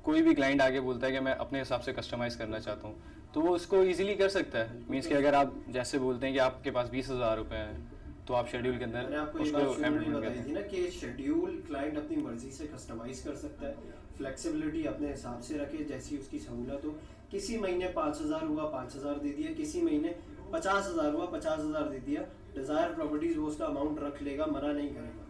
S6: कोई भी क्लाइंट आके बोलता है कि मैं अपने हिसाब से कस्टमाइज़ करना चाहता हूँ, तो वो उसको इजीली कर सकता है। मीन्स कि अगर आप जैसे बोलते हैं कि आपके पास 20,000 रुपये हैं, तो आप शेड्यूल के अंदर उसको
S7: अमेंडमेंट बताई थी ना कि शेड्यूल क्लाइंट अपनी मर्जी से कस्टमाइज कर सकता है, फ्लेक्सिबिलिटी अपने हिसाब से रखे जैसी उसकी सहूलत हो। किसी महीने 5,000 हुआ 5,000 दे दिया, किसी महीने 50,000 हुआ 50,000 दे दिया। डिज़ायर प्रॉपर्टीज वो उसका अमाउंट रख लेगा, मना नहीं करेगा।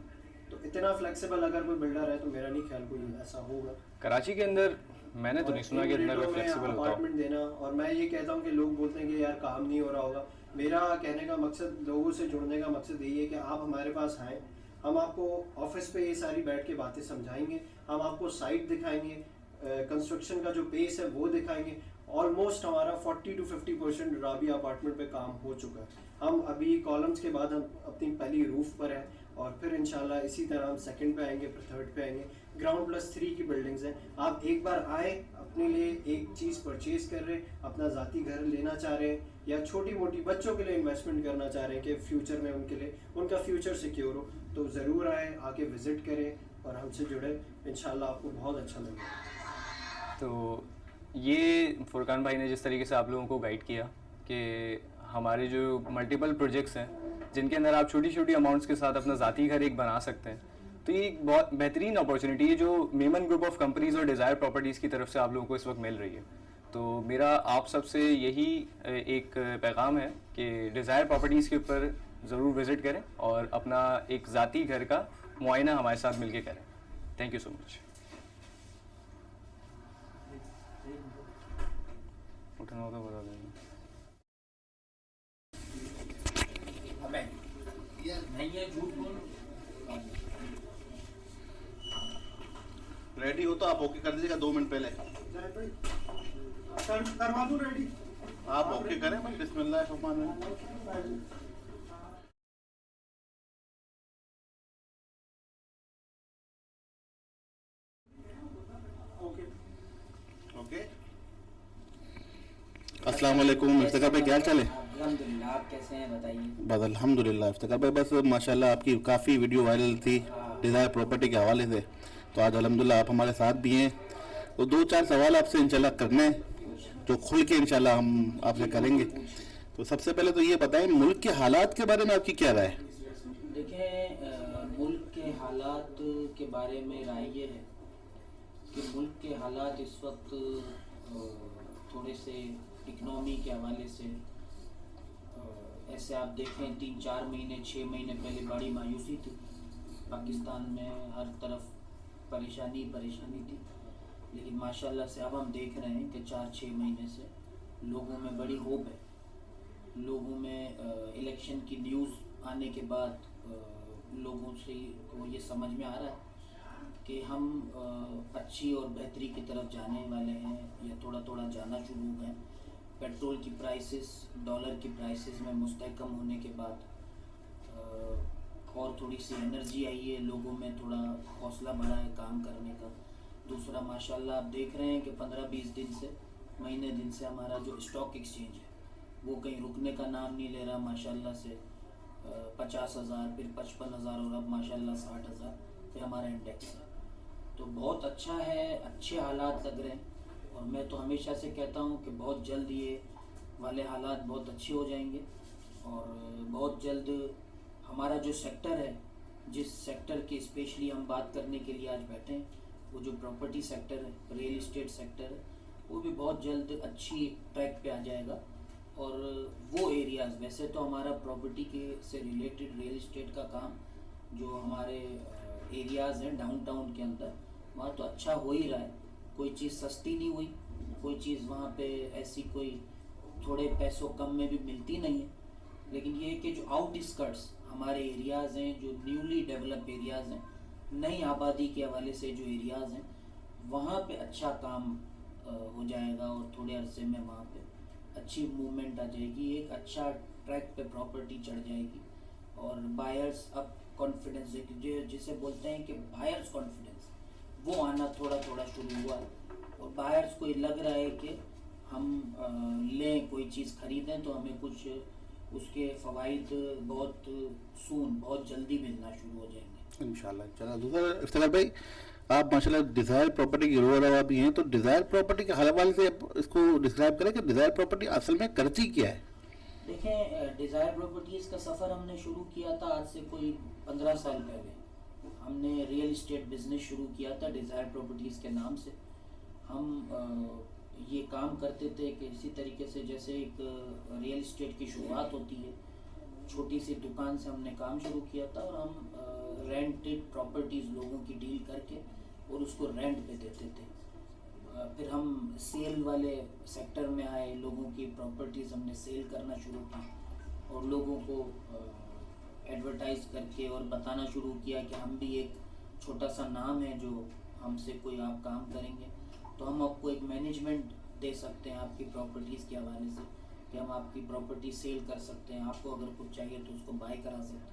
S7: तो इतना फ्लेक्सिबल अगर कोई बिल्डर है तो मेरा नहीं ख्याल कोई ऐसा होगा
S6: कराची के अंदर। मैंने तो नहीं सुना कि इतना फ्लेक्सिबल होता
S7: अपार्टमेंट देना। और मैं ये कहता हूँ कि लोग बोलते हैं कि यार काम नहीं हो रहा होगा। मेरा कहने का मकसद, लोगों से जुड़ने का मकसद यही है कि आप हमारे पास आएँ, हम आपको ऑफिस पे ये सारी बैठ के बातें समझाएंगे, हम आपको साइट दिखाएंगे, कंस्ट्रक्शन का जो पेस है वो दिखाएंगे। ऑलमोस्ट हमारा 40 to 50% राबिया अपार्टमेंट पे काम हो चुका है। हम अभी कॉलम्स के बाद हम अपनी पहली रूफ पर हैं और फिर इंशाल्लाह इसी तरह हम सेकंड पे आएंगे, फिर थर्ड पे आएंगे। ग्राउंड +3 की बिल्डिंग्स हैं। आप एक बार आए, अपने लिए एक चीज़ परचेज कर रहे हैं, अपना ज़ाती घर लेना चाह रहे हैं या छोटी मोटी बच्चों के लिए इन्वेस्टमेंट करना चाह रहे हैं कि फ्यूचर में उनके लिए उनका फ्यूचर सिक्योर हो, तो ज़रूर आए, आके विज़िट करें और हमसे जुड़े। इंशाल्लाह आपको बहुत अच्छा लगेगा।
S6: तो ये फुरकान भाई ने जिस तरीके से आप लोगों को गाइड किया कि हमारे जो मल्टीपल प्रोजेक्ट्स हैं जिनके अंदर आप छोटी छोटी अमाउंट्स के साथ अपना ज़ाती घर एक बना सकते हैं, तो ये एक बहुत बेहतरीन अपॉर्चुनिटी है जो मेमन ग्रुप ऑफ कंपनीज़ और डिज़ायर प्रॉपर्टीज़ की तरफ से आप लोगों को इस वक्त मिल रही है। तो मेरा आप सबसे यही एक पैगाम है कि डिज़ायर प्रॉपर्टीज़ के ऊपर ज़रूर विज़िट करें और अपना एक ज़ाती घर का मुआयना हमारे साथ मिलकर करें। Thank you so much. उठना हो तो बता देंगे।
S8: रेडी हो तो आप ओके कर दीजिएगा 2 मिनट पहले।
S1: करवा दूं रेडी?
S8: आप ओके करें भाई, बिस्मिल्लाह रहमान रहीम। ओके, अस्सलाम वालेकुम। इफ्तिकार भाई क्या हाल चाल है?
S9: अल्हम्दुलिल्लाह, आप कैसे हैं बताइए?
S8: बस अल्हम्दुलिल्लाह। इफ्तिकार भाई बस माशाल्लाह आपकी काफ़ी वीडियो वायरल थी डिज़ायर प्रॉपर्टी के हवाले से, तो आज अल्हम्दुलिल्लाह आप हमारे साथ भी हैं, तो 2-4 सवाल आपसे इंशाल्लाह करने हैं। जो खुल के इंशाल्लाह हम आपसे करेंगे। तो सबसे पहले तो ये बताएं, मुल्क के हालात के बारे में आपकी क्या राय है?
S9: देखें, मुल्क के हालात के बारे में राय ये है कि मुल्क के हालात इस वक्त थोड़े से इकनॉमी के हवाले से ऐसे आप देखें 3-4 महीने 6 महीने पहले बड़ी मायूसी थी पाकिस्तान में, हर तरफ परेशानी थी, लेकिन माशाल्लाह से अब हम देख रहे हैं कि 4-6 महीने से लोगों में बड़ी होप है। लोगों में इलेक्शन की न्यूज़ आने के बाद लोगों से को ये समझ में आ रहा है कि हम अच्छी और बेहतरी की तरफ जाने वाले हैं या थोड़ा थोड़ा जाना शुरू हो गए। पेट्रोल की प्राइसेस, डॉलर की प्राइसेस में मुस्तहकम होने के बाद और थोड़ी सी एनर्जी आई है, लोगों में थोड़ा हौसला बढ़ा है काम करने का। दूसरा माशाल्लाह आप देख रहे हैं कि 15-20 दिन से, महीने दिन से हमारा जो स्टॉक एक्सचेंज है वो कहीं रुकने का नाम नहीं ले रहा। माशाल्लाह से 50,000 फिर 55,000 और अब माशाल्लाह 60,000 पे हमारा इंडेक्स है। तो बहुत अच्छा है, अच्छे हालात लग रहे हैं और मैं तो हमेशा से कहता हूँ कि बहुत जल्द ये वाले हालात बहुत अच्छे हो जाएंगे और बहुत जल्द हमारा जो सेक्टर है, जिस सेक्टर की स्पेशली हम बात करने के लिए आज बैठे हैं, वो जो प्रॉपर्टी सेक्टर है, रियल इस्टेट सेक्टर है, वो भी बहुत जल्द अच्छी ट्रैक पे आ जाएगा। और वो एरियाज़, वैसे तो हमारा प्रॉपर्टी के से रिलेटेड रियल इस्टेट का काम जो हमारे एरियाज़ हैं डाउनटाउन के अंदर, वहाँ तो अच्छा हो ही रहा है। कोई चीज़ सस्ती नहीं हुई, कोई चीज़ वहाँ पे ऐसी कोई थोड़े पैसों कम में भी मिलती नहीं है। लेकिन ये कि जो आउटस्कर्ट्स हमारे एरियाज़ हैं, जो न्यूली डेवलप एरियाज़ हैं, नई आबादी के हवाले से जो एरियाज़ हैं, वहाँ पे अच्छा काम हो जाएगा और थोड़े अरसे में वहाँ पे अच्छी मूवमेंट आ जाएगी, एक अच्छा ट्रैक पे प्रॉपर्टी चढ़ जाएगी और बायर्स अब कॉन्फिडेंस, जिसे बोलते हैं कि बायर्स कॉन्फिडेंस, वो आना थोड़ा थोड़ा शुरू हुआ है और बायर्स को ये लग रहा है कि हम लें कोई चीज़ खरीदें तो हमें कुछ उसके फ़वाइद बहुत सून, बहुत जल्दी मिलना शुरू हो जाएंगे
S8: इंशाल्लाह। चलो दूसरा इफ्तिखार भाई, आप माशाल्लाह डिज़ायर प्रॉपर्टी की रोड रवा भी हैं, तो डिज़ायर प्रॉपर्टी के हवाले से इसको डिस्क्राइब करें कि डिज़ायर प्रॉपर्टी असल में करती क्या है?
S9: देखें, डिज़ायर प्रॉपर्टीज़ का सफ़र हमने शुरू किया था आज से कोई 15 साल पहले। हमने रियल इस्टेट बिज़नेस शुरू किया था डिज़ायर प्रॉपर्टीज़ के नाम से। हम ये काम करते थे कि इसी तरीके से जैसे एक रियल इस्टेट की शुरुआत होती है, छोटी सी दुकान से हमने काम शुरू किया था और हम रेंटेड प्रॉपर्टीज़ लोगों की डील करके और उसको रेंट पे देते थे। फिर हम सेल वाले सेक्टर में आए, लोगों की प्रॉपर्टीज़ हमने सेल करना शुरू की और लोगों को एडवर्टाइज करके और बताना शुरू किया कि हम भी एक छोटा सा नाम है, जो हमसे कोई आप काम करेंगे तो हम आपको एक मैनेजमेंट दे सकते हैं आपकी प्रॉपर्टीज़ के हवाले से, कि हम आपकी प्रॉपर्टी सेल कर सकते हैं, आपको अगर कुछ चाहिए तो उसको बाय करा सकते हैं।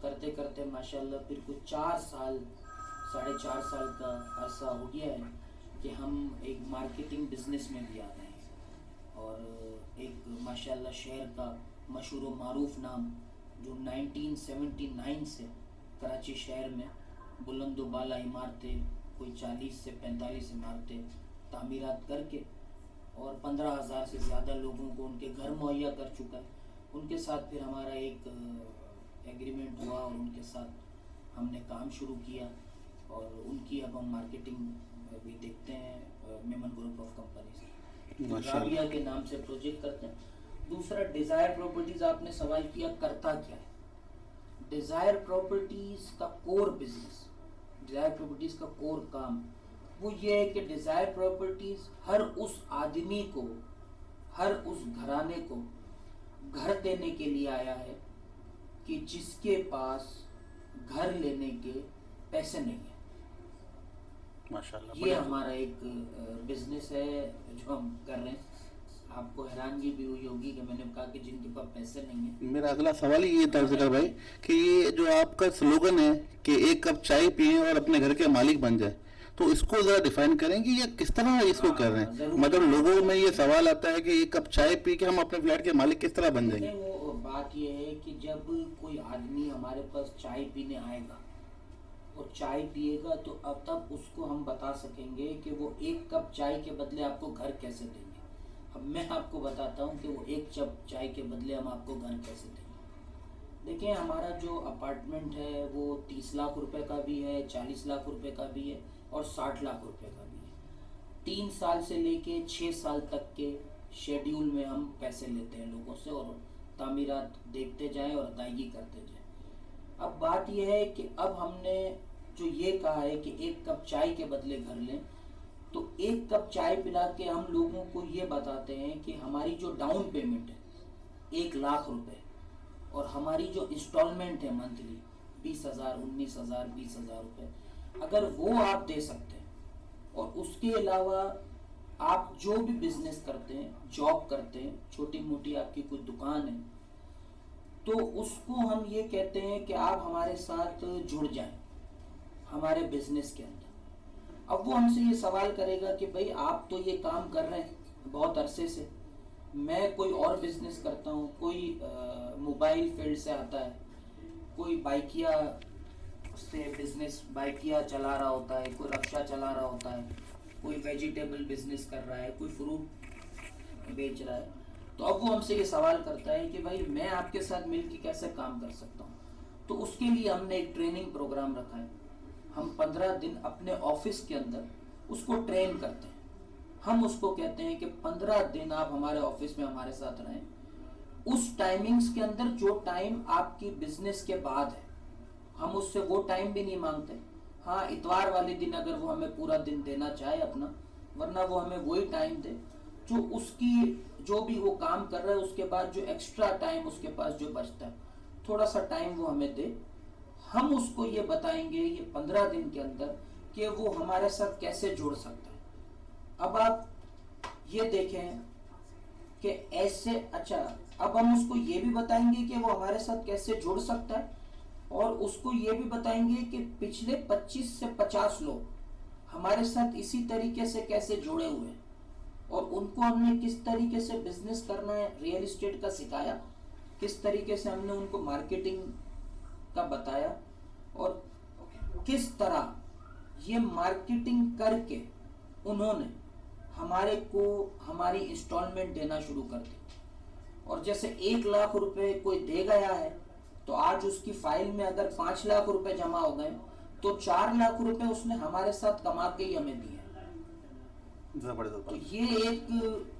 S9: करते करते माशाल्लाह फिर कुछ 4 साल, 4.5 साल का अरसा हो गया है कि हम एक मार्केटिंग बिजनेस में भी आ गए हैं और एक माशाल्लाह शहर का मशहूर व मारूफ नाम जो 1979 से कराची शहर में बुलंद व बाला इमारतें, कोई 40 से 45 इमारतें तामीरात करके और 15,000 से ज़्यादा लोगों को उनके घर मुहैया कर चुका है। उनके साथ फिर हमारा एक एग्रीमेंट हुआ और उनके साथ हमने काम शुरू किया और उनकी अब हम मार्केटिंग भी देखते हैं Memon group of companies, Rabia के नाम से प्रोजेक्ट करते हैं। दूसरा, डिज़ायर प्रॉपर्टीज़, आपने सवाल किया करता क्या है। डिज़ायर प्रॉपर्टीज़ का कोर बिजनेस, डिज़ायर प्रॉपर्टीज़ का कोर काम वो ये है कि डिज़ायर प्रॉपर्टीज़ हर उस आदमी को, हर उस घराने को घर देने के लिए आया है कि जिसके पास घर लेने के पैसे नहीं है।
S8: माशाल्लाह
S9: ये हमारा एक बिजनेस है जो हम कर रहे हैं। आपको हैरानगी भी हुई होगी कि मैंने कहा कि जिनके पास पैसे नहीं है।
S8: मेरा अगला सवाल ही ये था ज़िक्र भाई कि ये जो आपका स्लोगन है कि एक कप चाय पिए और अपने घर के मालिक बन जाए, तो इसको ज़रा डिफाइन करें कि ये किस तरह इसको कर रहे हैं। मतलब लोगों में ये सवाल आता है कि एक कप चाय पी के हम अपने फ्लैट के मालिक किस तरह बन जाएंगे।
S9: वो बात ये है कि जब कोई आदमी हमारे पास चाय पीने आएगा और चाय पिएगा तो अब तब उसको हम बता सकेंगे कि वो एक कप चाय के बदले आपको घर कैसे देंगे। अब मैं आपको बताता हूँ कि वो एक कप चाय के बदले हम आपको घर कैसे देंगे। देखिए, हमारा जो अपार्टमेंट है वो 30 लाख रुपए का भी है, 40 लाख रुपए का भी है और 60 लाख रुपए का भी है। 3 साल से लेके 6 साल तक के शेड्यूल में हम पैसे लेते हैं लोगों से और तामीरात देखते जाएं और अदायगी करते जाएं। अब बात यह है कि अब हमने जो ये कहा है कि एक कप चाय के बदले घर लें, तो एक कप चाय पिला के हम लोगों को ये बताते हैं कि हमारी जो डाउन पेमेंट है 1 लाख रुपए और हमारी जो इंस्टॉलमेंट है मंथली 20,000, 19,000, 20,000 रुपए, अगर वो आप दे सकते हैं और उसके अलावा आप जो भी बिजनेस करते हैं, जॉब करते हैं, छोटी मोटी आपकी कोई दुकान है, तो उसको हम ये कहते हैं कि आप हमारे साथ जुड़ जाएं हमारे बिजनेस के अंदर। अब वो हमसे ये सवाल करेगा कि भाई आप तो ये काम कर रहे हैं बहुत अरसे से, मैं कोई और बिजनेस करता हूँ, कोई मोबाइल फील्ड से आता है, कोई बाइकिया से बिजनेस बाइकिया चला रहा होता है, कोई रक्षा चला रहा होता है, कोई वेजिटेबल बिजनेस कर रहा है, कोई फ्रूट बेच रहा है। तो अब वो हमसे ये सवाल करता है कि भाई मैं आपके साथ मिलकर कैसे काम कर सकता हूँ। तो उसके लिए हमने एक ट्रेनिंग प्रोग्राम रखा है। हम 15 दिन अपने ऑफिस के अंदर उसको ट्रेन करते हैं। हम उसको कहते हैं कि 15 दिन आप हमारे ऑफिस में हमारे साथ रहें। उस टाइमिंग्स के अंदर जो टाइम आपकी बिजनेस के बाद है, हम उससे वो टाइम भी नहीं मांगते। हाँ, इतवार वाले दिन अगर वो हमें पूरा दिन देना चाहे अपना, वरना वो हमें वही टाइम दे जो उसकी जो भी वो काम कर रहा है उसके बाद जो एक्स्ट्रा टाइम उसके पास जो बचता है, थोड़ा सा टाइम वो हमें दे। हम उसको ये बताएंगे ये 15 दिन के अंदर कि वो हमारे साथ कैसे जुड़ सकता है। अब आप ये देखें कि ऐसे, अच्छा, अब हम उसको ये भी बताएंगे कि वो हमारे साथ कैसे जुड़ सकता है और उसको ये भी बताएंगे कि पिछले 25 से 50 लोग हमारे साथ इसी तरीके से कैसे जुड़े हुए हैं और उनको हमने किस तरीके से बिजनेस करना है, रियल एस्टेट का सिखाया, किस तरीके से हमने उनको मार्केटिंग का बताया और किस तरह ये मार्केटिंग करके उन्होंने हमारे को हमारी इंस्टॉलमेंट देना शुरू कर दी। और जैसे 1 लाख रुपए कोई दे गया है तो आज उसकी फाइल में अगर 5 लाख रुपए जमा हो गए तो 4 लाख रुपए उसने हमारे साथ कमा के ही हमें दिए। तो ये एक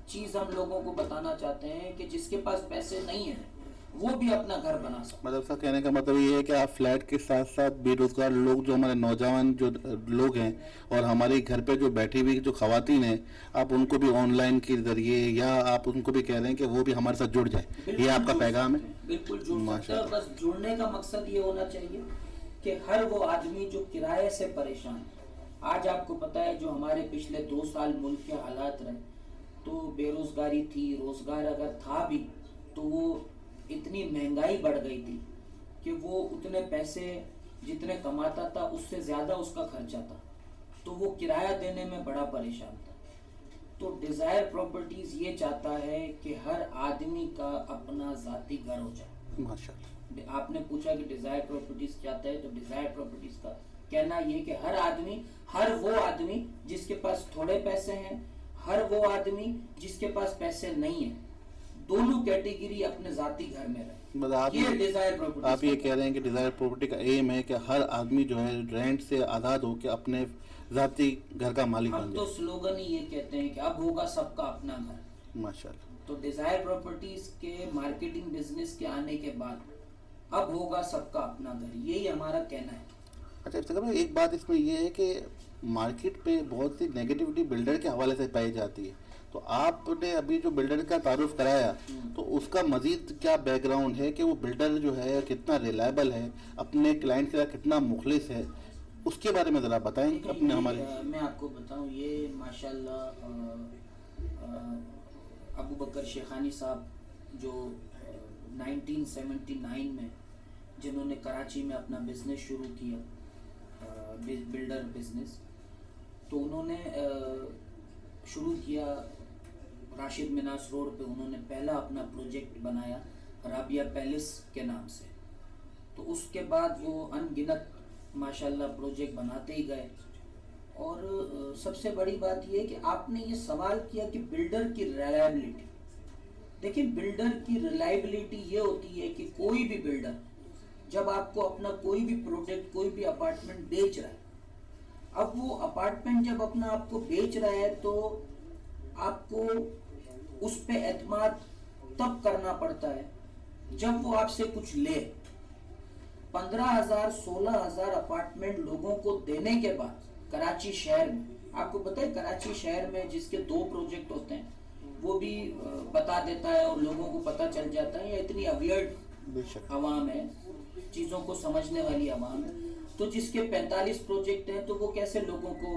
S9: चीज हम लोगों को बताना चाहते हैं कि जिसके पास पैसे नहीं है वो भी अपना घर बना सकता।
S8: मतलब सर कहने का मतलब ये है कि आप फ्लैट के साथ साथ बेरोजगार लोग, जो हमारे नौजवान जो लोग हैं और हमारे घर पे जो बैठी हुई जो खवातीन हैं, आप उनको भी ऑनलाइन के जरिए या आप उनको भी कह रहे हैं कि वो भी हमारे साथ जुड़ जाए, ये आपका पैगाम है?
S9: बिल्कुल जुड़ सकते हैं। बस जुड़ने का मकसद ये होना चाहिए कि हर वो आदमी जो किराए से परेशान है, आज आपको पता है जो हमारे पिछले 2 साल मुल्क के हालात रहे, तो बेरोजगारी थी, रोजगार अगर था भी तो वो इतनी महंगाई बढ़ गई थी कि वो उतने पैसे जितने कमाता था उससे ज्यादा उसका खर्चा था, तो वो किराया देने में बड़ा परेशान था। तो डिजायर प्रॉपर्टीज ये चाहता है कि हर आदमी का अपना जाती घर हो जाए।
S8: माशाल्लाह।
S9: आपने पूछा कि डिजायर प्रॉपर्टीज क्या है, तो डिजायर प्रॉपर्टीज का कहना ये कि हर वो आदमी जिसके पास थोड़े पैसे हैं, हर वो आदमी जिसके पास पैसे नहीं है, दोनों कैटेगरी अपने जाती घर में रहे।
S8: मतलब आप ये
S9: डिजायर प्रॉपर्टी,
S8: आप ये कह रहे हैं कि डिजायर प्रॉपर्टी का एम है कि हर आदमी जो है रेंट से आज़ाद हो के अपने जाती घर का मालिक बन
S9: हम
S8: जाए।
S9: तो स्लोगन ही ये कहते हैं कि अब होगा सबका अपना घर।
S8: माशाल्लाह।
S9: तो डिजायर प्रॉपर्टीज के मार्केटिंग बिजनेस के आने के बाद अब होगा सबका अपना घर, यही हमारा कहना है।
S8: अच्छा इफ्तिखार भाई, एक बात इसमें ये है कि मार्केट पे बहुत सी नेगेटिविटी बिल्डर के हवाले से पाई जाती है, तो आपने अभी जो बिल्डर का तारुफ कराया तो उसका मजीद क्या बैकग्राउंड है कि वो बिल्डर जो है कितना रिलायबल है, अपने क्लाइंट के साथ कितना मुखलिस है, उसके बारे में ज़रा बताएं अपने हमारे।
S9: मैं आपको बताऊं, ये माशाल्लाह अबू बकर शेखानी साहब जो 1979 में जिन्होंने कराची में अपना बिजनेस शुरू किया, बिल्डर बिजनेस, तो उन्होंने शुरू किया राशिद मिनास रोड पे। उन्होंने पहला अपना प्रोजेक्ट बनाया राबिया पैलेस के नाम से। तो उसके बाद वो अनगिनत माशाल्लाह प्रोजेक्ट बनाते ही गए और सबसे बड़ी बात यह है कि आपने ये सवाल किया कि बिल्डर की रिलायबिलिटी। देखिए, बिल्डर की रिलायबिलिटी ये होती है कि कोई भी बिल्डर जब आपको अपना कोई भी प्रोजेक्ट, कोई भी अपार्टमेंट बेच रहा है, अब वो अपार्टमेंट जब अपना आपको बेच रहा है तो आपको उस पे एतमाद तब करना पड़ता है जब वो आपसे कुछ ले। 15,000 16,000 अपार्टमेंट लोगों को देने के बाद कराची शहर में, आपको पता है कराची शहर में जिसके 2 प्रोजेक्ट होते हैं वो भी बता देता है और लोगों को पता चल जाता है। ये इतनी अवियर्ड आवाम है, चीज़ों को समझने वाली आवाम है। तो जिसके 45 प्रोजेक्ट हैं तो वो कैसे लोगों को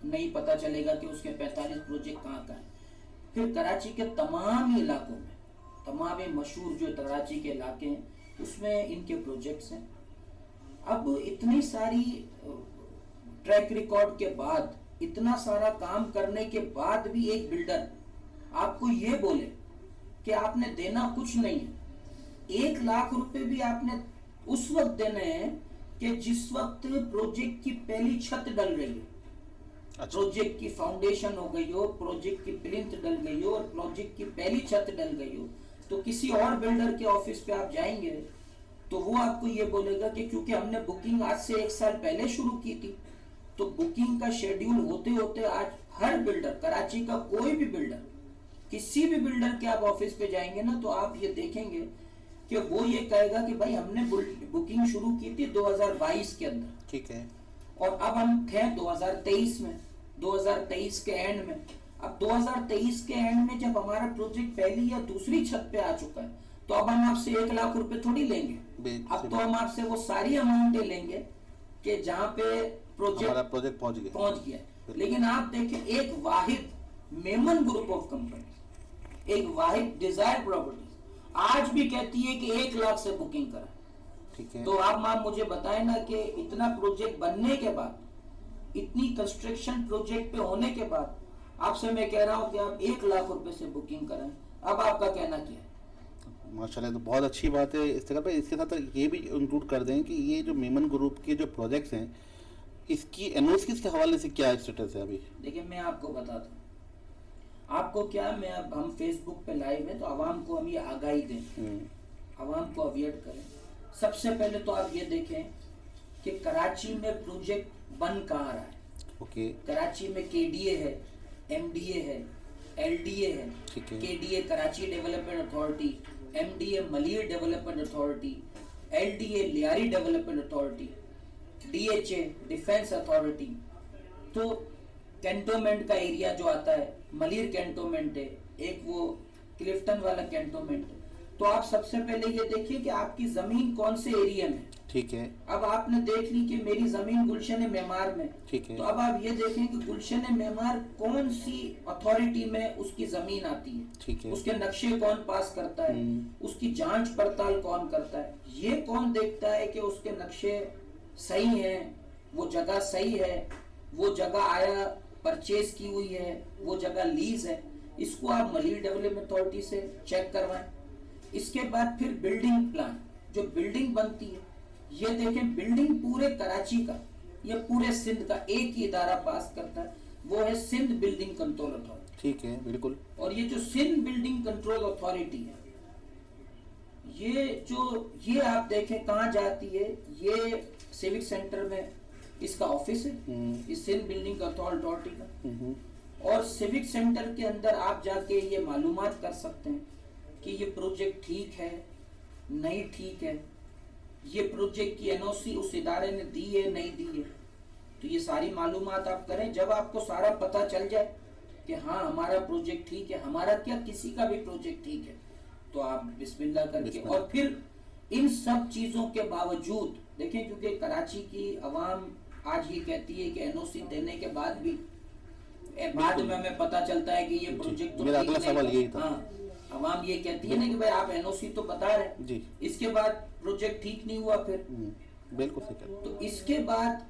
S9: नहीं पता चलेगा कि उसके 45 प्रोजेक्ट कहाँ कहाँ हैं। फिर कराची के तमाम ही इलाकों में, तमाम ही मशहूर जो कराची के इलाके हैं उसमें इनके प्रोजेक्ट्स हैं। अब इतनी सारी ट्रैक रिकॉर्ड के बाद, इतना सारा काम करने के बाद भी एक बिल्डर आपको ये बोले कि आपने देना कुछ नहीं है, 1 लाख रुपए भी आपने उस वक्त देने हैं कि जिस वक्त प्रोजेक्ट की पहली छत डल रही है, प्रोजेक्ट की फाउंडेशन हो गई हो, प्रोजेक्ट की प्लिंथ डल गई हो और प्रोजेक्ट की पहली छत डल गई हो। तो किसी और बिल्डर के ऑफिस पे आप जाएंगे तो वो आपको ये बोलेगा कि क्योंकि हमने बुकिंग आज से 1 साल पहले शुरू की थी, तो बुकिंग का शेड्यूल होते होते आज हर बिल्डर, कराची का कोई भी बिल्डर, किसी भी बिल्डर के आप ऑफिस पे जाएंगे ना तो आप ये देखेंगे कि वो ये कहेगा कि भाई हमने बुकिंग शुरू की थी 2022 के अंदर,
S8: ठीक है,
S9: और अब हम थे 2023 में, 2023 के एंड में। अब 2023 के एंड में जब हमारा प्रोजेक्ट पहली या दूसरी छत पे आ चुका है तो अब हम आपसे 1 लाख रुपए थोड़ी लेंगे। अब तो हम आपसे वो सारी अमाउंटें लेंगे कि जहाँ पे प्रोजेक्ट पहुंच गया। लेकिन आप देखें, एक वाहिद मेमन ग्रुप ऑफ कंपनी, एक वाहिद डिजायर प्रॉपर्टी आज भी कहती है कि 1 लाख से बुकिंग करा।
S8: ठीक है,
S9: तो आप मुझे बताएं ना कि इतना प्रोजेक्ट बनने के बाद, इतनी कंस्ट्रक्शन प्रोजेक्ट पे होने के बाद आपसे मैं कह रहा हूं कि आप 1 लाख रुपए से बुकिंग करें। अब आपका कहना क्या है?
S8: माशाल्लाह, तो बहुत अच्छी बात है। इस तरह पे इसके साथ ये भी इंक्लूड कर दें कि ये जो मेमन ग्रुप के जो प्रोजेक्ट्स हैं, इसकी एनओसी के हवाले से क्या स्टेटस है अभी?
S9: देखिए, मैं आपको बताता हूँ, आपको क्या, मैं अब हम फेसबुक पे लाइव हैं तो आवाम को हम ये आगाही दें, आवाम को अवेयर करें। सबसे पहले तो आप ये देखें कि कराची में प्रोजेक्ट बन कहाँ रहा है।
S8: ओके,
S9: कराची में केडीए है, एमडीए है, एलडीए है। KDA Karachi development authority, MDA Malir development authority, LDA Lyari development authority, DHA defence authority. तो कैंटोनमेंट का एरिया जो आता है, मलिर कैंटोनमेंट है, एक वो क्लिफ्टन वाला कैंटोनमेंट है। तो आप सबसे पहले ये देखिए कि आपकी जमीन कौन से एरिया में।
S8: ठीक है,
S9: अब आपने देख ली कि मेरी जमीन गुलशन मेमार में,
S8: ठीक है,
S9: तो अब आप ये देखें कि गुलशन मेमार कौन सी अथॉरिटी में उसकी जमीन आती है,
S8: ठीक है,
S9: उसके नक्शे कौन पास करता है, उसकी जांच पड़ताल कौन करता है, ये कौन देखता है कि उसके नक्शे सही हैं, वो जगह सही है, वो जगह आया परचेज की हुई है, वो जगह लीज है। इसको आप मलिर डेवलपमेंट अथॉरिटी से चेक करवाएं। इसके बाद फिर बिल्डिंग प्लान, जो बिल्डिंग बनती है, ये देखें बिल्डिंग पूरे कराची का, ये पूरे सिंध का एक ही इदारा पास करता है, वो है सिंध बिल्डिंग कंट्रोल अथॉरिटी।
S8: ठीक है, बिल्कुल।
S9: और ये जो सिंध बिल्डिंग कंट्रोल अथॉरिटी है, ये आप देखें कहाँ जाती है, ये सिविक सेंटर में इसका ऑफिस है, इस सिंध बिल्डिंग अथॉरिटी का। और सिविक सेंटर के अंदर आप जाके ये मालूमात कर सकते हैं कि ये प्रोजेक्ट ठीक है, नहीं ठीक है, ये प्रोजेक्ट की एनओसी उस इदारे ने दी है, नहीं दी है। तो ये सारी मालूमात आप करें। जब आपको सारा पता चल जाए कि हाँ हमारा प्रोजेक्ट ठीक है, हमारा क्या किसी का भी प्रोजेक्ट ठीक है, तो आप बिस्मिल्लाह करके, और फिर इन सब चीजों के बावजूद देखें, क्योंकि कराची की आवाम आज ये कहती है कि एनओसी देने के बाद भी बाद में हमें पता चलता है कि ये प्रोजेक्ट तो
S8: मेरा अगला सवाल यही था।
S9: हाँ, आवाम ये कहती है ना कि भाई आप एनओसी तो बता रहे
S8: जी,
S9: इसके बाद प्रोजेक्ट ठीक नहीं हुआ। फिर
S8: बिल्कुल सही।
S9: तो इसके बाद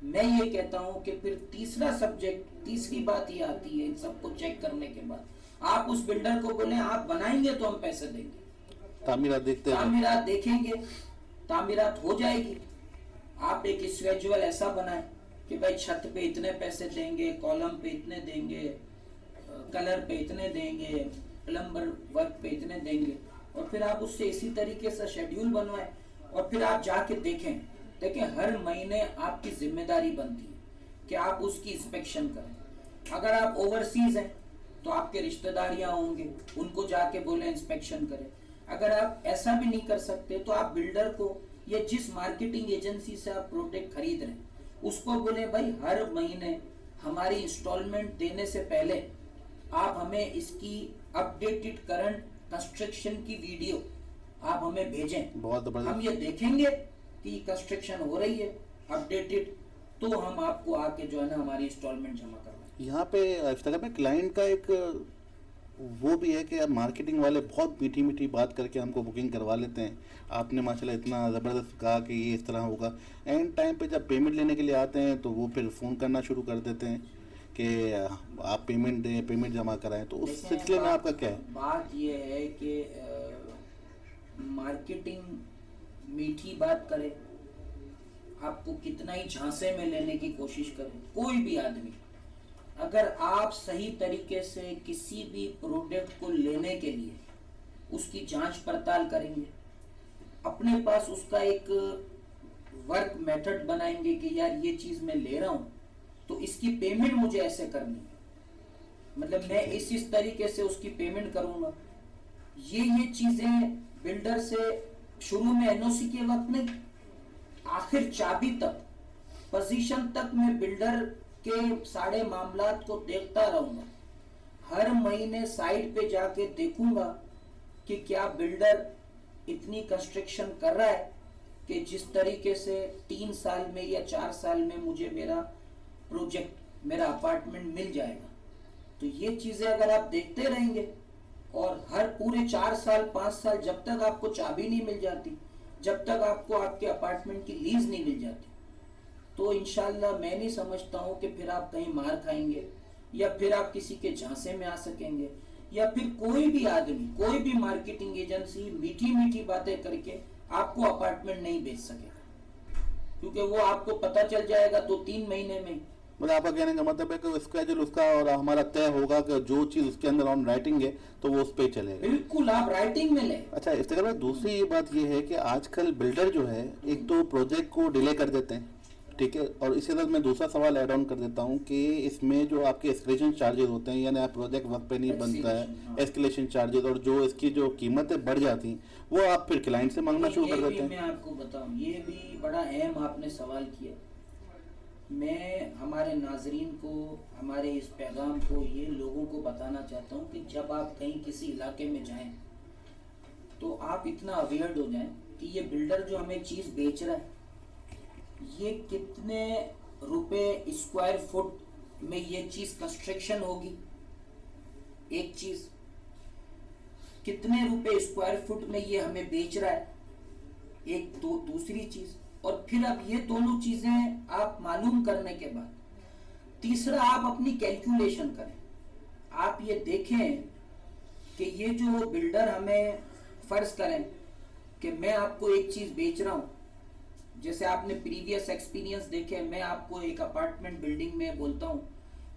S9: मैं ये कहता हूँ कि फिर तीसरा सब्जेक्ट, तीसरी बात ये आती है इन सबको चेक करने के बाद, आप उस बिल्डर को बोले आप बनाएंगे तो हम पैसे देंगे,
S8: तामीरात देखते हैं,
S9: तामीरात देखेंगे, तामीरात हो जाएगी। आप एक स्केड्यूल ऐसा बनाएं कि भाई छत पे इतने पैसे देंगे, कॉलम पे इतने देंगे, कलर पे इतने देंगे, प्लम्बर वर्क पे इतने देंगे, और फिर आप उससे इसी तरीके से शेड्यूल बनवाएं और फिर आप जाके देखें हर महीने आपकी जिम्मेदारी बनती है कि आप उसकी इंस्पेक्शन करें। अगर आप ओवरसीज हैं तो आपके रिश्तेदारियां होंगे, उनको जाके बोले इंस्पेक्शन करें। अगर आप ऐसा भी नहीं कर सकते तो आप बिल्डर को या जिस मार्केटिंग एजेंसी से आप प्रोडक्ट खरीद रहे हैं उसको बोले भाई हर महीने हमारी इंस्टॉलमेंट देने से पहले आप हमें इसकी अपडेटेड करंट कंस्ट्रक्शन की वीडियो आप हमें भेजें।
S8: बहुत बढ़िया।
S9: हम ये देखेंगे कि कंस्ट्रक्शन हो रही है अपडेटेड, तो हम आपको आके जो है ना हमारी इंस्टॉलमेंट जमा करवाएं।
S8: यहाँ पे इफ्तिखार में क्लाइंट का एक वो भी है कि अब मार्केटिंग वाले बहुत मीठी मीठी बात करके हमको बुकिंग करवा लेते हैं। आपने माशाल्लाह इतना ज़बरदस्त कहा कि ये इस तरह होगा, एंड टाइम पे जब पेमेंट लेने के लिए आते हैं तो वो फिर फ़ोन करना शुरू कर देते हैं कि आप पेमेंट दें, पेमेंट जमा कराएं। तो उस सिलसिले में आपका क्या है?
S9: बात ये है कि मार्केटिंग मीठी बात करे, आपको कितना ही झांसे में लेने की कोशिश करे, कोई भी आदमी, अगर आप सही तरीके से किसी भी प्रोडक्ट को लेने के लिए उसकी जांच पड़ताल करेंगे, अपने पास उसका एक वर्क मेथड बनाएंगे कि यार ये चीज मैं ले रहा हूं तो इसकी पेमेंट मुझे ऐसे करनी है, मतलब मैं इस तरीके से उसकी पेमेंट करूंगा। ये चीजें बिल्डर से शुरू में एनओसी के वक्त नहीं, आखिर चाबी तक, पोजीशन तक मैं बिल्डर के सारे मामलात को देखता रहूंगा। हर महीने साइट पे जाके देखूंगा कि क्या बिल्डर इतनी कंस्ट्रक्शन कर रहा है कि जिस तरीके से 3 साल में या 4 साल में मुझे मेरा प्रोजेक्ट, मेरा अपार्टमेंट मिल जाएगा। तो ये चीजें अगर आप देखते रहेंगे और हर पूरे 4 साल 5 साल जब तक आपको चाबी नहीं मिल जाती, जब तक आपको आपके अपार्टमेंट की लीज नहीं मिल जाती, तो इंशाल्लाह मैं नहीं समझता हूँ कि फिर आप कहीं मार खाएंगे या फिर आप किसी के झांसे में आ सकेंगे, या फिर कोई भी आदमी, कोई भी मार्केटिंग एजेंसी मीठी मीठी बातें करके आपको अपार्टमेंट नहीं बेच सकेगा, क्योंकि वो आपको पता चल जाएगा 2-3 महीने में।
S8: मतलब आपका कहने का मतलब है कि स्केड्यूल उसका और हमारा तय होगा कि जो चीज़ उसके अंदर ऑन राइटिंग है तो वो उस पर चलेगा।
S9: बिल्कुल, आप राइटिंग में लें।
S8: अच्छा, इफ्तिखार भाई दूसरी ये बात ये है कि आजकल बिल्डर जो है एक तो प्रोजेक्ट को डिले कर देते हैं, ठीक है, और इसी तरह मैं दूसरा सवाल ऐड ऑन कर देता हूँ कि इसमें जो आपके एस्केलेशन चार्जेस होते हैं, यानी आप प्रोजेक्ट वक्त पे नहीं बनता है, एस्केलेशन चार्जेस, और जो इसकी जो कीमतें बढ़ जाती हैं वो आप फिर क्लाइंट से मांगना शुरू कर देते हैं।
S9: मैं आपको बताऊं, ये भी बड़ा अहम आपने सवाल किया। मैं हमारे नाजरीन को, हमारे इस पैगाम को, ये लोगों को बताना चाहता हूँ कि जब आप कहीं किसी इलाके में जाएं तो आप इतना अवेयर हो जाएं कि ये बिल्डर जो हमें चीज़ बेच रहा है ये कितने रुपए स्क्वायर फुट में ये चीज कंस्ट्रक्शन होगी, एक चीज कितने रुपए स्क्वायर फुट में ये हमें बेच रहा है, एक तो दूसरी चीज, और फिर अब ये दोनों चीजें आप मालूम करने के बाद तीसरा आप अपनी कैलकुलेशन करें। आप ये देखें कि ये जो बिल्डर हमें फर्ज करें कि मैं आपको एक चीज बेच रहा हूं, जैसे आपने प्रीवियस एक्सपीरियंस देखे, मैं आपको एक अपार्टमेंट बिल्डिंग में बोलता हूँ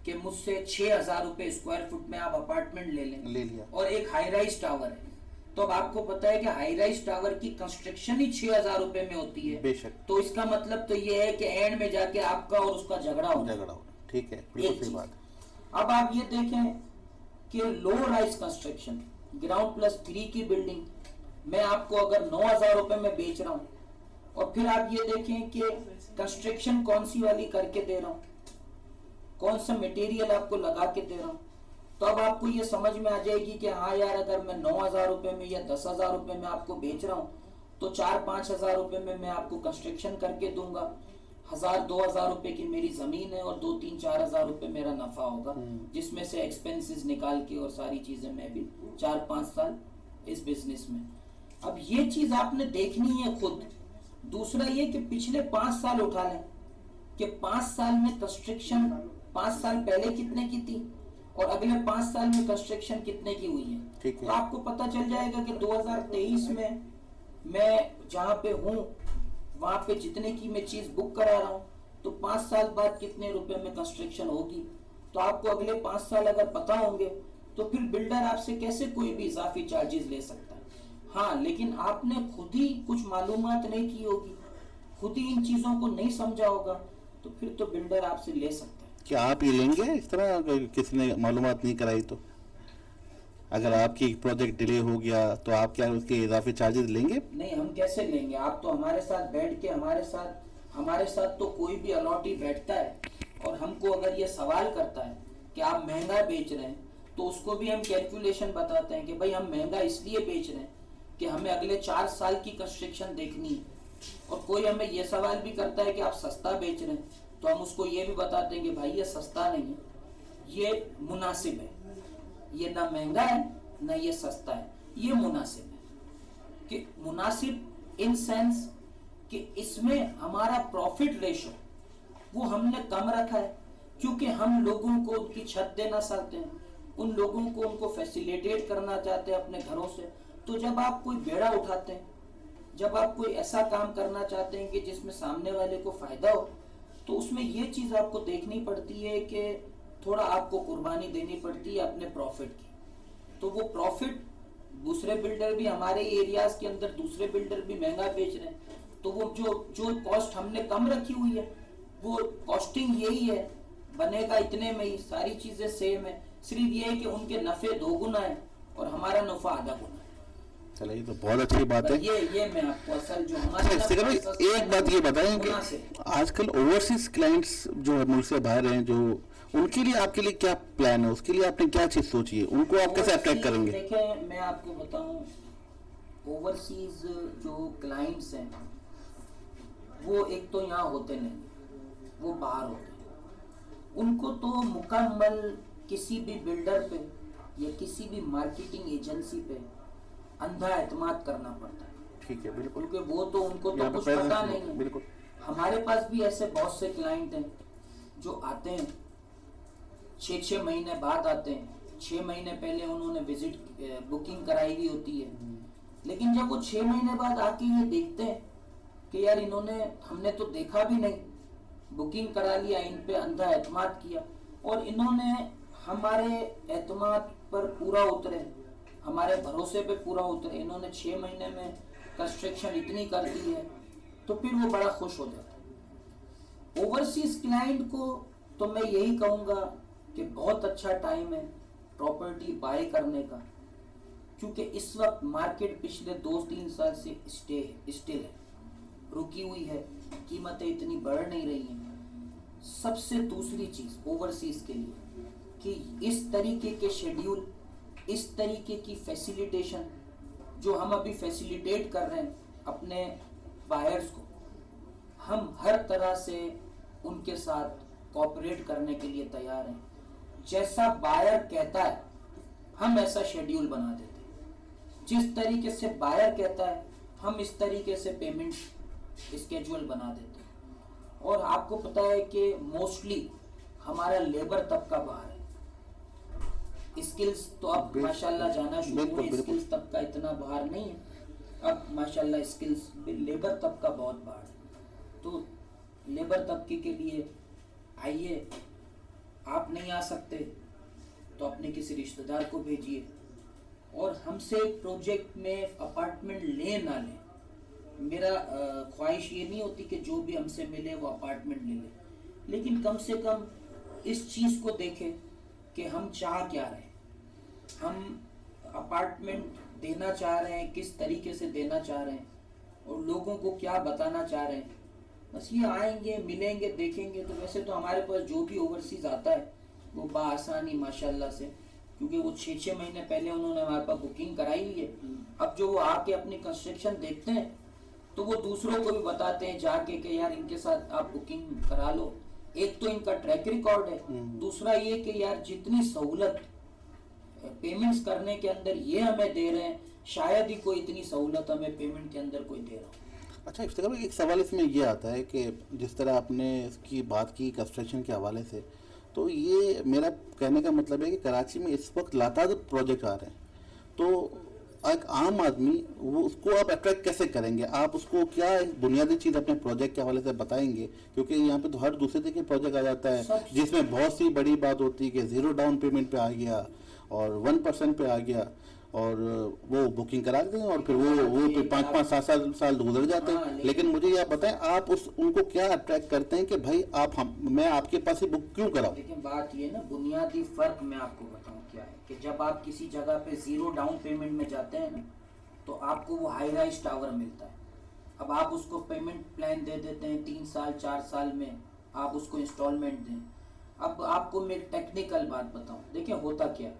S9: कि मुझसे 6,000 रुपए स्क्वायर फुट में आप अपार्टमेंट ले लिया, और एक हाई राइज टावर है, तो अब आपको पता है कि हाई राइज टावर की कंस्ट्रक्शन ही 6,000 रुपए में होती है बेशक। तो इसका मतलब तो ये है कि एंड में जाके आपका और उसका झगड़ा हो।
S8: ठीक है, बिल्कुल सही बात।
S9: अब आप ये देखें कि low rise construction ground plus 3 की बिल्डिंग मैं आपको अगर 9,000 रुपए में बेच रहा हूँ, और फिर आप ये देखें कि कंस्ट्रक्शन कौन सी वाली करके दे रहा हूँ, कौन सा मटेरियल आपको लगा के दे रहा हूँ, तो अब आपको ये समझ में आ जाएगी कि हाँ यार, अगर मैं 9,000 रुपए में या 10,000 रुपए में आपको बेच रहा हूँ तो 4-5 हज़ार रुपए में मैं आपको कंस्ट्रक्शन करके दूंगा, 1,000-2,000 रुपए की मेरी जमीन है और 2-3-4 हज़ार रुपए मेरा नफा होगा, जिसमें से एक्सपेंसेस निकाल के और सारी चीजें मैं भी 4-5 साल इस बिजनेस में। अब ये चीज आपने देखनी है खुद। दूसरा ये कि पिछले 5 साल उठा लें कि 5 साल में कंस्ट्रक्शन 5 साल पहले कितने की थी और अगले 5 साल में कंस्ट्रक्शन कितने की हुई है, तो आपको पता चल जाएगा कि 2023 में मैं जहाँ पे हूँ वहाँ पे जितने की मैं चीज बुक करा रहा हूँ तो 5 साल बाद कितने रुपए में कंस्ट्रक्शन होगी, तो आपको अगले 5 साल अगर पता होंगे तो फिर बिल्डर आपसे कैसे कोई भी इजाफी चार्जेस ले सकता है। हाँ, लेकिन आपने खुद ही कुछ मालूमात नहीं की होगी, खुद ही इन चीजों को नहीं समझा होगा, तो फिर तो बिल्डर आपसे ले सकता है।
S8: क्या आप ये लेंगे इस तरह अगर किसी ने मालूमात नहीं कराई तो? अगर आपकी प्रोजेक्ट डिले हो गया तो आप क्या उसके इजाफी चार्जेस लेंगे?
S9: नहीं, हम कैसे लेंगे? आप तो हमारे साथ बैठ के हमारे साथ तो कोई भी अलॉटी बैठता है और हमको अगर ये सवाल करता है कि आप महंगा बेच रहे हैं, तो उसको भी हम कैलकुलेशन बताते हैं कि भाई हम महंगा इसलिए बेच रहे हैं कि हमें अगले 4 साल की कंस्ट्रक्शन देखनी है। और कोई हमें ये सवाल भी करता है कि आप सस्ता बेच रहे हैं, तो हम उसको ये भी बताते हैं कि भाई ये सस्ता नहीं है, ये मुनासिब है, ये ना महंगा है ना ये सस्ता है, ये मुनासिब है। कि मुनासिब इन सेंस कि इसमें हमारा प्रॉफिट रेशो वो हमने कम रखा है, क्योंकि हम लोगों को उनकी छत देना चाहते हैं, उन लोगों को उनको फैसिलिटेट करना चाहते हैं अपने घरों से। तो जब आप कोई बेड़ा उठाते हैं, जब आप कोई ऐसा काम करना चाहते हैं कि जिसमें सामने वाले को फायदा हो, तो उसमें ये चीज आपको देखनी पड़ती है कि थोड़ा आपको कुर्बानी देनी पड़ती है अपने प्रॉफिट की। तो वो प्रॉफिट दूसरे बिल्डर भी हमारे एरियाज के अंदर दूसरे बिल्डर भी महंगा बेच रहे हैं, तो वो जो कॉस्ट हमने कम रखी हुई है वो कॉस्टिंग यही है, बनेगा इतने में ही, सारी चीजें सेम है, सिर्फ ये है कि उनके नफे 2 गुना है और हमारा नफा आधा गुना है।
S8: चलिए, ये तो बहुत अच्छी बात है।
S9: ये मैं आपको असल जो
S8: अच्छा,
S9: हमारे
S8: इससे कभी एक बात ये बताएं कि आजकल ओवरसीज क्लाइंट्स जो है मुल्क से बाहर हैं, जो उनके लिए आपके लिए क्या प्लान है, उसके लिए आपने क्या चीज सोची है, उनको आप कैसे अट्रैक्ट करेंगे?
S9: देखें, मैं आपको बताऊं, ओवरसीज जो क्लाइंट्स हैं वो एक तो यहाँ होते नहीं, वो बाहर होते हैं। उनको तो मुकम्मल किसी भी बिल्डर पे या किसी भी मार्केटिंग एजेंसी पे अंधा एतमाद करना पड़ता है।
S8: ठीक है, बिल्कुल,
S9: क्योंकि वो तो उनको तो
S8: यहाँ पे
S9: कुछ
S8: presence
S9: पता
S8: नहीं,
S9: नहीं है।
S8: बिल्कुल।
S9: हमारे पास भी ऐसे बहुत से क्लाइंट हैं जो आते हैं 6-6 महीने बाद आते हैं, 6 महीने पहले उन्होंने विजिट बुकिंग कराई हुई होती है, लेकिन जब वो 6 महीने बाद आके ये देखते हैं कि यार हमने तो देखा भी नहीं, बुकिंग करा लिया, इन पे अंधा एतमाद किया और इन्होंने हमारे एतमाद पर पूरा उतरे, हमारे भरोसे पे पूरा उतरे, इन्होंने 6 महीने में कंस्ट्रक्शन इतनी कर दी है, तो फिर वो बड़ा खुश हो जाता है। ओवरसीज क्लाइंट को तो मैं यही कहूँगा कि बहुत अच्छा टाइम है प्रॉपर्टी बाय करने का, क्योंकि इस वक्त मार्केट पिछले 2-3 साल से स्टिल है, रुकी हुई है, कीमतें इतनी बढ़ नहीं रही हैं। सबसे दूसरी चीज ओवरसीज के लिए कि इस तरीके के शेड्यूल, इस तरीके की फैसिलिटेशन जो हम अभी फैसिलिटेट कर रहे हैं अपने बायर्स को, हम हर तरह से उनके साथ कोऑपरेट करने के लिए तैयार हैं। जैसा बायर कहता है हम ऐसा शेड्यूल बना देते हैं, जिस तरीके से बायर कहता है हम इस तरीके से पेमेंट स्केड्यूल बना देते हैं। और आपको पता है कि मोस्टली हमारा लेबर तबका बाहर है, स्किल्स तो अब माशाल्लाह जाना शुरू हुए, स्किल्स तबका इतना बाहर नहीं है, अब माशाल्लाह स्किल्स लेबर तबका बहुत बाहर है। तो लेबर तबके के लिए आइए, आप नहीं आ सकते तो अपने किसी रिश्तेदार को भेजिए, और हमसे प्रोजेक्ट में अपार्टमेंट ले ना लें, मेरा ख्वाहिश ये नहीं होती कि जो भी हमसे मिले वो अपार्टमेंट ले ले, लेकिन कम से कम इस चीज़ को देखें कि हम चाह क्या रहे हैं, हम अपार्टमेंट देना चाह रहे हैं, किस तरीके से देना चाह रहे हैं और लोगों को क्या बताना चाह रहे हैं। बस ये आएंगे, मिलेंगे, देखेंगे। तो वैसे तो हमारे पास जो भी ओवरसीज आता है वो बआसानी माशाल्लाह से, क्योंकि वो 6-6 महीने पहले उन्होंने हमारे पास बुकिंग कराई हुई है। अब जो वो आके अपनी कंस्ट्रक्शन देखते हैं तो वो दूसरों को भी बताते हैं जाके कि यार इनके साथ आप बुकिंग करा लो। एक तो इनका ट्रैक रिकॉर्ड है, दूसरा ये कि यार जितनी सहूलत पेमेंट्स करने के अंदर ये हमें दे रहे हैं, शायद ही कोई इतनी सहूलत हमें पेमेंट के अंदर कोई दे रहा हो।
S8: अच्छा, इफ्तिखार भाई, एक सवाल इसमें ये आता है कि जिस तरह आपने इसकी बात की कंस्ट्रक्शन के हवाले से, तो ये मेरा कहने का मतलब है कि कराची में इस वक्त लाताद प्रोजेक्ट आ रहे हैं, तो एक आम आदमी वो उसको आप अट्रैक्ट कैसे करेंगे? आप उसको क्या एक बुनियादी चीज़ अपने प्रोजेक्ट के हवाले से बताएंगे? क्योंकि यहाँ पे तो हर दूसरे दिन प्रोजेक्ट आ जाता है जिसमें बहुत सी बड़ी बात होती है कि 0 डाउन पेमेंट पे आ गया और 1% पे आ गया और वो बुकिंग करा देते हैं और फिर वो फिर 5-5 साल गुजर जाते हैं। लेकिन मुझे यह बताएं, आप उनको क्या अट्रैक्ट करते हैं कि भाई मैं आपके पास ही बुक क्यों कराऊं?
S9: लेकिन बात ये ना, बुनियादी फर्क मैं आपको बताऊं क्या है कि जब आप किसी जगह पे 0 डाउन पेमेंट में जाते हैं ना, तो आपको वो हाई राइज टावर मिलता है। अब आप उसको पेमेंट प्लान दे देते हैं 3 साल 4 साल में, आप उसको इंस्टॉलमेंट दें। अब आपको मैं एक टेक्निकल बात बताऊं, देखिए होता क्या,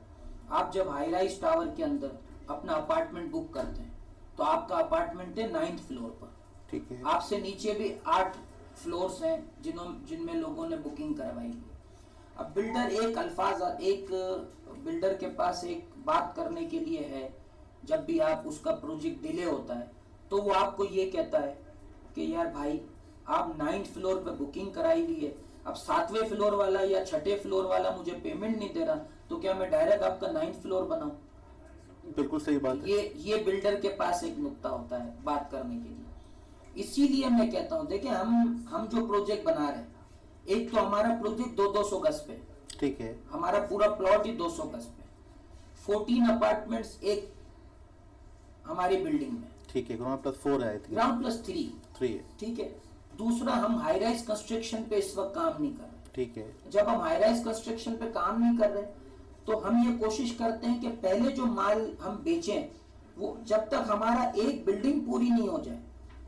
S9: आप जब हाई राइज टावर के अंदर अपना अपार्टमेंट बुक करते हैं तो आपका अपार्टमेंट है 9th फ्लोर पर,
S8: ठीक है।
S9: आपसे नीचे भी 8 फ्लोर्स हैं जिनमें लोगों ने बुकिंग करवाई है। अब एक बिल्डर के पास एक बात करने के लिए है, जब भी आप उसका प्रोजेक्ट डिले होता है तो वो आपको ये कहता है कि यार भाई आप 9th फ्लोर पे बुकिंग कराई हुई है, अब 7वें फ्लोर वाला या 6ठे फ्लोर वाला मुझे पेमेंट नहीं दे रहा, तो क्या मैं डायरेक्ट आपका 9th फ्लोर बनाऊं?
S8: बिल्कुल सही बात है।
S9: ये बिल्डर के पास एक नुक्ता होता है बात करने के लिए। इसीलिए मैं कहता हूं, देखिए हम जो प्रोजेक्ट बना रहे हैं, एक तो हमारा प्रोजेक्ट 200 गज पे,
S8: ठीक है,
S9: हमारा पूरा प्लॉट ही 200 गज पे, 14 अपार्टमेंट्स एक हमारी बिल्डिंग में,
S8: ठीक है। ग्राउंड प्लस 4 है,
S9: ग्राउंड प्लस 3
S8: है,
S9: ठीक है। दूसरा, हम हाई राइज कंस्ट्रक्शन पे इस वक्त काम नहीं कर रहे,
S8: ठीक है।
S9: जब हम हाई राइज कंस्ट्रक्शन पे काम नहीं कर रहे तो हम ये कोशिश करते हैं कि पहले जो माल हम बेचें, वो जब तक हमारा एक बिल्डिंग पूरी नहीं हो जाए,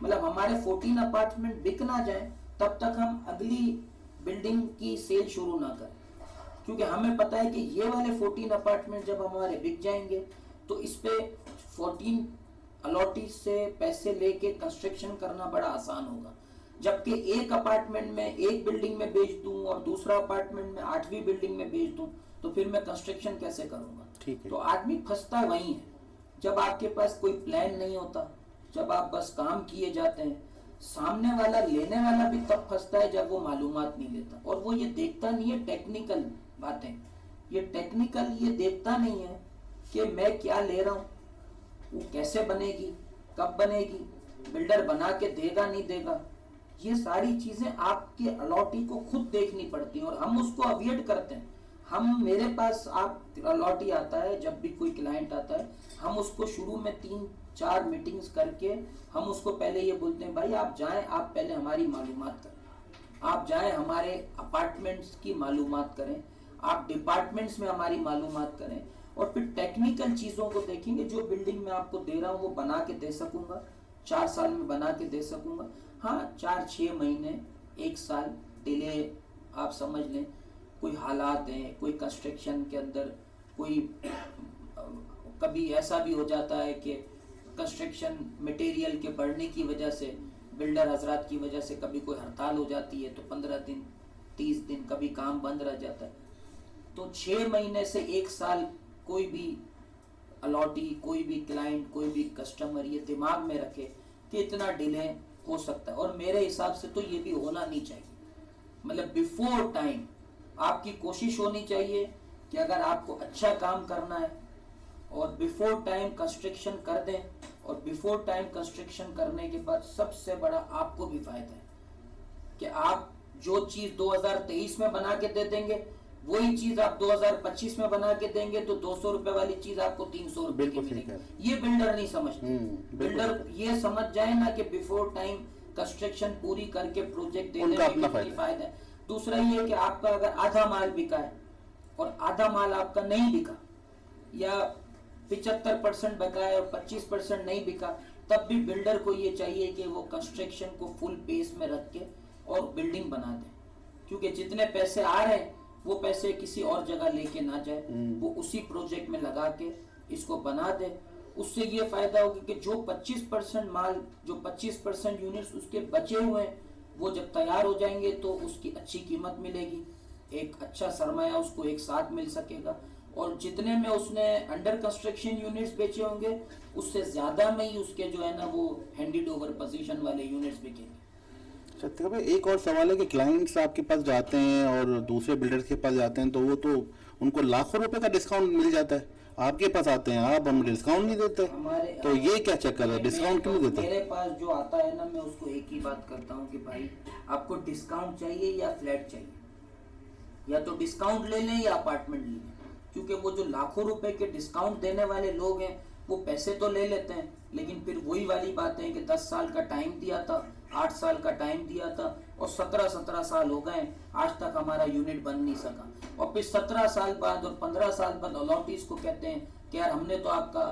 S9: मतलब हमारे 14 अपार्टमेंट बिक ना जाए, तब तक हम अगली बिल्डिंग की सेल शुरू ना करें। क्योंकि हमें पता है कि ये वाले 14 अपार्टमेंट जब हमारे बिक जाएंगे तो इस पे 14 अलॉटी से पैसे लेके कंस्ट्रक्शन करना बड़ा आसान होगा। जबकि एक अपार्टमेंट में एक बिल्डिंग में बेच दूं और दूसरा अपार्टमेंट में 8वीं बिल्डिंग में बेच दूं, तो फिर मैं कंस्ट्रक्शन कैसे करूंगा?
S8: ठीक है।
S9: तो आदमी फंसता वही है, जब आपके पास कोई प्लान नहीं होता, जब आप बस काम किए जाते हैं। सामने वाला, लेने वाला भी तब फंसता है जब वो मालूमात नहीं लेता, और वो ये देखता नहीं है टेक्निकल बातें, ये देखता नहीं है कि मैं क्या ले रहा हूँ, वो कैसे बनेगी, कब बनेगी, बिल्डर बना के देगा नहीं देगा। ये सारी चीजें आपके अलॉटी को खुद देखनी पड़ती हैं और हम उसको अवॉइड करते हैं। मेरे पास आप अलॉटी आता है, जब भी कोई क्लाइंट आता है, हम उसको शुरू में 3-4 मीटिंग्स करके हम उसको पहले ये बोलते हैं, भाई आप जाएं, आप पहले हमारी मालूमात करें, आप जाएं हमारे अपार्टमेंट्स की मालूमात करें, आप डिपार्टमेंट्स में हमारी मालूमात करें, और फिर टेक्निकल चीज़ों को देखेंगे। जो बिल्डिंग मैं आपको दे रहा हूँ वो बना के दे सकूंगा, 4 साल में बना के दे सकूंगा। हाँ, 4-6 महीने 1 साल डिले आप समझ लें, कोई हालात हैं, कोई कंस्ट्रक्शन के अंदर कोई कभी ऐसा भी हो जाता है कि कंस्ट्रक्शन मटेरियल के बढ़ने की वजह से, बिल्डर हजरात की वजह से कभी कोई हड़ताल हो जाती है, तो 15 दिन 30 दिन कभी काम बंद रह जाता है। तो 6 महीने से 1 साल कोई भी अलॉटी, कोई भी क्लाइंट, कोई भी कस्टमर ये दिमाग में रखे कि इतना डिले हो सकता है, और मेरे हिसाब से तो ये भी होना नहीं चाहिए। मतलब बिफोर टाइम आपकी कोशिश होनी चाहिए कि अगर आपको अच्छा काम करना है और बिफोर टाइम कंस्ट्रक्शन कर दें, और बिफोर टाइम कंस्ट्रक्शन करने के बाद सबसे बड़ा आपको भी फायदा है कि आप जो चीज 2023 में बना के दे देंगे, वही चीज आप 2025 में बना के देंगे तो 200 रुपए वाली चीज आपको 300 रुपए की मिलेगी। ये बिल्डर नहीं समझते। बिल्डर ये समझ जाए ना कि बिफोर टाइम कंस्ट्रक्शन पूरी करके प्रोजेक्ट देने में कितना फायदा है। दूसरा ये कि आपका अगर आधा माल बिका है और आधा माल आपका नहीं बिका, या 75% बिका है और 25% नहीं बिका, तब भी बिल्डर को ये चाहिए कि वो कंस्ट्रक्शन को फुल पेस में रख के और बिल्डिंग बना दे, क्योंकि जितने पैसे आ रहे हैं वो पैसे किसी और जगह लेके ना जाए, वो उसी प्रोजेक्ट में लगा के इसको बना दे। उससे ये फायदा होगा कि जो 25% माल, जो 25% यूनिट्स उसके बचे हुए हैं, वो जब तैयार हो जाएंगे तो उसकी अच्छी कीमत मिलेगी, एक अच्छा सरमाया उसको एक साथ मिल सकेगा, और जितने में उसने अंडर कंस्ट्रक्शन यूनिट्स बेचे होंगे उससे ज्यादा में ही उसके जो है ना वो हैंडेड ओवर पोजीशन वाले यूनिट्स बिकेंगे।
S8: सत्य भाई, एक और सवाल है कि क्लाइंट्स आपके पास जाते हैं और दूसरे बिल्डर्स के पास जाते हैं, तो वो तो उनको लाखों रुपए का डिस्काउंट मिल जाता है, आपके पास आते हैं, आप हम डिस्काउंट नहीं देते,
S9: हमारे
S8: तो ये क्या चक्कर है, डिस्काउंट क्यों नहीं देते?
S9: मेरे पास जो आता है ना, मैं उसको एक ही बात करता हूँ कि भाई आपको डिस्काउंट चाहिए या फ्लैट चाहिए, या तो डिस्काउंट ले लें या अपार्टमेंट ले लें। क्योंकि वो जो लाखों रुपए के डिस्काउंट देने वाले लोग हैं वो पैसे तो ले लेते हैं, लेकिन फिर वही वाली बात है कि 10 साल का टाइम दिया था, 8 साल का टाइम दिया था और 17 साल हो गए, आज तक हमारा यूनिट बन नहीं सका। और फिर 17 साल बाद और 15 साल बाद अलॉटीज को कहते हैं कि यार हमने तो आपका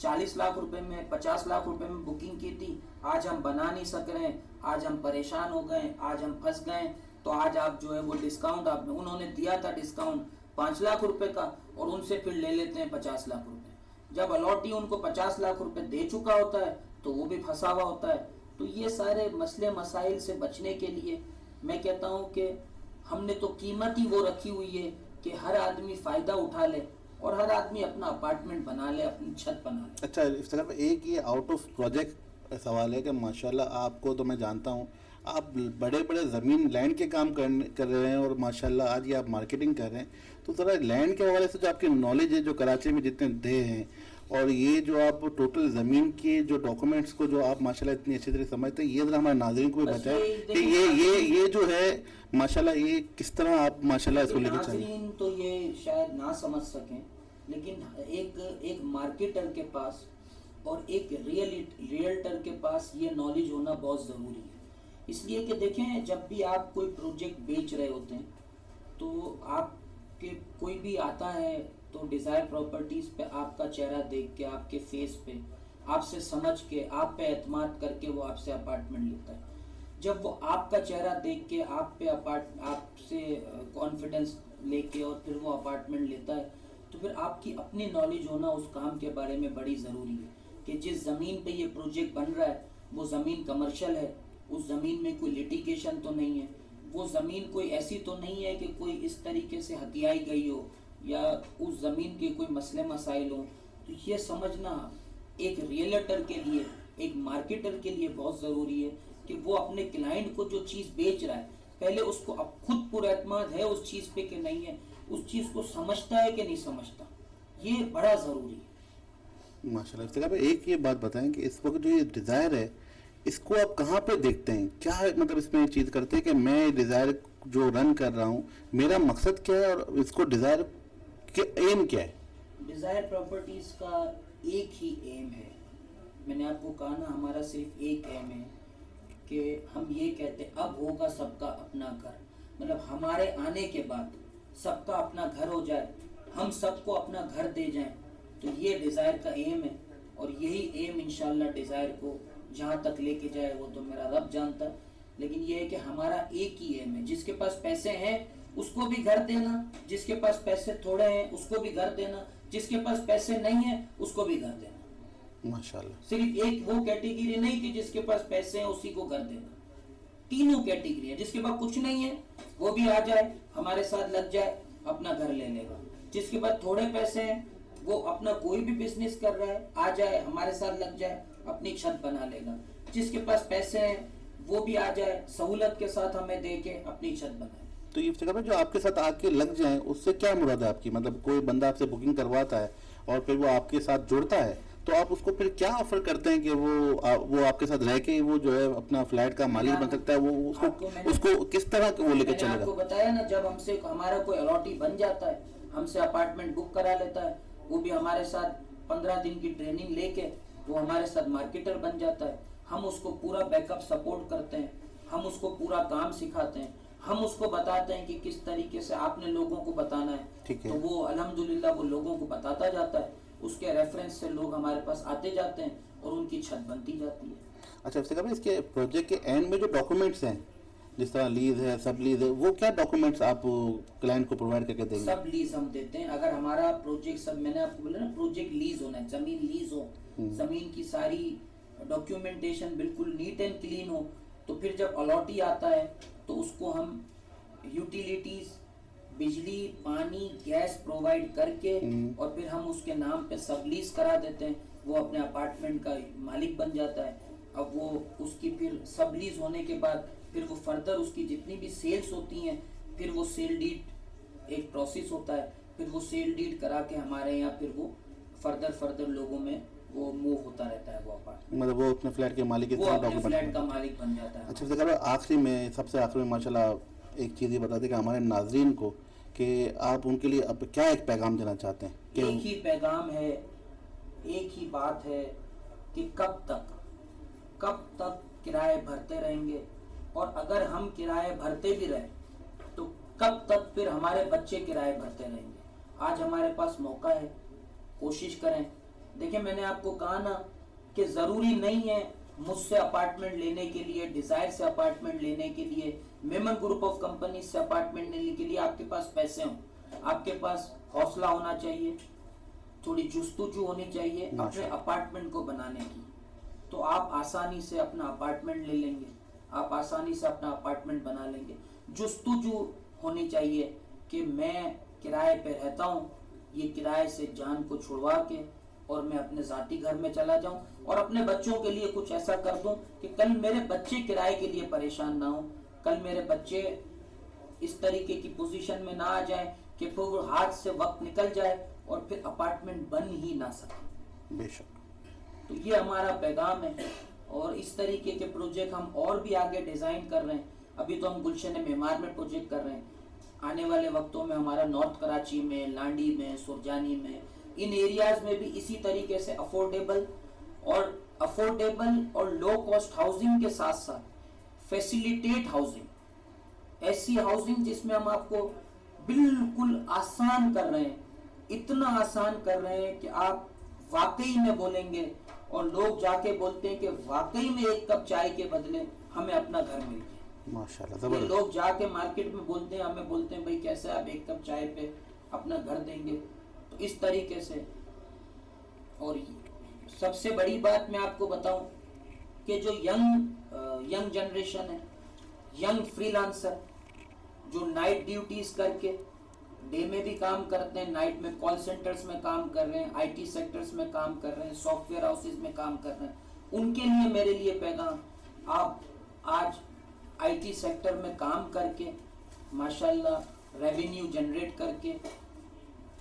S9: 40 लाख रुपए में, 50 लाख रुपए में बुकिंग की थी, आज हम बना नहीं सक रहे हैं, आज हम परेशान हो गए, आज हम फंस गए, तो आज आप जो है वो डिस्काउंट आप उन्होंने दिया था डिस्काउंट 5 लाख रुपए का और उनसे फिर ले लेते हैं 50 लाख रुपए। जब अलॉटी उनको 50 लाख रुपए दे चुका होता है तो वो भी फंसा हुआ होता है। तो ये सारे मसले मसाइल से बचने के लिए मैं कहता हूँ कि हमने तो कीमत ही वो रखी हुई है कि हर आदमी फायदा उठा ले और हर आदमी अपना अपार्टमेंट बना ले, अपनी छत बना ले।
S8: अच्छा, इस तरफ एक ये आउट ऑफ प्रोजेक्ट सवाल है कि माशाल्लाह आपको तो मैं जानता हूँ, आप बड़े बड़े ज़मीन लैंड के काम कर रहे हैं और माशाल्लाह आज ये आप मार्केटिंग कर रहे हैं, तो ज़रा लैंड के हवाले से जो आपकी नॉलेज है, जो कराची में जितने दे हैं, और ये जो आप टोटल ज़मीन के जो डॉक्यूमेंट्स को जो आप माशाल्लाह इतनी अच्छी तरह समझते हैं, ये ज़रा हमारे नाज़रीन को भी बताएं कि ये जो है माशाल्लाह ये किस तरह आप माशाल्लाह इसको लेकर चलें।
S9: नाज़रीन तो ये शायद ना समझ सकें, लेकिन एक मार्केटर के पास और एक रियल्टर के पास ये नॉलेज होना बहुत ज़रूरी है। इसलिए कि देखें, जब भी आप कोई प्रोजेक्ट बेच रहे होते हैं तो आपके कोई भी आता है तो डिज़ायर प्रॉपर्टीज़ पे आपका चेहरा देख के, आपके फेस पे, आपसे समझ के, आप पे एतमाद करके वो आपसे अपार्टमेंट लेता है। जब वो आपका चेहरा देख के आपसे कॉन्फिडेंस लेके और फिर वो अपार्टमेंट लेता है, तो फिर आपकी अपनी नॉलेज होना उस काम के बारे में बड़ी ज़रूरी है कि जिस ज़मीन पे ये प्रोजेक्ट बन रहा है वो ज़मीन कमर्शियल है, उस ज़मीन में कोई लिटिगेशन तो नहीं है, वो ज़मीन कोई ऐसी तो नहीं है कि कोई इस तरीके से हथियाई गई हो या उस ज़मीन के कोई मसले मसाइल हो। तो ये समझना एक रियल्टर के लिए, एक मार्केटर के लिए बहुत ज़रूरी है कि वो अपने क्लाइंट को जो चीज़ बेच रहा है, पहले उसको अब खुद पुरएतमाद है उस चीज़ पे कि नहीं है, उस चीज़ को समझता है कि नहीं समझता, ये बड़ा ज़रूरी है।
S8: माशाल्लाह। इसके अलावा एक ये बात बताएं कि इस वक्त जो ये डिज़ायर है, इसको आप कहाँ पे देखते हैं, क्या मतलब इसमें चीज़ करते हैं कि मैं डिज़ायर जो रन कर रहा हूँ, मेरा मकसद क्या है और इसको डिज़ायर के एम क्या है?
S9: डिज़ायर प्रॉपर्टीज़ का एक ही एम है, मैंने आपको कहा ना, हमारा सिर्फ एक एम है कि हम ये कहते हैं अब होगा सबका अपना घर, मतलब हमारे आने के बाद सबका अपना घर हो जाए, हम सबको अपना घर दे जाएं, तो ये डिज़ायर का एम है। और यही एम इंशाल्लाह डिज़ायर को जहाँ तक लेके जाए वो तो मेरा रब जानता है, लेकिन ये है कि हमारा एक ही एम है, जिसके पास पैसे हैं उसको भी घर देना, जिसके पास पैसे थोड़े हैं उसको भी घर देना, जिसके पास पैसे नहीं है उसको भी घर देना।
S8: माशाल्लाह।
S9: सिर्फ एक वो कैटेगरी नहीं कि जिसके पास पैसे हैं उसी को घर देना, तीनों कैटेगरी है। जिसके पास कुछ नहीं है वो भी आ जाए, हमारे साथ लग जाए, अपना घर ले लेगा। जिसके पास थोड़े पैसे हैं वो अपना कोई भी बिजनेस कर रहा है, आ जाए, हमारे साथ लग जाए, अपनी छत बना लेगा। जिसके पास पैसे हैं वो भी आ जाए, सहूलत के साथ हमें दे के अपनी छत बनाए।
S8: तो ये जगह पे जो आपके साथ आके लग जाए, उससे क्या मुराद है आपकी? मतलब कोई बंदा आपसे बुकिंग करवाता है और फिर वो आपके साथ जुड़ता है, तो आप उसको फिर क्या ऑफर करते हैं कि वो आपके साथ रह के वो जो है अपना फ्लैट का मालिक बन सकता है, वो उसको किस तरह वो लेकर चलेगा?
S9: आपको बताया ना, जब हमसे हमारा कोई अलॉटी बन जाता है, हमसे अपार्टमेंट बुक करा लेता है, वो भी हमारे साथ 15 दिन की ट्रेनिंग लेके वो हमारे साथ मार्केटर बन जाता है। हम उसको पूरा बैकअप सपोर्ट करते हैं, हम उसको पूरा काम सिखाते हैं, हम उसको बताते हैं कि किस तरीके से आपने लोगों को बताना है।
S8: ठीक है।
S9: तो वो अल्हम्दुलिल्लाह वो लोगों को बताता जाता है, उसके रेफरेंस से लोग हमारे पास आते जाते हैं और उनकी छत बनती जाती है।
S8: अच्छा, इसके प्रोजेक्ट के एंड में जो डॉक्यूमेंट्स हैं, जिस तरह लीज है, सब लीज है, वो क्या डॉक्यूमेंट्स आप क्लाइंट को प्रोवाइड करके देंगे?
S9: सब लीज हम देते हैं। अगर हमारा प्रोजेक्ट, सब मैंने आपको बोला ना, प्रोजेक्ट लीज होना है, जमीन लीज हो, जमीन की सारी डॉक्यूमेंटेशन बिल्कुल नीट एंड क्लीन हो, तो फिर जब अलॉटी आता है तो उसको हम यूटिलिटीज, बिजली, पानी, गैस प्रोवाइड करके और फिर हम उसके नाम पे सब लीज करा देते हैं, वो अपने अपार्टमेंट का मालिक बन जाता है। अब वो उसकी फिर सब लीज होने के बाद फिर वो फर्दर उसकी जितनी भी सेल्स होती हैं, फिर वो सेल डीड एक प्रोसेस होता है, फिर वो सेल डीड करा के हमारे यहाँ फिर वो फर्दर लोगों में वो मूव होता रहता है वो अपार्टमेंट,
S8: मतलब वो अपने फ्लैट के मालिक के
S9: वो
S8: साथ
S9: अपने
S8: डॉक्यूमेंट
S9: फ्लैट का मालिक बन जाता है।
S8: अच्छा फिर आखिरी में, सबसे आखिरी में माशाल्लाह एक चीज़ ये बता दें कि हमारे नाजरीन को कि आप उनके लिए अब क्या एक पैगाम देना चाहते हैं कि
S9: एक ही पैगाम है, एक ही बात है कि कब तक किराए भरते रहेंगे, और अगर हम किराए भरते भी रहे तो कब तक फिर हमारे बच्चे किराए भरते रहेंगे। आज हमारे पास मौका है, कोशिश करें। देखिए मैंने आपको कहा ना कि ज़रूरी नहीं है मुझसे अपार्टमेंट लेने के लिए, डिज़ायर से अपार्टमेंट लेने के लिए, मेमन ग्रुप ऑफ कंपनी से अपार्टमेंट लेने के लिए आपके पास पैसे हों, आपके पास हौसला होना चाहिए, थोड़ी जुस्तुजू होनी चाहिए अपने अपार्टमेंट को बनाने की, तो आप आसानी से अपना अपार्टमेंट ले लेंगे, आप आसानी से अपना अपार्टमेंट बना लेंगे। जुस्तुजू होनी चाहिए कि मैं किराए पे रहता हूँ, ये किराए से जान को छुड़वा के और मैं अपने ज़ाती घर में चला जाऊं और अपने बच्चों के लिए कुछ ऐसा कर दूं कि कल मेरे बच्चे किराए के लिए परेशान ना हो, कल मेरे बच्चे इस तरीके की पोजीशन में ना आ जाए कि फिर वो हाथ से वक्त निकल जाए और फिर अपार्टमेंट बन ही ना सके।
S8: बेशक।
S9: तो ये हमारा पैगाम है, और इस तरीके के प्रोजेक्ट हम और भी आगे डिज़ाइन कर रहे हैं। अभी तो हम गुलशन मेमार में प्रोजेक्ट कर रहे हैं, आने वाले वक्तों में हमारा नॉर्थ कराची में, लांडी में, सुरजानी में, इन एरियाज में भी इसी तरीके से अफोर्डेबल और लो कॉस्ट हाउसिंग के साथ साथ फैसिलिटेट हाउसिंग, ऐसी हाउसिंग जिसमें हम आपको बिल्कुल आसान कर रहे हैं, इतना आसान कर रहे हैं कि आप वाकई में बोलेंगे और लोग जाके बोलते हैं कि वाकई में एक कप चाय के बदले हमें अपना घर मिल गया।
S8: माशाल्लाह
S9: ये
S8: ज़बरदस्त।
S9: लोग जाके मार्केट में बोलते हैं, हमें बोलते हैं भाई कैसे आप एक कप चाय पे अपना घर देंगे। तो इस तरीके से, और सबसे बड़ी बात मैं आपको बताऊं कि जो यंग जनरेशन है, यंग फ्रीलांसर जो नाइट ड्यूटीज करके डे में भी काम करते हैं, नाइट में कॉल सेंटर्स में काम कर रहे हैं, आईटी सेक्टर्स में काम कर रहे हैं, सॉफ्टवेयर हाउसेज में काम कर रहे हैं, उनके लिए मेरे लिए पैगाम, आप आज आईटी सेक्टर में काम करके माशाल्लाह रेवेन्यू जनरेट करके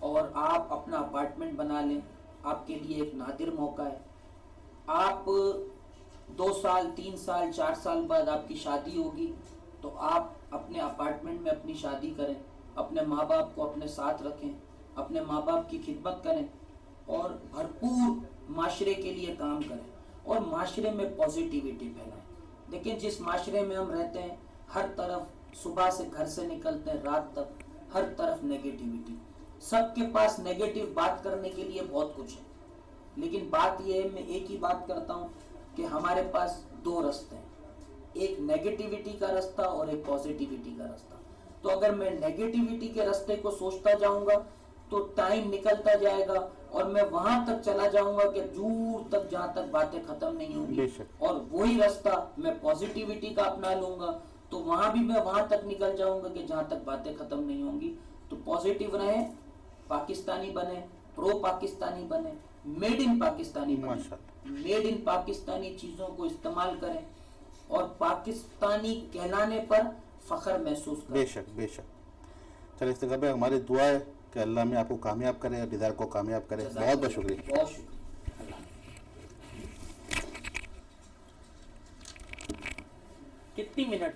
S9: और आप अपना अपार्टमेंट बना लें, आपके लिए एक नादिर मौका है। आप 2 साल 3 साल 4 साल बाद आपकी शादी होगी तो आप अपने अपार्टमेंट में अपनी शादी करें, अपने माँ बाप को अपने साथ रखें, अपने माँ बाप की खिदमत करें और भरपूर माशरे के लिए काम करें और माशरे में पॉजिटिविटी फैलाएं। लेकिन जिस माशरे में हम रहते हैं, हर तरफ सुबह से घर से निकलते हैं रात तक, हर तरफ नेगेटिविटी, सबके पास नेगेटिव बात करने के लिए बहुत कुछ है, लेकिन बात यह है, मैं एक ही बात करता हूँ कि हमारे पास 2 रास्ते हैं, एक नेगेटिविटी का रास्ता और एक पॉजिटिविटी का रास्ता। तो अगर मैं नेगेटिविटी के रास्ते को सोचता जाऊंगा तो टाइम निकलता जाएगा और मैं वहां तक चला जाऊंगा कि दूर तक जहां तक बातें खत्म नहीं होंगी, और वही रास्ता मैं पॉजिटिविटी का अपना लूंगा तो वहां भी मैं वहां तक निकल जाऊंगा कि जहां तक बातें खत्म नहीं होंगी। तो पॉजिटिव रहे, पाकिस्तानी बने, प्रो पाकिस्तानी बने, मेड इन पाकिस्तानी बने, मेड इन पाकिस्तानी चीजों को इस्तेमाल करें और पाकिस्तानी कहलाने पर फख्र महसूस करें।
S8: बेशक बेशक। चलिए इस जगह हमारी दुआ है कि अल्लाह में आपको कामयाब करे, डिज़ायर को कामयाब करे। बहुत बहुत शुक्रिया।
S9: बहुत शुक्रिया।
S3: कितनी मिनट